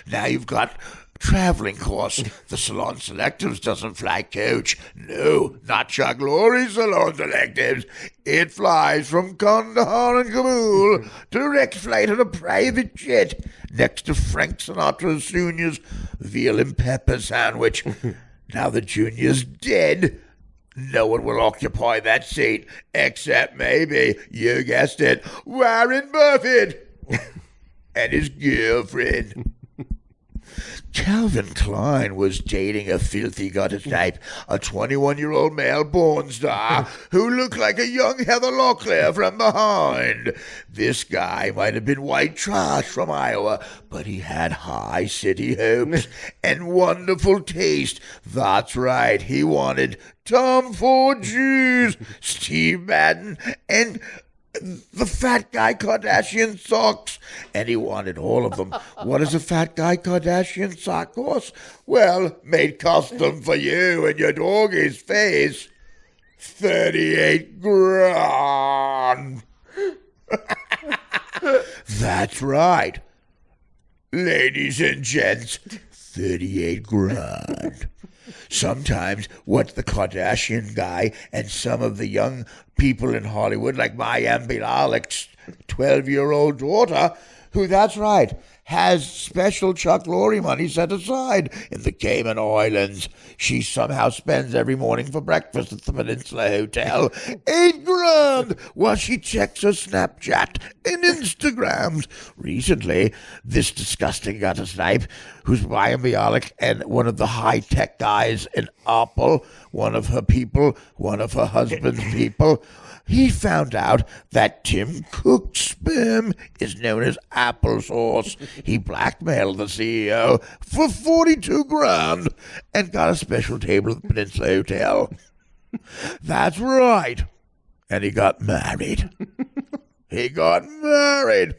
Now you've got traveling costs. The Salon Selectives doesn't fly coach. No, not Chuck Lorre's Salon Selectives. It flies from Kandahar and Kabul, direct flight on a private jet, next to Frank Sinatra Sr.'s veal and pepper sandwich. Now the Junior's dead. No one will occupy that seat, except maybe, you guessed it, Warren Buffett and his girlfriend. Calvin Klein was dating a filthy gutter type, a 21-year-old male porn star who looked like a young Heather Locklear from behind. This guy might have been white trash from Iowa, but he had high city hopes and wonderful taste. That's right, he wanted Tom Ford Jews, Steve Madden, and the fat guy Kardashian socks, and he wanted all of them. What does a fat guy Kardashian sock cost? Well, made custom for you and your doggy's face, 38 grand. That's right, ladies and gents, 38 grand. Sometimes what the Kardashian guy and some of the young people in Hollywood, like my ambulalic 12-year-old daughter, who, that's right, has special Chuck Lorre money set aside in the Cayman Islands. She somehow spends every morning for breakfast at the Peninsula Hotel 8 grand while she checks her Snapchat and Instagrams. Recently, this disgusting gutter snipe, who's biombiolic and one of the high-tech guys in Apple, one of her people, one of her husband's people, he found out that Tim Cook's sperm is known as applesauce. He blackmailed the CEO for 42 grand and got a special table at the Peninsula Hotel. That's right. And he got married. He got married.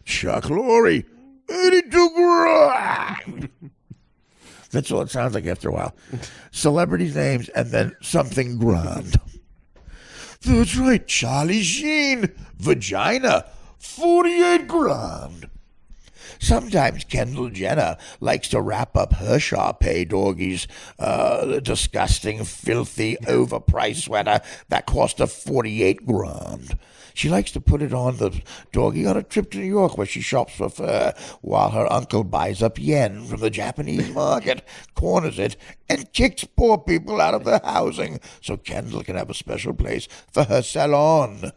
Chuck Lorre, 82 grand. That's all it sounds like after a while. Celebrities' names and then something grand. That's right, Charlie Sheen, vagina, 48 grand. Sometimes Kendall Jenner likes to wrap up her Shar-Pei doggy's disgusting, filthy, overpriced sweater that cost her 48 grand. She likes to put it on the doggy on a trip to New York where she shops for fur while her uncle buys up yen from the Japanese market, corners it, and kicks poor people out of their housing so Kendall can have a special place for her salon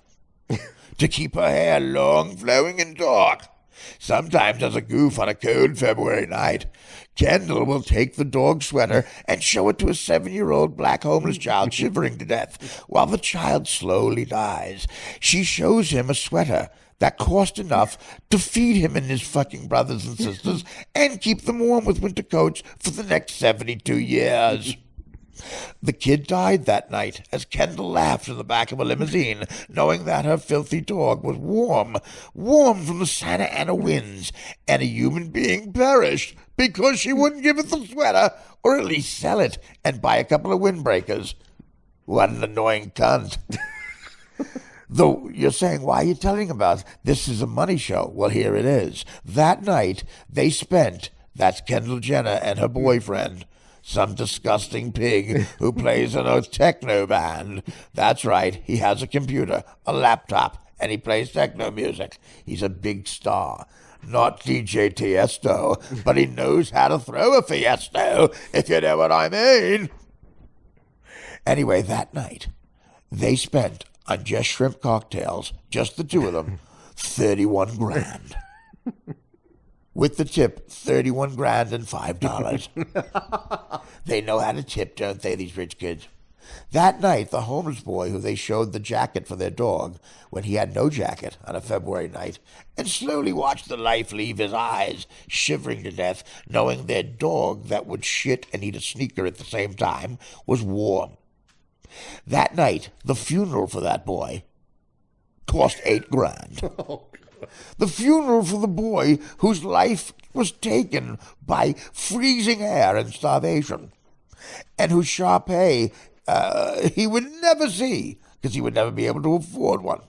to keep her hair long, flowing, and dark. Sometimes, as a goof on a cold February night, Kendall will take the dog sweater and show it to a 7-year-old black homeless child shivering to death while the child slowly dies. She shows him a sweater that cost enough to feed him and his fucking brothers and sisters and keep them warm with winter coats for the next 72 years. The kid died that night as Kendall laughed in the back of a limousine, knowing that her filthy dog was warm from the Santa Ana winds, and a human being perished because she wouldn't give it the sweater, or at least sell it and buy a couple of windbreakers. What an annoying cunt. Though you're saying, why are you telling about this is a money show? Well, here it is. That night, they spent, that's Kendall Jenner and her boyfriend, some disgusting pig who plays in a techno band. That's right, he has a computer, a laptop, and he plays techno music. He's a big star. Not DJ Tiesto, but he knows how to throw a fiesto, if you know what I mean. Anyway, that night, they spent on just shrimp cocktails, just the two of them, 31 grand. With the tip, 31 grand and $5. They know how to tip, don't they, these rich kids? That night, the homeless boy who they showed the jacket for their dog when he had no jacket on a February night and slowly watched the life leave his eyes, shivering to death, knowing their dog that would shit and eat a sneaker at the same time was warm. That night, the funeral for that boy cost 8 grand. The funeral for the boy whose life was taken by freezing air and starvation, and whose Shar-Pei he would never see because he would never be able to afford one.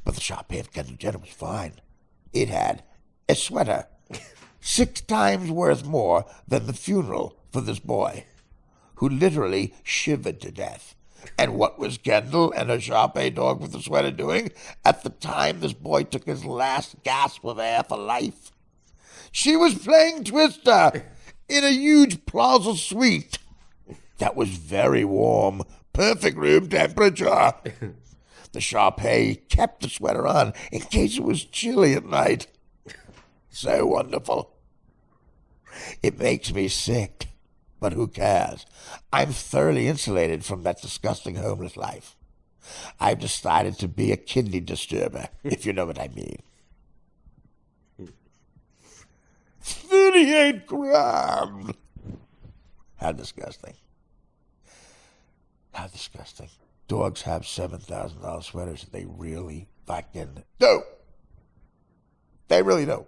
But the Shar-Pei of Kendall Jenner was fine. It had a sweater 6 times worth more than the funeral for this boy, who literally shivered to death. And what was Kendall and her Shar-Pei dog with the sweater doing at the time this boy took his last gasp of air for life? She was playing Twister in a huge plaza suite that was very warm, perfect room temperature. The Shar-Pei kept the sweater on in case it was chilly at night. So wonderful. It makes me sick, but who cares? I'm thoroughly insulated from that disgusting homeless life. I've decided to be a kidney disturber, if you know what I mean. 38 grams! How disgusting. How disgusting. Dogs have $7,000 sweaters. They really fucking do. They really do.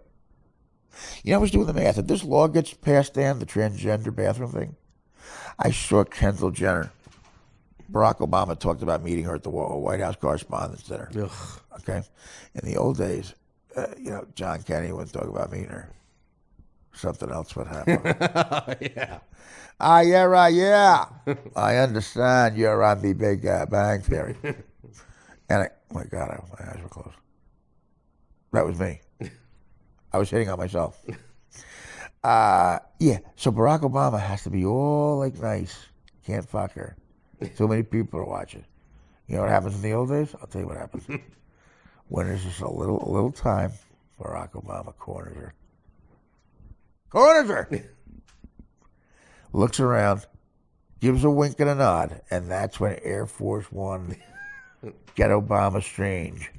You know, I was doing the math. If this law gets passed down, the transgender bathroom thing, I saw Kendall Jenner. Barack Obama talked about meeting her at the White House Correspondents' Dinner. Ugh. Okay? In the old days, John Kennedy wouldn't talk about meeting her. Something else would happen. Yeah. Yeah. I understand you're on the Big Bang Theory. And my God, my eyes were closed. That was me. I was hitting on myself. Yeah, so Barack Obama has to be all like nice. Can't fuck her. Too many people are watching. You know what happens in the old days? I'll tell you what happens. When there's just a little time, Barack Obama corners her. Looks around, gives a wink and a nod, and that's when Air Force One get Obama strange.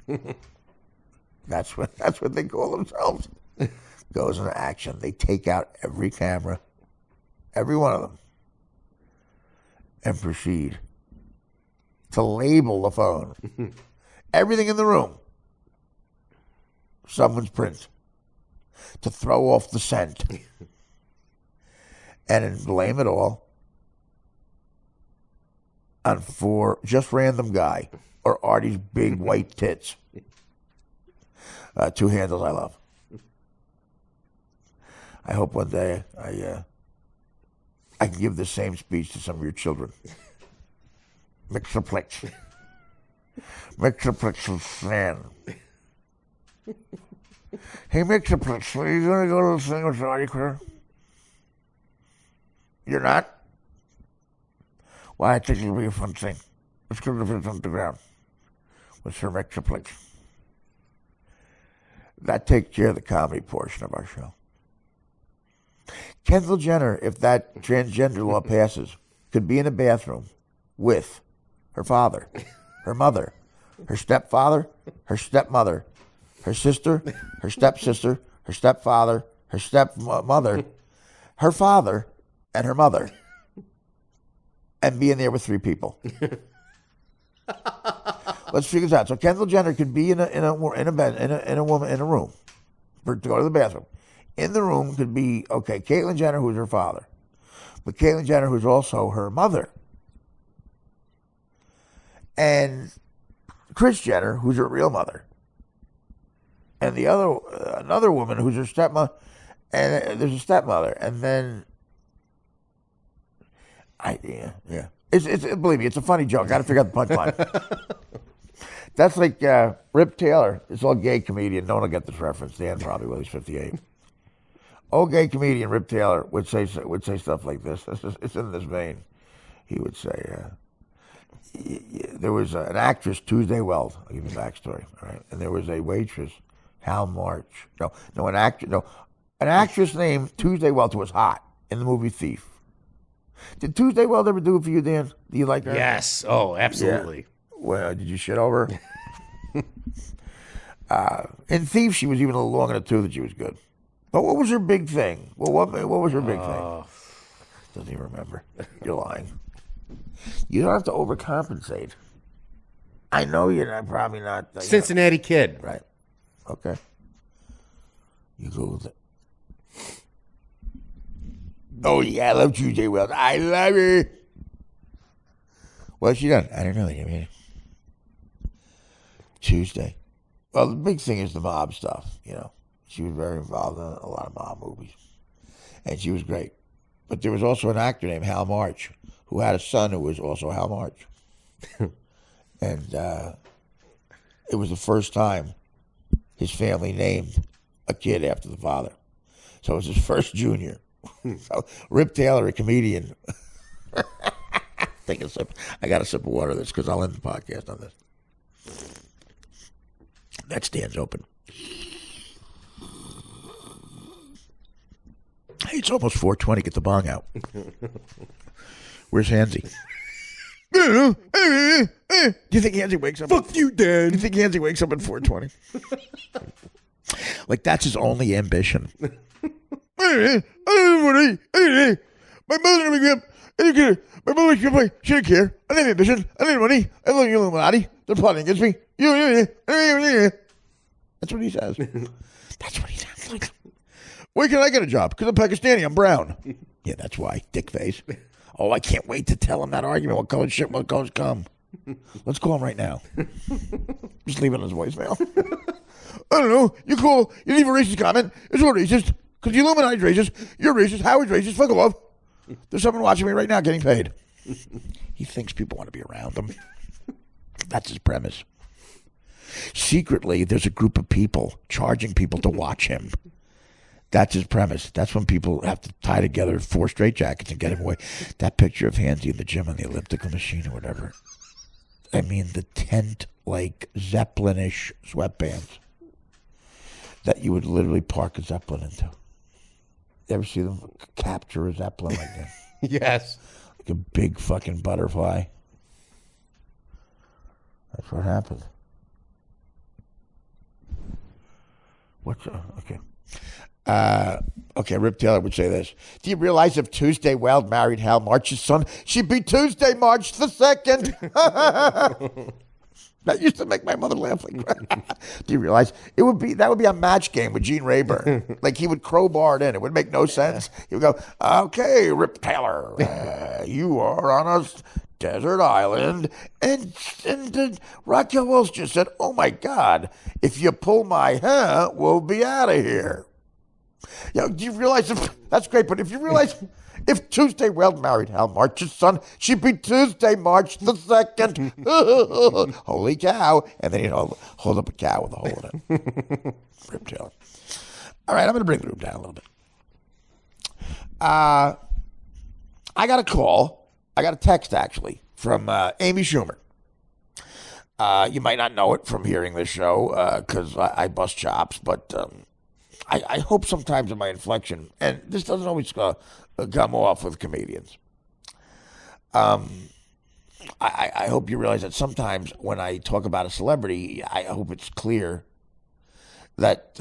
That's what they call themselves. Goes into action. They take out every camera, every one of them, and proceed to label the phone. Everything in the room. Someone's print. To throw off the scent. And then blame it all on for just random guy or Artie's big white tits. Two handles I love. I hope one day I can give the same speech to some of your children. Mixoplex. Mixoplex and Stan. Hey, Mixoplex, are you going to go to the thing with Artie Clear? You're not? Well, I think it'll be a fun thing. Let's go to the underground with Sir Mixoplex. That takes care of the comedy portion of our show. Kendall Jenner, if that transgender law passes, could be in a bathroom with her father, her mother, her stepfather, her stepmother, her sister, her stepsister, her stepfather, her stepmother, her father, and her mother, and be in there with three people. Let's figure this out. So Kendall Jenner could be in a room to go to the bathroom. In the room could be, okay, Caitlyn Jenner, who's her father, but Caitlyn Jenner, who's also her mother, and Kris Jenner, who's her real mother, and the other another woman who's her stepmother, and there's a stepmother, and then yeah. It's believe me, it's a funny joke. Got to figure out the punchline. That's like Rip Taylor. It's all gay comedian. No one will get this reference. Dan probably will. He's 58. Old gay comedian Rip Taylor would say stuff like this. It's in this vein. He would say, there was an actress, Tuesday Weld. I'll give you the backstory. All right, and there was a waitress, Hal March. An actress named Tuesday Weld who was hot in the movie Thief. Did Tuesday Weld ever do it for you, Dan? Do you like her? Yes. Oh, absolutely. Yeah. Well, did you shit over her? In Thief, she was even a little long in the tooth that she was good. But what was her big thing? Well, what was her big thing? Doesn't even remember. You're lying. You don't have to overcompensate. I know you're not, probably not. Cincinnati Kid. Right. Okay. You go with it. Oh, yeah, I love Tuesday Weld. I love her. What's she done? I don't know. I mean, Tuesday. Well, the big thing is the mob stuff, you know. She was very involved in a lot of mob movies. And she was great. But there was also an actor named Hal March who had a son who was also Hal March. And it was the first time his family named a kid after the father. So it was his first junior. So Rip Taylor, a comedian. Take a sip. I got a sip of water of this because I'll end the podcast on this. That stands open. Hey, it's almost 4:20. Get the bong out. Where's Hansy? Do you think Hansy wakes up? Fuck you, Dan. Do you think Hansy wakes up at 4:20? Like, that's his only ambition. My mother made me up. My mother she didn't care. I didn't have ambition. I didn't have money. I love you, Illuminati. They're plotting against me. That's what he says. That's what he sounds like. Where can I get a job? Because I'm Pakistani. I'm brown. Yeah, that's why. Dick face. Oh, I can't wait to tell him that argument. What color shit? What colors come? Let's call him right now. Just leave it on his voicemail. I don't know. You call. You leave a racist comment. It's all racist. Because the Illuminati's racist. You're racist. Howard's racist. Fuck off. There's someone watching me right now getting paid. He thinks people want to be around him. That's his premise. Secretly, there's a group of people charging people to watch him. That's his premise. That's when people have to tie together 4 straitjackets and get him away. That picture of Hansy in the gym on the elliptical machine or whatever. I mean, the tent, like Zeppelin-ish sweatbands that you would literally park a Zeppelin into. You ever see them capture a Zeppelin like that? Yes. Like a big fucking butterfly. That's what happened. Okay. Okay, Rip Taylor would say this. Do you realize if Tuesday Weld married Hal March's son, she'd be Tuesday, March the 2nd? That used to make my mother laugh like that. Do you realize that would be a match game with Gene Rayburn? Like he would crowbar it in. It would make no sense. He would go, okay, Rip Taylor, you are on a desert island. And Raquel Welch just said, oh my God, if you pull my hair, we'll be out of here. Yeah, do you realize, that's great, but if you realize, if Tuesday Weld married Hal March's son, she'd be Tuesday, March the 2nd. Holy cow. And then, hold up a cow with a hole in it. Rip Taylor. All right, I'm going to bring the room down a little bit. I got a call. I got a text, actually, from Amy Schumer. You might not know it from hearing this show because I bust chops, but I hope sometimes in my inflection, and this doesn't always come off with comedians. I hope you realize that sometimes when I talk about a celebrity, I hope it's clear that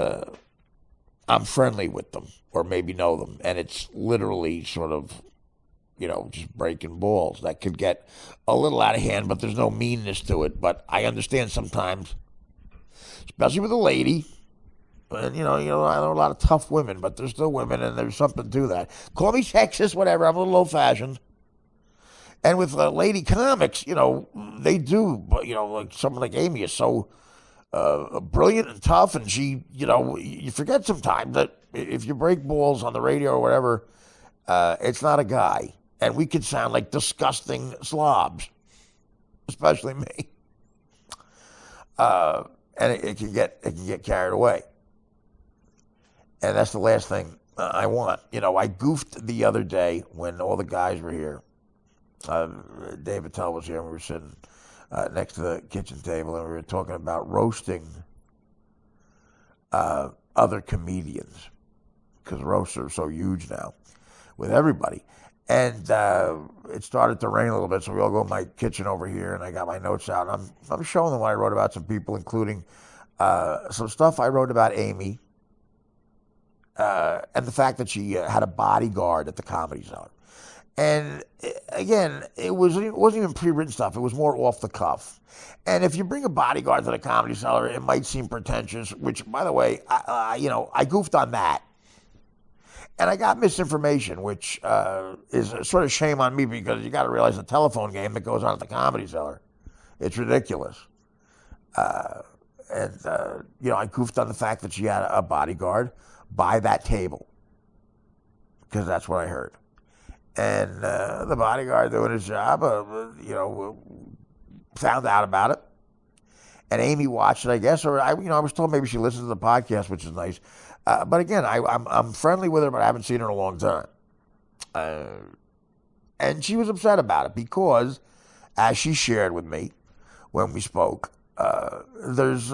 I'm friendly with them or maybe know them, and it's literally sort of, just breaking balls. That could get a little out of hand, but there's no meanness to it. But I understand sometimes, especially with a lady. And, I know a lot of tough women, but there's still women, and there's something to that. Call me sexist, whatever. I'm a little old-fashioned. And with lady comics, they do. But, like someone like Amy is so brilliant and tough, and she, you forget sometimes that if you break balls on the radio or whatever, it's not a guy. And we could sound like disgusting slobs, especially me. And it can get carried away. And that's the last thing I want. I goofed the other day when all the guys were here. Dave Attell was here, and we were sitting next to the kitchen table, and we were talking about roasting other comedians, because roasts are so huge now with everybody. And it started to rain a little bit, so we all go in my kitchen over here, and I got my notes out. And I'm showing them what I wrote about some people, including some stuff I wrote about Amy, and the fact that she had a bodyguard at the Comedy Zone. And again, it wasn't even pre-written stuff. It was more off the cuff. And if you bring a bodyguard to the Comedy Cellar, it might seem pretentious, which, by the way, I goofed on that. And I got misinformation, which is a sort of shame on me, because you got to realize the telephone game that goes on at the Comedy Cellar. It's ridiculous. I goofed on the fact that she had a bodyguard by that table, because that's what I heard. And the bodyguard doing his job, found out about it. And Amy watched it, I guess, or I was told maybe she listens to the podcast, which is nice. But again, I'm friendly with her, but I haven't seen her in a long time. And she was upset about it because, as she shared with me when we spoke, there's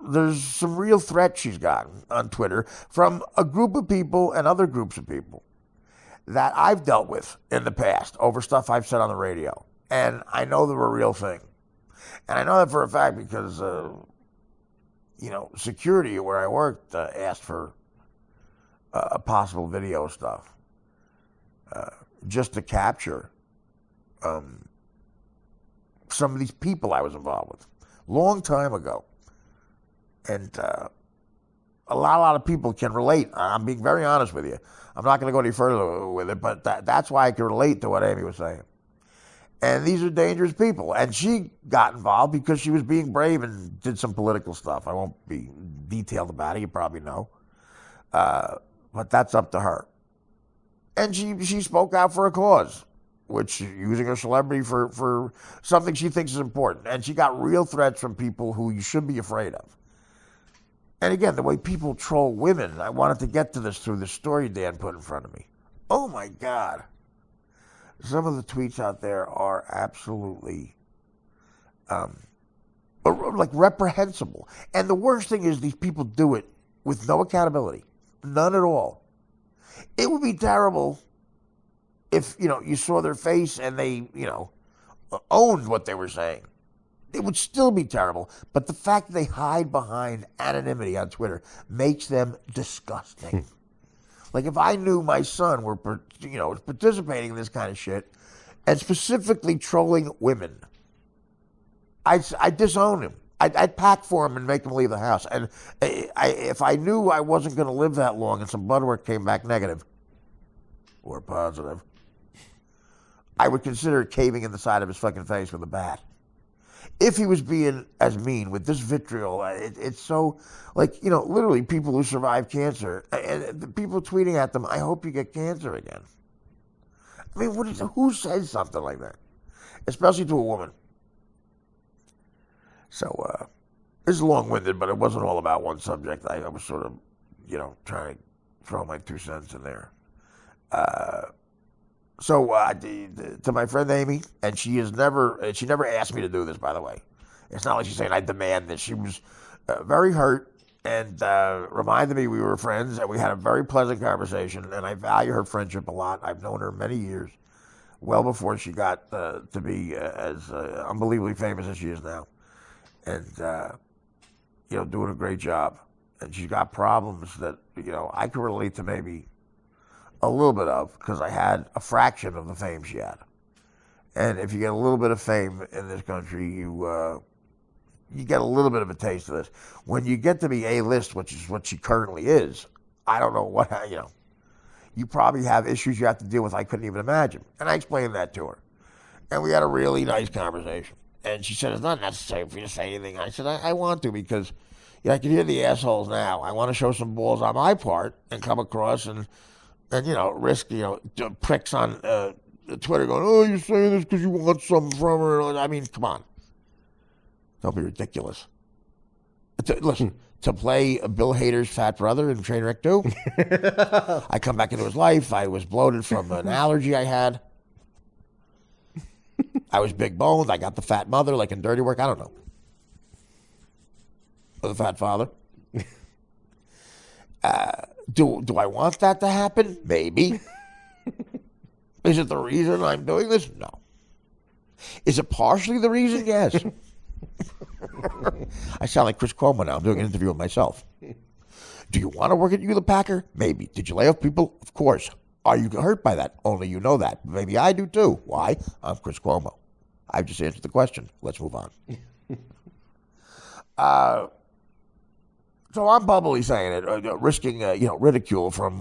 there's some real threats she's gotten on Twitter from a group of people and other groups of people that I've dealt with in the past over stuff I've said on the radio. And I know they're a real thing. And I know that for a fact because, security where I worked asked for a possible video stuff just to capture some of these people I was involved with long time ago. And a lot of people can relate. I'm being very honest with you. I'm not going to go any further with it, but that's why I can relate to what Amy was saying. And these are dangerous people. And she got involved because she was being brave and did some political stuff. I won't be detailed about it. You probably know. But that's up to her. And she spoke out for a cause, which using her celebrity for something she thinks is important. And she got real threats from people who you should be afraid of. And again, the way people troll women, I wanted to get to this through the story Dan put in front of me. Oh my God. Some of the tweets out there are absolutely like reprehensible. And the worst thing is these people do it with no accountability, none at all. It would be terrible if, you saw their face and they, owned what they were saying. It would still be terrible. But the fact that they hide behind anonymity on Twitter makes them disgusting. Like if I knew my son was participating in this kind of shit and specifically trolling women, I'd disown him. I'd pack for him and make him leave the house. And if I knew I wasn't going to live that long and some blood work came back negative or positive, I would consider caving in the side of his fucking face with a bat. If he was being as mean with this vitriol, it's so, literally people who survive cancer, and the people tweeting at them, I hope you get cancer again. I mean, who says something like that? Especially to a woman. So, this is long-winded, but it wasn't all about one subject. I was sort of, trying to throw my 2 cents in there. So to my friend Amy, and she never asked me to do this, by the way. It's not like she's saying I demand this. She was very hurt and reminded me we were friends, and we had a very pleasant conversation, and I value her friendship a lot. I've known her many years, well before she got to be as unbelievably famous as she is now. And, doing a great job. And she's got problems that, I can relate to maybe a little bit of, because I had a fraction of the fame she had. And if you get a little bit of fame in this country, you get a little bit of a taste of this. When you get to be A-list, which is what she currently is, I don't know what, you probably have issues you have to deal with I couldn't even imagine. And I explained that to her. And we had a really nice conversation. And she said, it's not necessary for you to say anything. I said, I want to, because I can hear the assholes now. I want to show some balls on my part and come across and risk, pricks on Twitter going, oh, you're saying this because you want something from her. I mean, come on. Don't be ridiculous. Listen, to play Bill Hader's fat brother in Trainwreck 2, I come back into his life. I was bloated from an allergy I had. I was big boned. I got the fat mother like in Dirty Work. I don't know. Or the fat father. Do I want that to happen? Maybe. Is it the reason I'm doing this? No. Is it partially the reason? Yes. I sound like Chris Cuomo now. I'm doing an interview with myself. Do you want to work at Hewlett Packard? Maybe. Did you lay off people? Of course. Are you hurt by that? Only you know that. Maybe I do too. Why? I'm Chris Cuomo. I've just answered the question. Let's move on. So I'm bubbly saying it, risking, ridicule from,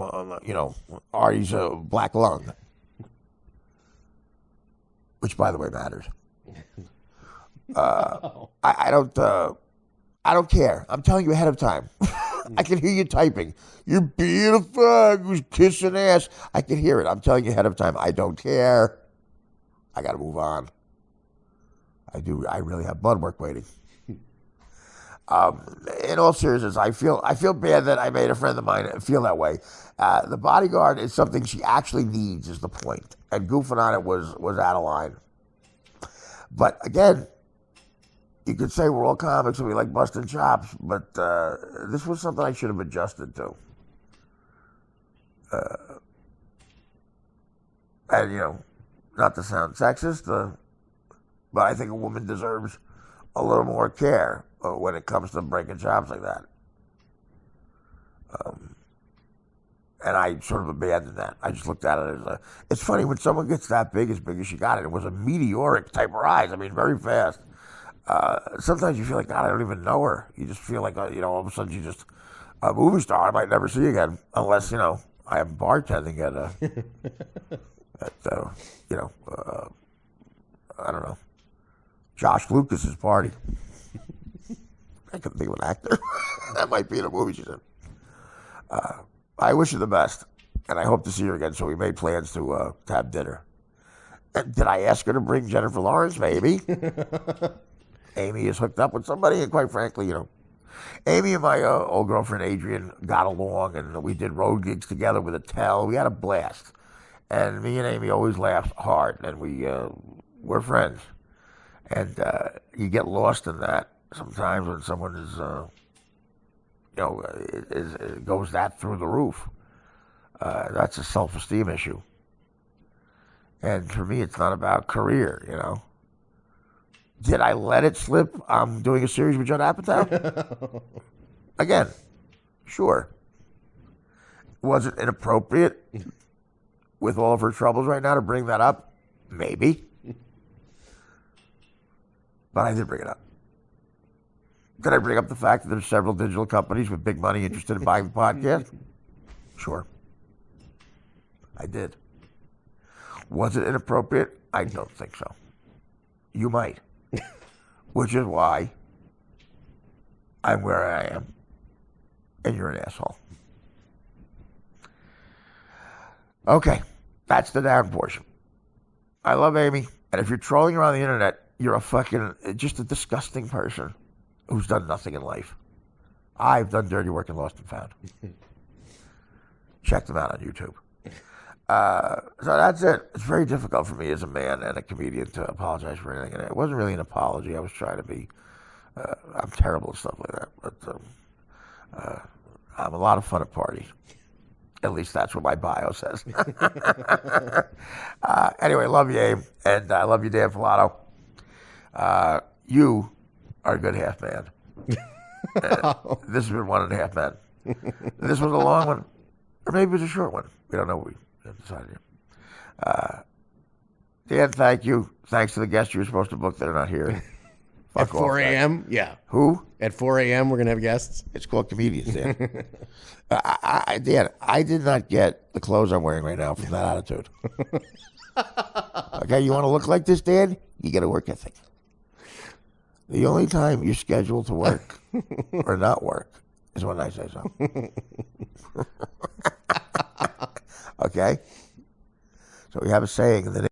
Artie's black lung, which, by the way, matters. I don't care. I'm telling you ahead of time. I can hear you typing. You're beautiful. Who's kissing ass? I can hear it. I'm telling you ahead of time. I don't care. I got to move on. I do. I really have blood work waiting. In all seriousness, I feel bad that I made a friend of mine feel that way. The bodyguard is something she actually needs, is the point. And goofing on it was out of line. But again, you could say we're all comics and we like busting chops, but this was something I should have adjusted to. And, you know, not to sound sexist, but I think a woman deserves a little more care when it comes to breaking chops like that. And I sort of abandoned that. I just looked at it as it's funny when someone gets that big as she got it was a meteoric type of rise. I mean, very fast. Sometimes you feel like, God, I don't even know her. You just feel like, you know, all of a sudden she's just a movie star I might never see again unless, you know, I am bartending at you know, I don't know, Josh Lucas's party. I couldn't think of an actor. That might be in a movie she's in. I wish her the best, and I hope to see her again, so we made plans to have dinner. And did I ask her to bring Jennifer Lawrence? Maybe. Amy is hooked up with somebody, and quite frankly, you know, Amy and my old girlfriend Adrian got along, and we did road gigs together with Attell. We had a blast. And me and Amy always laughed hard, and we're friends. And you get lost in that sometimes when someone is, you know, it goes that through the roof. That's a self-esteem issue. And for me, it's not about career, you know. Did I let it slip? I'm doing a series with Judd Apatow? Again, sure. Was it inappropriate with all of her troubles right now to bring that up? Maybe. But I did bring it up. Did I bring up the fact that there's several digital companies with big money interested in buying the podcast? Sure. I did. Was it inappropriate? I don't think so. You might. Which is why I'm where I am. And you're an asshole. Okay. That's the down portion. I love Amy. And if you're trolling around the internet, you're just a disgusting person who's done nothing in life. I've done dirty work and lost and found. Check them out on YouTube. So that's it. It's very difficult for me as a man and a comedian to apologize for anything. And it wasn't really an apology. I was trying to be, I'm terrible at stuff like that. But I'm a lot of fun at parties. At least that's what my bio says. Anyway, love you, Abe. And I love you, Dan Filato. You are a good half man. This has been 1.5 men. This was a long one. Or maybe it was a short one. We don't know what we decided. Dan, thank you. Thanks to the guests you were supposed to book that are not here. At 4 a.m.? Yeah. Who? At 4 a.m. we're going to have guests? It's called comedians, Dan. Dan, I did not get the clothes I'm wearing right now from that attitude. Okay, you want to look like this, Dan? You get a work ethic. The only time you're scheduled to work or not work is when I say so. Okay? So we have a saying in the